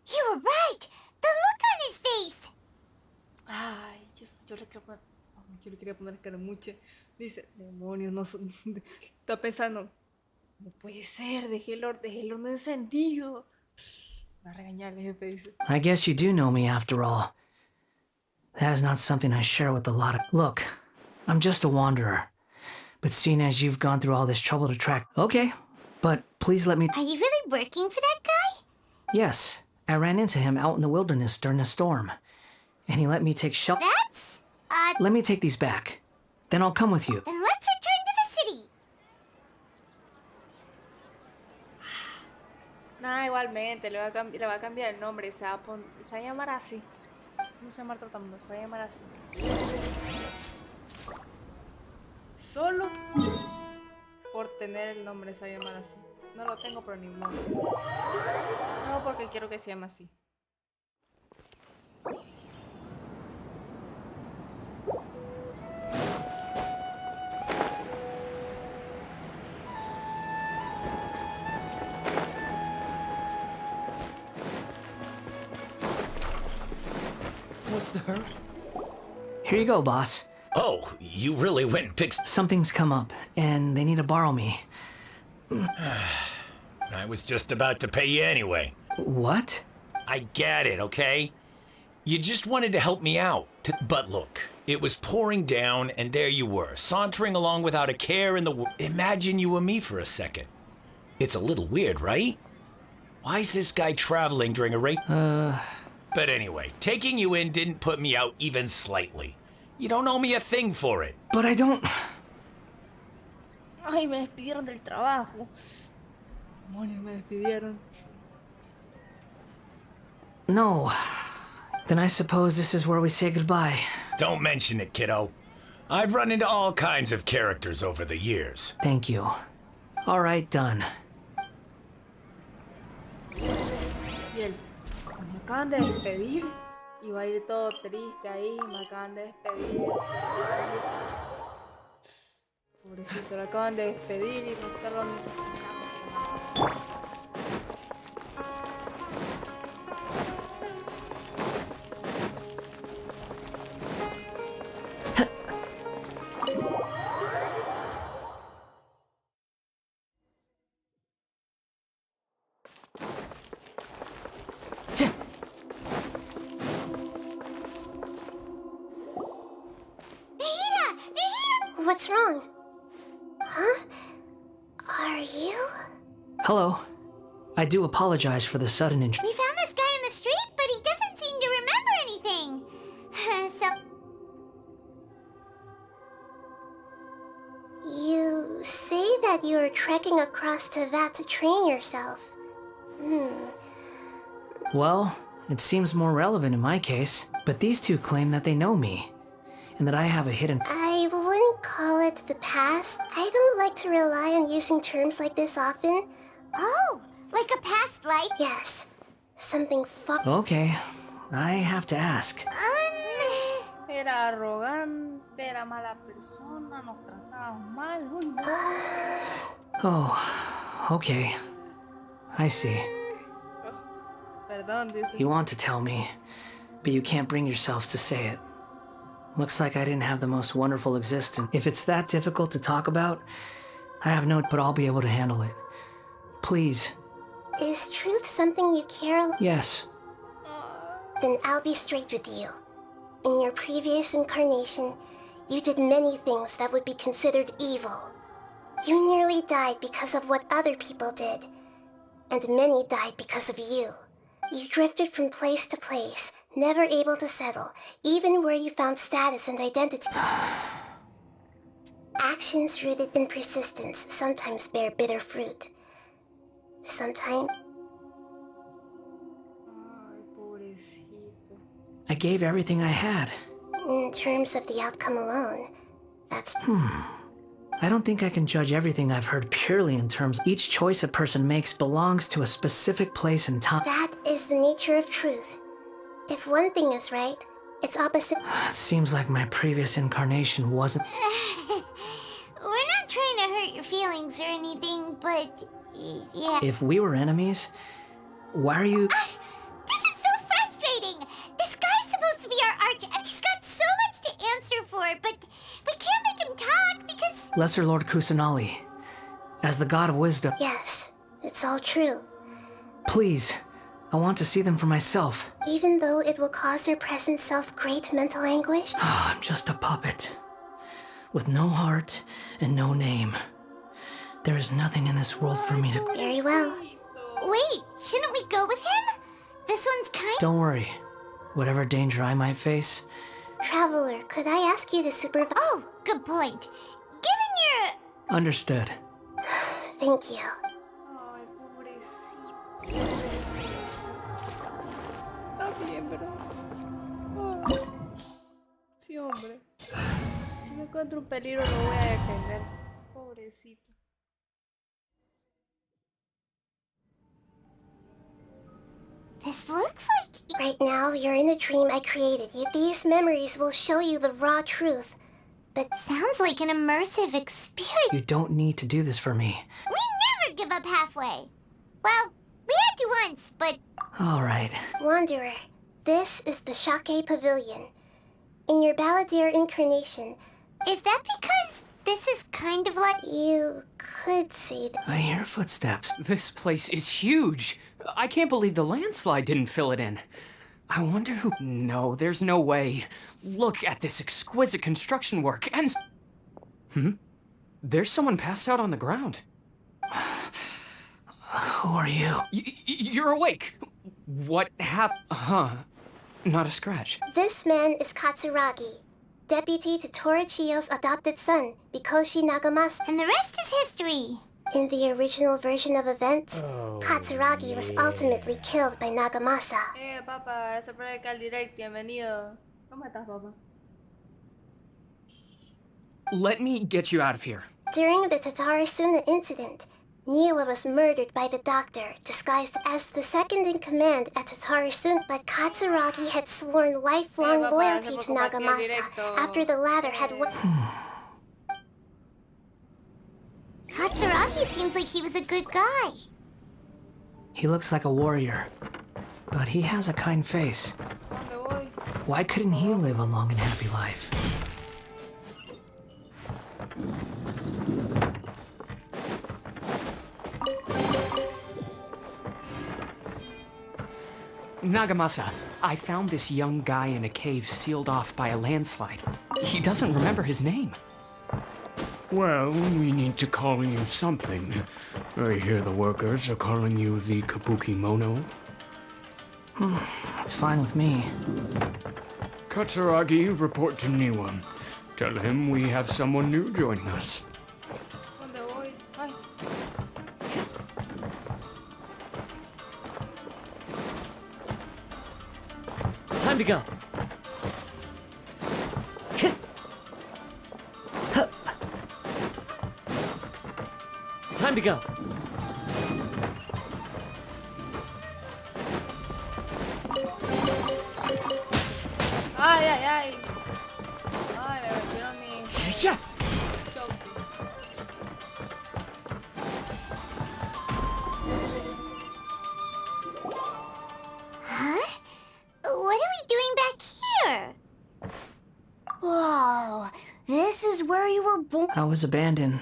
You were right! The look on his face! Ay, yo le quería poner escaramuche. Dice, demonios, no son... Está pensando, no puede ser, dejé el horno encendido. Va a regañar el jefe, dice. I guess you do know me after all. That is not something I share with a lot of... Look, I'm just a wanderer. But seeing as you've gone through all this trouble to track... Okay, but please let me... Are you really working for that guy? Yes, I ran into him out in the wilderness during a storm. And he let me take shelter... That's... Let me take these back. Then I'll come with you. Then let's return to the city. Nah, igualmente, le va a cambiar el nombre. Se va a llamar así. No se llama Trotamundo, se va a llamar así. Solo por tener el nombre se va a llamar así. No lo tengo por ningún modo. Solo porque quiero que se llame así. What's the hurry? Here you go, boss. Oh, you really went and picked... Something's come up, and they need to borrow me. I was just about to pay you anyway. What? I get it, okay? You just wanted to help me out. But look, it was pouring down, and there you were, sauntering along without a care in the world. Imagine you were me for a second. It's a little weird, right? Why is this guy traveling during a race? But anyway, taking you in didn't put me out even slightly. You don't owe me a thing for it. But I don't... Ay, me despidieron del trabajo. Demonios, me despidieron. No. Then I suppose this is where we say goodbye. Don't mention it, kiddo. I've run into all kinds of characters over the years. Thank you. All right, done. Y él, me acaban de despedir. Y va a ir todo triste ahí. Me acaban de despedir. Pobrecito, lo acaban de despedir y nosotros lo necesitamos. What's wrong? Huh? Are you? Hello. I do apologize for the sudden intrusion. We found this guy in the street, but he doesn't seem to remember anything. So... You say that that you are trekking across Teyvat to train yourself. Well, it seems more relevant in my case, but these two claim that they know me, and that I have a hidden... I wouldn't call it the past. I don't like to rely on using terms like this often. Oh, like a past life? Yes. Something Okay, I have to ask. Era arrogante, era mala persona, nos trataba mal. Uy, no. Oh, okay. I see. Perdón, dice. You want to tell me, but you can't bring yourselves to say it. Looks like I didn't have the most wonderful existence. If it's that difficult to talk about, I have no, but I'll be able to handle it. Please. Is truth something you care? Yes. Then I'll be straight with you. In your previous incarnation, you did many things that would be considered evil. You nearly died because of what other people did, and many died because of you. You drifted from place to place, never able to settle, even where you found status and identity. Actions rooted in persistence sometimes bear bitter fruit. Sometimes... I gave everything I had. In terms of the outcome alone, that's... I don't think I can judge everything I've heard purely in terms each choice a person makes belongs to a specific place and time. That is the nature of truth. If one thing is right, its opposite... It seems like my previous incarnation wasn't... We're not trying to hurt your feelings or anything, but... yeah. If we were enemies, why are you... This is so frustrating! This guy's supposed to be our arch... He's got so much to answer for, but we can't make him talk because... Lesser Lord Kusanali, as the god of wisdom... Yes, it's all true. Please, I want to see them for myself. Even though it will cause your present self great mental anguish? I'm just a puppet, with no heart and no name. There is nothing in this world for me to... Very well. Wait, shouldn't we go with him? This one's kind... Don't worry. Whatever danger I might face... Traveler, could I ask you to supervise... Oh, good point. Given your... Understood. Thank you. Ay, pobrecito. Está bien, pero... Sí, hombre. Si me encuentro un peligro, lo voy a defender. Pobrecito. This looks like... Right now, you're in a dream I created you. These memories will show you the raw truth. But sounds like an immersive experience. You don't need to do this for me. We never give up halfway. Well, we had to once, but... All right. Wanderer, this is the Shake Pavilion. In your Balladeer incarnation... Is that because this is kind of like... You could say that... I hear footsteps. This place is huge. I can't believe the landslide didn't fill it in. I wonder who... No, there's no way. Look at this exquisite construction work and... There's someone passed out on the ground. Who are you? You're awake. What happened? Not a scratch. This man is Katsuragi, deputy to Torichiyo's adopted son, Bikoshi Nagamasa. And the rest is history. In the original version of events, Katsuragi was ultimately killed by Nagamasa. Papá, gracias por el cal direct, bienvenido. ¿Cómo estás, papá? Let me get you out of here. During the Tatarasuna incident, Niwa was murdered by the doctor, disguised as the second-in-command at Tatarasuna. But Katsuragi had sworn lifelong loyalty to Nagamasa after the latter had won. Katsuragi seems like he was a good guy. He looks like a warrior, but he has a kind face. Why couldn't he live a long and happy life? Nagamasa, I found this young guy in a cave sealed off by a landslide. He doesn't remember his name. Well, we need to call you something. I hear the workers are calling you the Kabuki Mono. That's fine with me. Katsuragi, report to Niwa. Tell him we have someone new joining us. ¿Dónde voy? Ay. Time to go. Time to go. Ay, ay, ay. Ay, me metieron mi... Yeah. Huh? What are we doing back here? Whoa, this is where you were born. I was abandoned,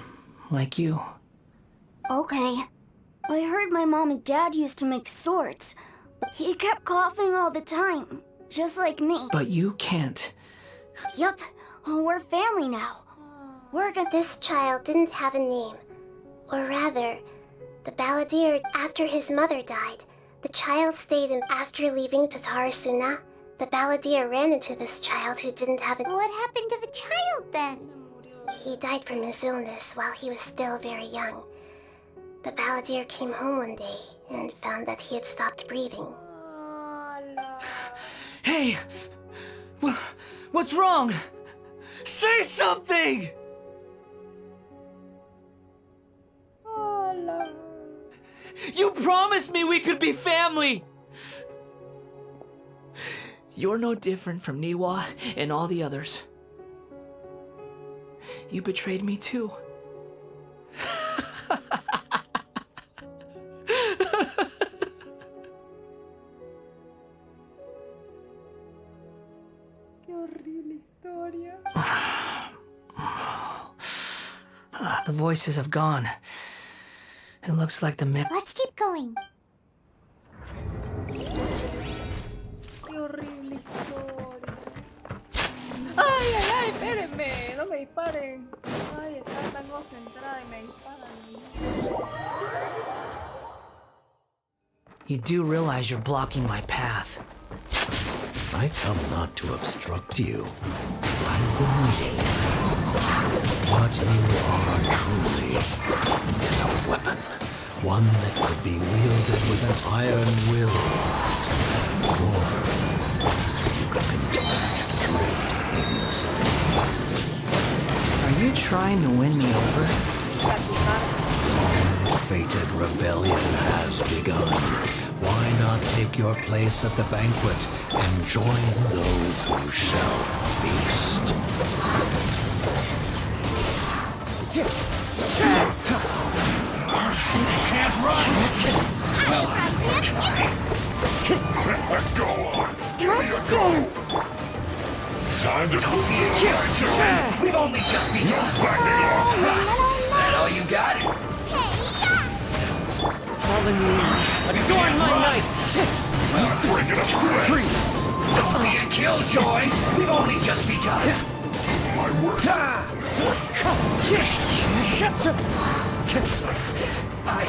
like you. Okay. I heard my mom and dad used to make swords. He kept coughing all the time, just like me. But you can't. Yup, we're family now. This child didn't have a name. Or rather, the balladeer, after his mother died, the child stayed in. After leaving Tatarasuna, the balladeer ran into this child who didn't have a... What happened to the child then? He died from his illness while he was still very young. The balladeer came home one day and found that he had stopped breathing. Hey! What's wrong? Say something! You promised me we could be family! You're no different from Niwa and all the others. You betrayed me too. Qué horrible historia. The voices have gone. It looks like the Let's keep going. Qué horrible historia. Ay, ay, ay, espérenme. No me disparen. Ay, está tan concentrada y me disparan. You do realize you're blocking my path. I come not to obstruct you. I've been waiting. What you are truly is a weapon. One that could be wielded with an iron will. Or you could continue to drift aimlessly. Are you trying to win me over? Fated rebellion has begun. Why not take your place at the banquet and join those who shall feast? You can't run! Go on! Let's dance! Time to Don't be a killer, we've only just begun. That all you got? Fallen leaves, adorn my night! Break it up quick! Freeze! Don't be a killjoy, we've only just begun. My work. I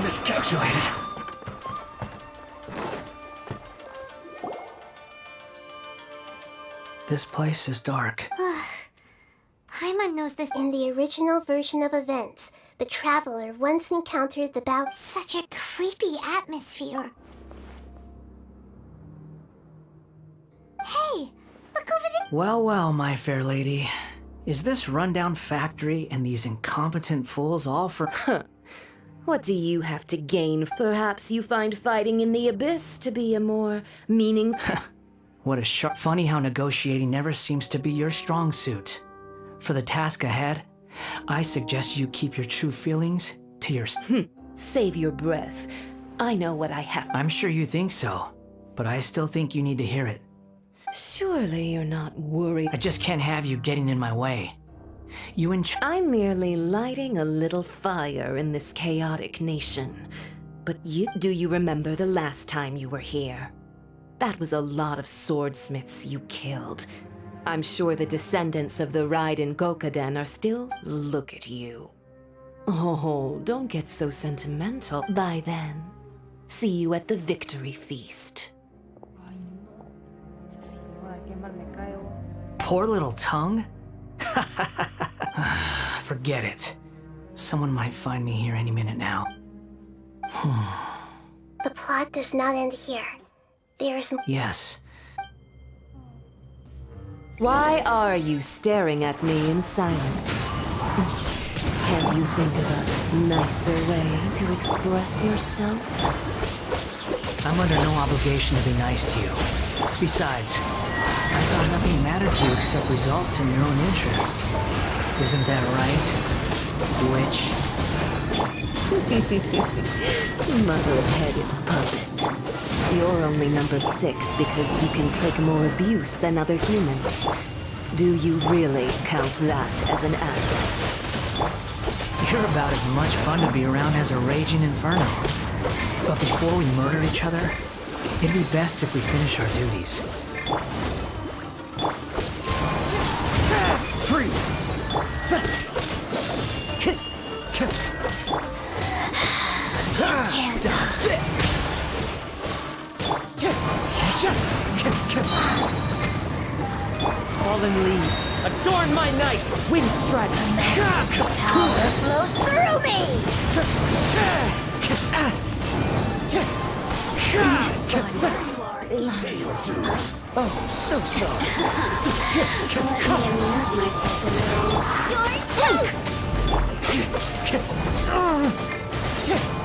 miscalculated. This place is dark. Paimon knows this. In the original version of events, the traveler once encountered the Such a creepy atmosphere. Hey, look over there. Well, well, my fair lady. Is this rundown factory and these incompetent fools all for... What do you have to gain? Perhaps you find fighting in the abyss to be a more meaning... What a sharp... Funny how negotiating never seems to be your strong suit. For the task ahead, I suggest you keep your true feelings to yourself. Save your breath. I know what I have... I'm sure you think so, but I still think you need to hear it. Surely you're not worried. I just can't have you getting in my way. I'm merely lighting a little fire in this chaotic nation. But do you remember the last time you were here? That was a lot of swordsmiths you killed. I'm sure the descendants of the Raiden Gokaden are still... Look at you. Oh, don't get so sentimental. By then, see you at the victory feast. Poor little tongue? Forget it. Someone might find me here any minute now. The plot does not end here. There is... Yes, Why are you staring at me in silence? Can't you think of a nicer way to express yourself? I'm under no obligation to be nice to you. Besides, I thought nothing mattered to you except results in your own interest. Isn't that right? Witch? Muddle-headed puppet. You're only number 6 because you can take more abuse than other humans. Do you really count that as an asset? You're about as much fun to be around as a raging inferno. But before we murder each other, it'd be best if we finish our duties. Freeze! Dodge this! Fallen leaves, adorn my night! Wind strike! Power flows through me! Oh, so sorry. Let me amuse myself a little. You're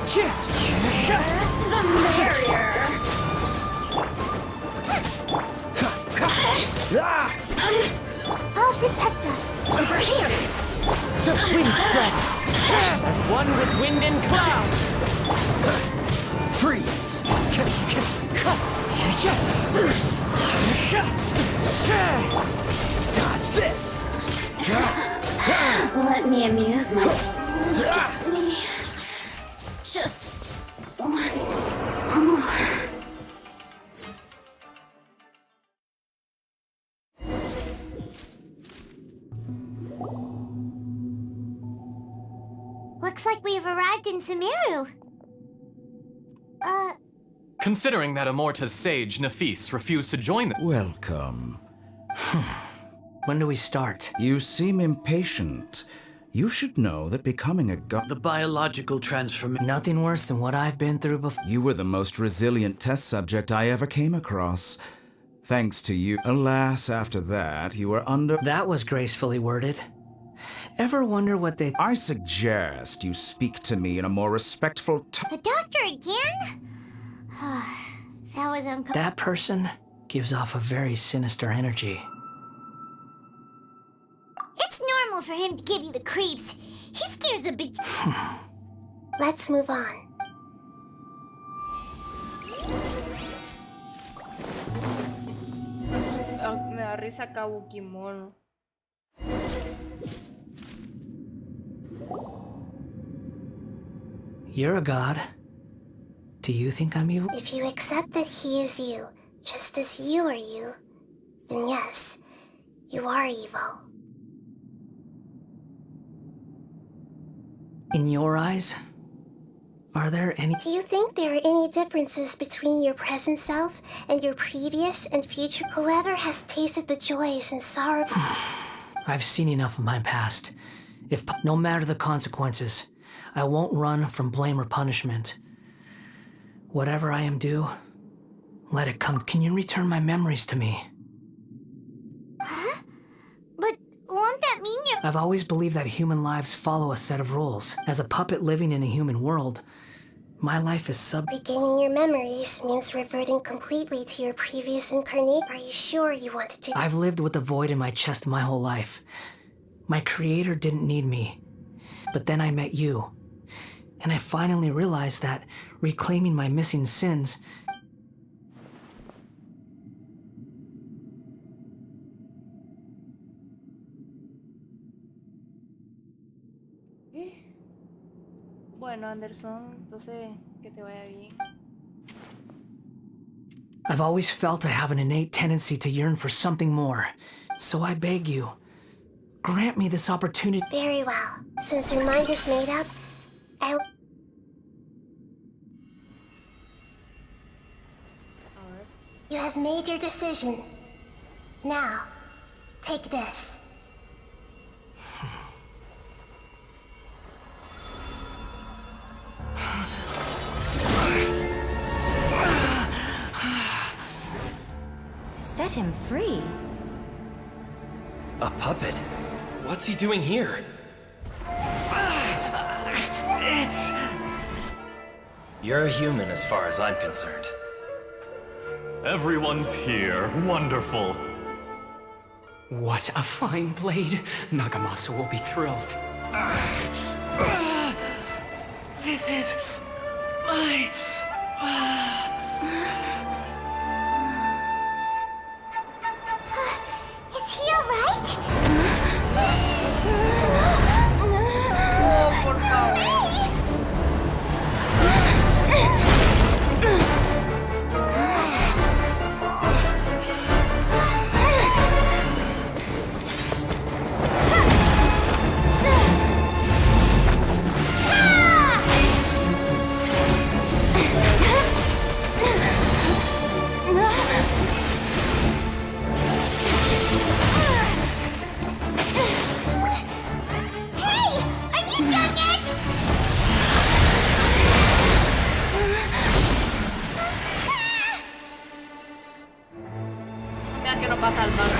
toast! The merrier! I'll protect us. Over here! Wind strike! As one with wind and cloud! Freeze! Dodge this! Let me amuse myself. Look at me. Just once more. Looks like we've arrived in Sumeru. Considering that Amorta's sage, Nafis, refused to join them. Welcome. When do we start? You seem impatient. You should know that becoming a god... The biological transformation. Nothing worse than what I've been through before. You were the most resilient test subject I ever came across. Thanks to you. Alas, after that, you were under... That was gracefully worded. Ever wonder what they... I suggest you speak to me in a more respectful tone. The doctor again? That was uncomfortable. That person gives off a very sinister energy. It's normal for him to give you the creeps. He scares the big... Let's move on. Me da risa Kabuki Mono. You're a god. Do you think I'm evil? If you accept that he is you, just as you are you, then yes, you are evil. In your eyes? Are there any... Do you think there are any differences between your present self and your previous and future? Whoever has tasted the joys and sorrow... I've seen enough of my past. No matter the consequences, I won't run from blame or punishment. Whatever I am due, let it come. Can you return my memories to me? Huh? But won't that mean you... I've always believed that human lives follow a set of rules. As a puppet living in a human world, my life is Regaining your memories means reverting completely to your previous incarnate. Are you sure you want to do... I've lived with a void in my chest my whole life. My creator didn't need me. But then I met you. And I finally realized that reclaiming my missing sins... Bueno, Anderson, entonces que te vaya bien. I've always felt I have an innate tendency to yearn for something more. So I beg you, grant me this opportunity. Very well. Since your mind is made up, I... You have made your decision. Now, take this. Set him free? A puppet? What's he doing here? You're a human as far as I'm concerned. Everyone's here. Wonderful. What a fine blade. Nagamasu will be thrilled. This is my... Is he alright? Oh, por favor. Mira que no va a salvar.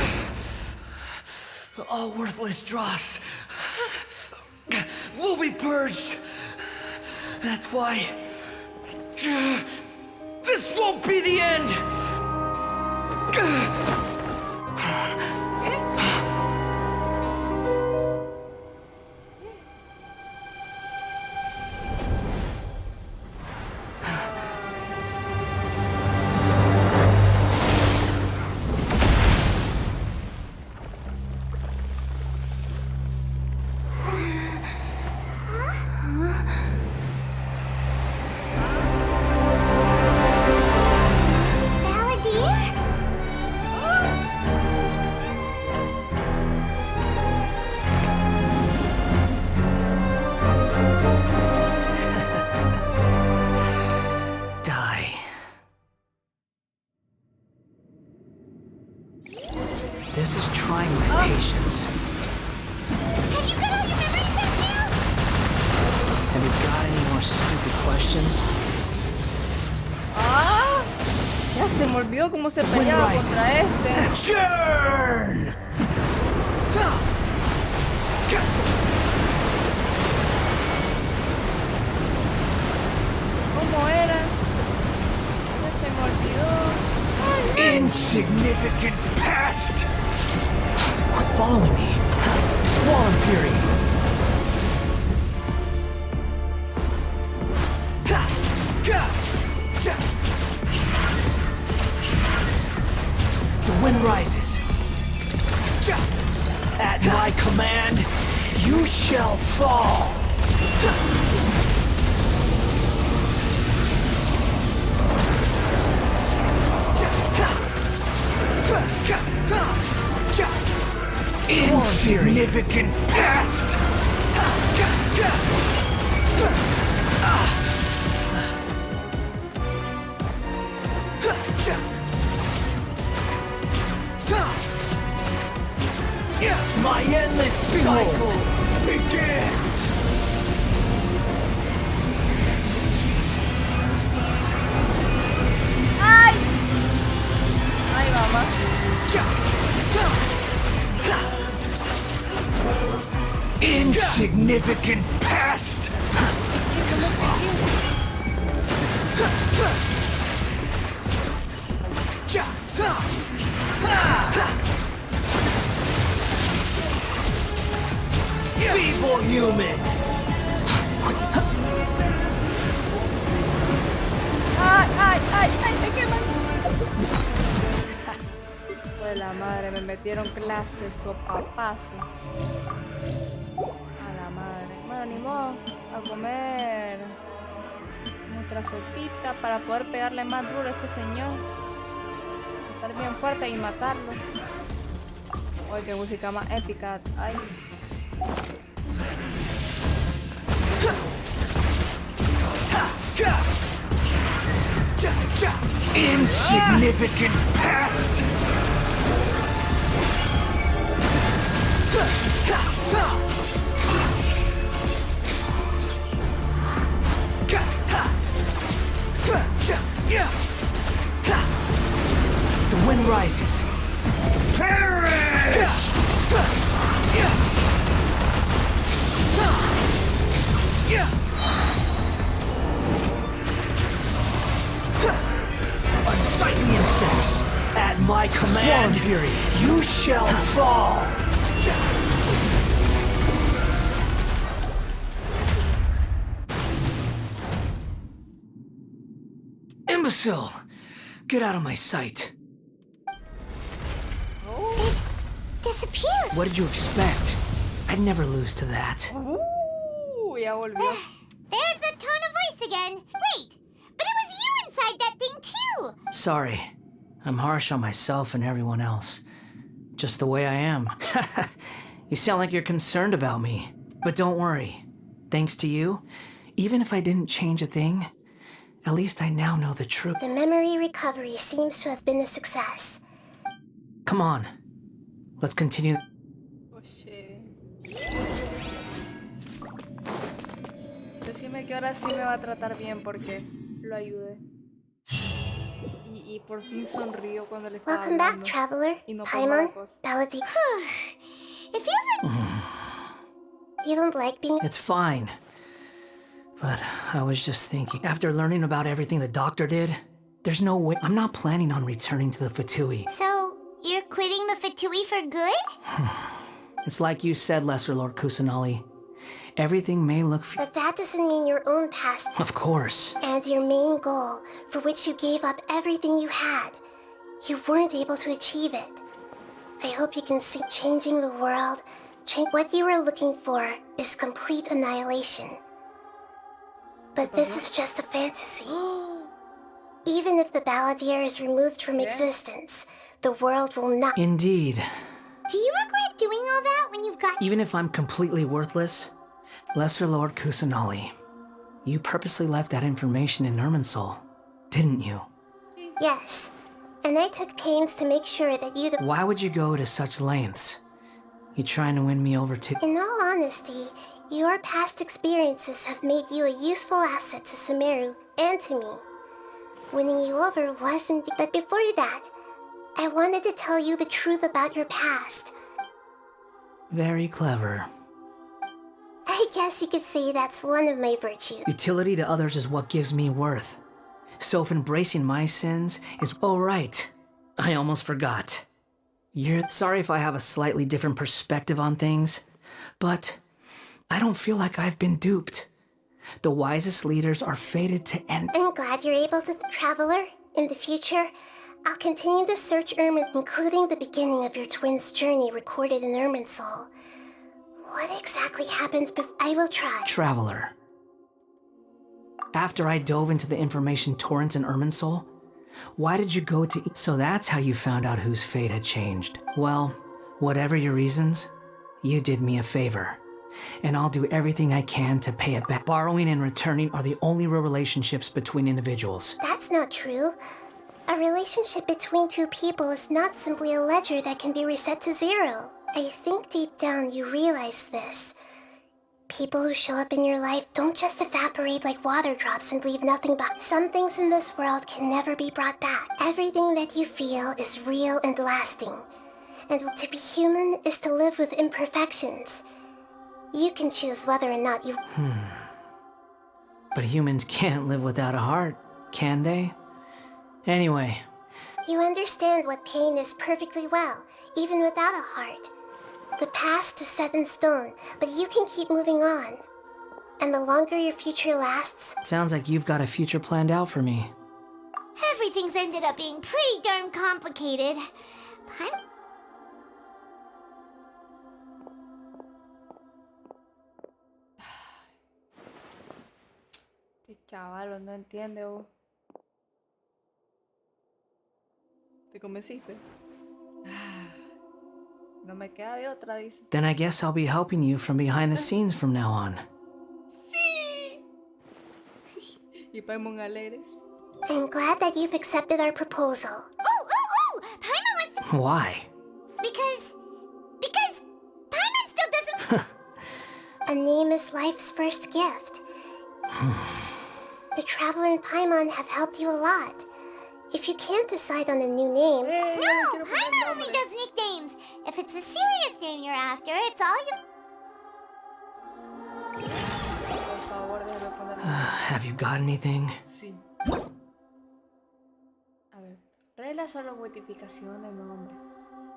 All worthless dross will be purged. That's why this won't be the end. This is trying my patience. Have you got all your memories back now? Have you got any more stupid questions? Ah, ya se me olvidó cómo se peleaba contra este. Churn! ¿Cómo era? Ya se me olvidó. Ay, Insignificant past! Quit following me. Squall and Fury. The wind rises. At my command, you shall fall. Insignificant past! My endless cycle begins! ¡Ay! ¡Ay, mamá! Insignificant past! Too slow. Feeble human! ¡Ay, ay, ay, ay! ¡Me queman! Pues la madre, me metieron clases sopapazo. A la madre. Bueno, ni modo. A comer nuestra sopita para poder pegarle más duro a este señor. Estar bien fuerte y matarlo. Uy, qué música más épica. Ay. Insignificant past! The wind rises. Perish! insects. At my command, Fury, you shall fall. Imbecile! Get out of my sight. It disappeared. What did you expect? I'd never lose to that. Ya volvió. There's the tone of voice again. Wait, but it was you inside that thing too. Sorry. I'm harsh on myself and everyone else. Just the way I am. You sound like you're concerned about me. But don't worry. Thanks to you, even if I didn't change a thing, at least I now know the truth. The memory recovery seems to have been a success. Come on. Let's continue. Oh shit. Decime que ahora sí me va a tratar bien porque lo ayudé. Y por fin sonrió cuando le estaba Welcome back, traveler. no Paimon, Baladi. It feels like... You don't like being... It's fine. But I was just thinking, after learning about everything the doctor did, there's no way. I'm not planning on returning to the Fatui. So, you're quitting the Fatui for good? It's like you said, Lesser Lord Kusanali. Everything may look... But that doesn't mean your own past... Of course. And your main goal, for which you gave up everything you had. You weren't able to achieve it. I hope you can see changing the world. What you were looking for is complete annihilation. But this is just a fantasy. Even if the Balladeer is removed from existence, the world will not... Indeed. Do you regret doing all that when you've got... Even if I'm completely worthless, Lesser Lord Kusanali, you purposely left that information in Irminsul, didn't you? Yes. And I took pains to make sure that you... Why would you go to such lengths? You trying to win me over to... In all honesty, your past experiences have made you a useful asset to Sumeru and to me. Winning you over wasn't... But before that, I wanted to tell you the truth about your past. Very clever. I guess you could say that's one of my virtues. Utility to others is what gives me worth. So if embracing my sins is... Oh, right. I almost forgot. You're... Sorry if I have a slightly different perspective on things, but I don't feel like I've been duped. The wisest leaders are fated to end... I'm glad you're able to... Traveler, in the future, I'll continue to search Irmin, including the beginning of your twins' journey recorded in Irminsul. What exactly happened before... I will try. Traveler. After I dove into the information torrent in Irminsul, why did you go to... So that's how you found out whose fate had changed. Well, whatever your reasons, you did me a favor. And I'll do everything I can to pay it back. Borrowing and returning are the only real relationships between individuals. That's not true. A relationship between two people is not simply a ledger that can be reset to zero. I think deep down you realize this. People who show up in your life don't just evaporate like water drops and leave nothing but... Some things in this world can never be brought back. Everything that you feel is real and lasting. And to be human is to live with imperfections. You can choose whether or not you... But humans can't live without a heart, can they? Anyway. You understand what pain is perfectly well, even without a heart. The past is set in stone, but you can keep moving on. And the longer your future lasts... Sounds like you've got a future planned out for me. Everything's ended up being pretty darn complicated. Este chaval no entiende, vos. ¿Te convenciste? No me queda de otra, dice. Then I guess I'll be helping you from behind the scenes from now on. Sí. Y Paimon alegres. I'm glad that you've accepted our proposal. Ooh! Paimon wants... Why? Because Paimon still doesn't... A name is life's first gift. The Traveler and Paimon have helped you a lot. If you can't decide on a new name... No! Paimon only does nicknames! If it's a serious name you're after, it's all you... Have you got anything? Sí. A ver. una sola modificación del nombre.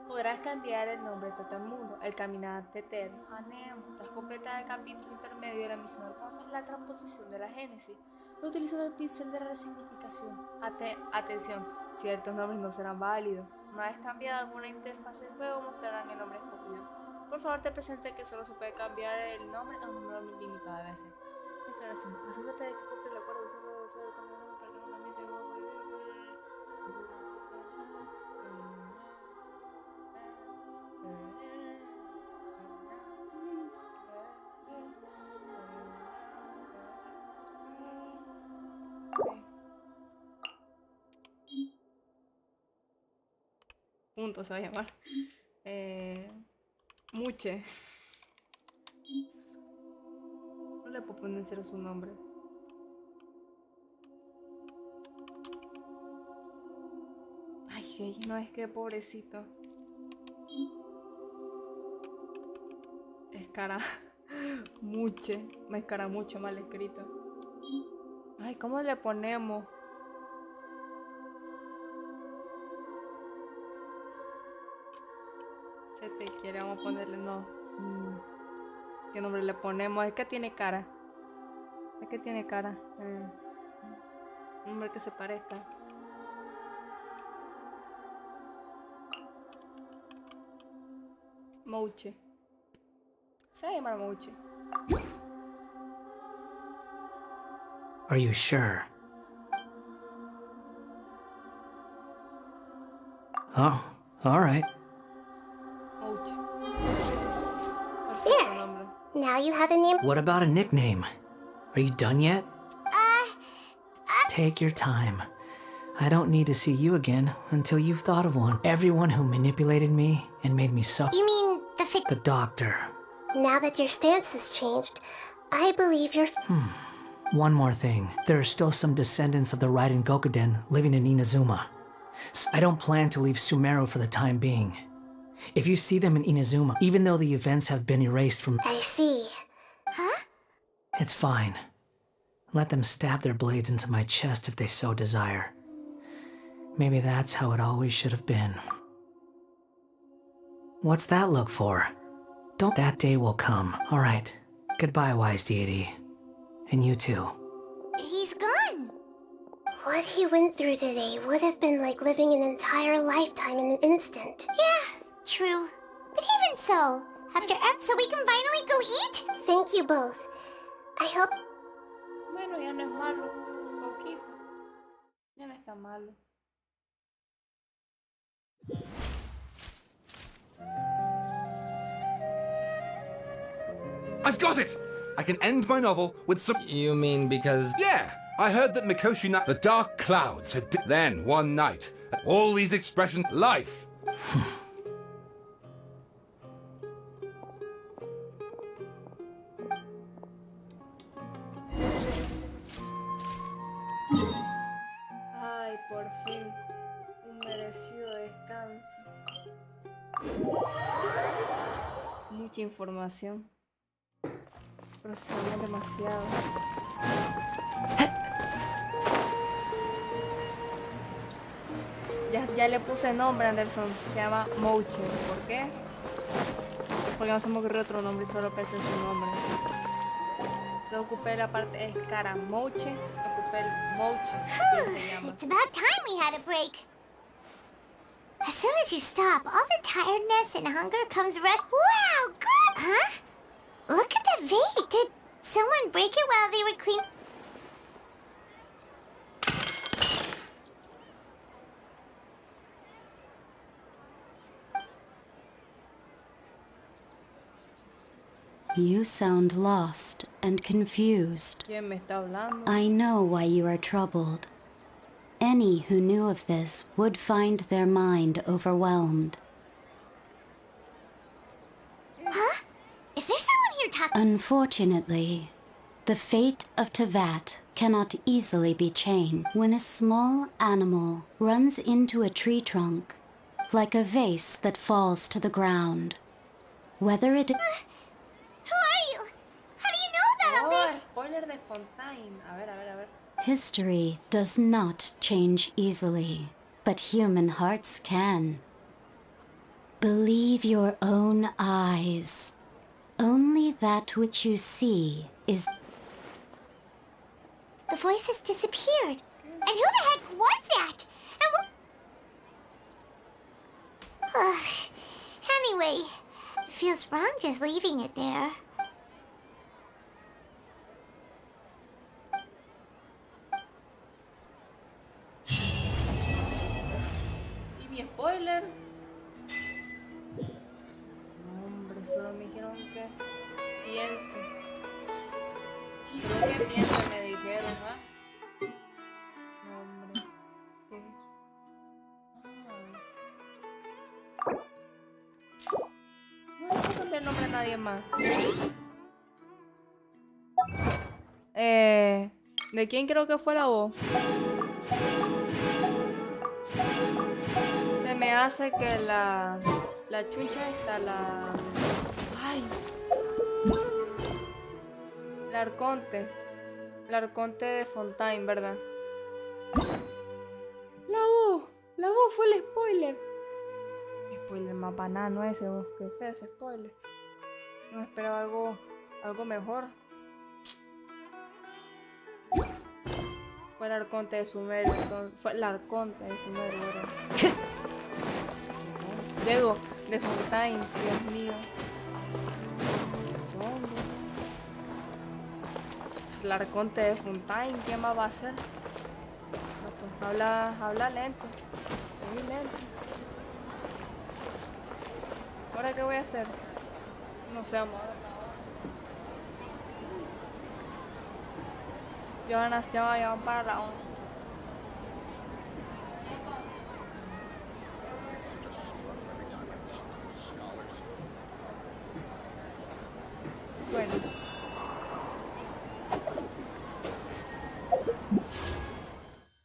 Podrás cambiar el nombre de Totamundo, el caminante eterno, a Nemo, tras completar el capítulo intermedio de la misión contra la transposición de la Génesis, utilizando el pincel de resignificación. Atención, ciertos nombres no serán válidos. Una vez cambiada alguna interfaz del juego, mostrarán el nombre escogido. Por favor, te presente que solo se puede cambiar el nombre a un número limitado de veces. Declaración. Asegúrate de que cumple el acuerdo de usuario el cambio de nombre para que no ambiente de juego. Punto se va a llamar. Muche. No le puedo poner en serio su nombre. Ay, no, es que pobrecito. Escara. Muche. Me escara mucho mal escrito. Ay, ¿cómo le ponemos? Se te quiere, vamos a ponerle no. ¿Qué nombre le ponemos? Es que tiene cara. Es que tiene cara. Un nombre que se parezca. Mouche. Se va a llamar Mouche. Are you sure? Oh, all right. Mouche. There. Now you have a name. What about a nickname? Are you done yet? Take your time. I don't need to see you again until you've thought of one. Everyone who manipulated me and made me so. You mean the doctor. Now that your stance has changed, I believe you're. One more thing. There are still some descendants of the Raiden Gokuden living in Inazuma. I don't plan to leave Sumeru for the time being. If you see them in Inazuma, even though the events have been erased from. I see. Huh? It's fine. Let them stab their blades into my chest if they so desire. Maybe that's how it always should have been. What's that look for? Don't. That day will come. All right. Goodbye, wise deity. And you too. He's gone. What he went through today would have been like living an entire lifetime in an instant. Yeah, true. But even so, so we can finally go eat? Thank you both. I hope. Bueno, ya no es malo. Un poquito. Ya no está malo. I've got it! I can end my novel with some. You mean because. Yeah! I heard that Mikoshi the dark clouds had. Then, one night, all these expressions. Life! Ay, por fin. Un merecido descanso. Mucha información. Procesamos demasiado. Ya le puse nombre, Anderson. Se llama Mouche. ¿Por qué? Porque no se me ocurrió otro nombre y solo pensé su nombre. Entonces ocupé la parte escaramouche. Ocupé el Mouche. Que se llama. It's about time we had a break. As soon as you stop, all the tiredness and hunger comes rush. Wow, good! Huh? Look at the vase. Did someone break it while they were cleaning? You sound lost and confused. ¿Quién me está hablando? I know why you are troubled. Any who knew of this would find their mind overwhelmed. Huh? Is there someone here talking? Unfortunately, the fate of Tevat cannot easily be changed. When a small animal runs into a tree trunk, like a vase that falls to the ground, whether it... Who are you? How do you know about all this? Spoiler de Fontaine. A ver. History does not change easily. but human hearts can. Believe your own eyes. Only that which you see is... The voice has disappeared. And who the heck was that? And what? Anyway, it feels wrong just leaving it there. Y mi spoiler. No, hombre, solo me dijeron que piense. Solo que piense me dijeron, ¿ah? No, hombre. ¿Qué? No le puedo cambiar el nombre a nadie más. ¿De quién creo que fue la voz? Se me hace que la chucha esta, ay, la arconte de Fontaine, ¿verdad? La voz fue el spoiler. Spoiler más banano ese, vos, qué feo ese spoiler. No esperaba algo mejor. Fue el arconte de Sumerio, entonces, fue el arconte de Sumerio, ¿verdad? Diego, de Fontaine, Dios mío. El arconte de Fontaine, ¿quién más va a ser? No, pues, habla lento, muy lento. ¿Ahora qué voy a hacer? No sé, amor. Yo nací ya para la 11. Bueno.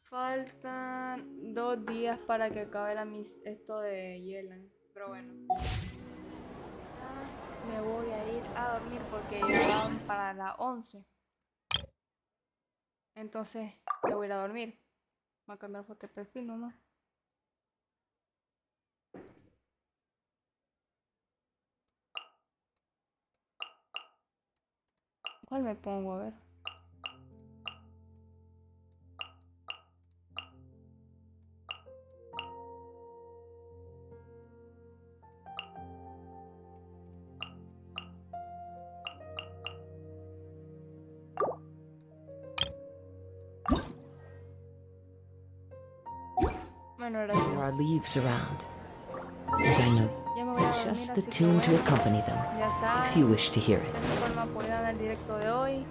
Faltan 2 días para que acabe esto de Yelan. Pero bueno. Me voy a ir a dormir porque ya van para las 11. Entonces, ya voy a ir a dormir. Voy a cambiar foto de perfil, ¿no? ¿Cuál me pongo? A ver. There are leaves around, and I know just the tune to accompany them, if you wish to hear it. Gracias por me apoyar en el directo de hoy.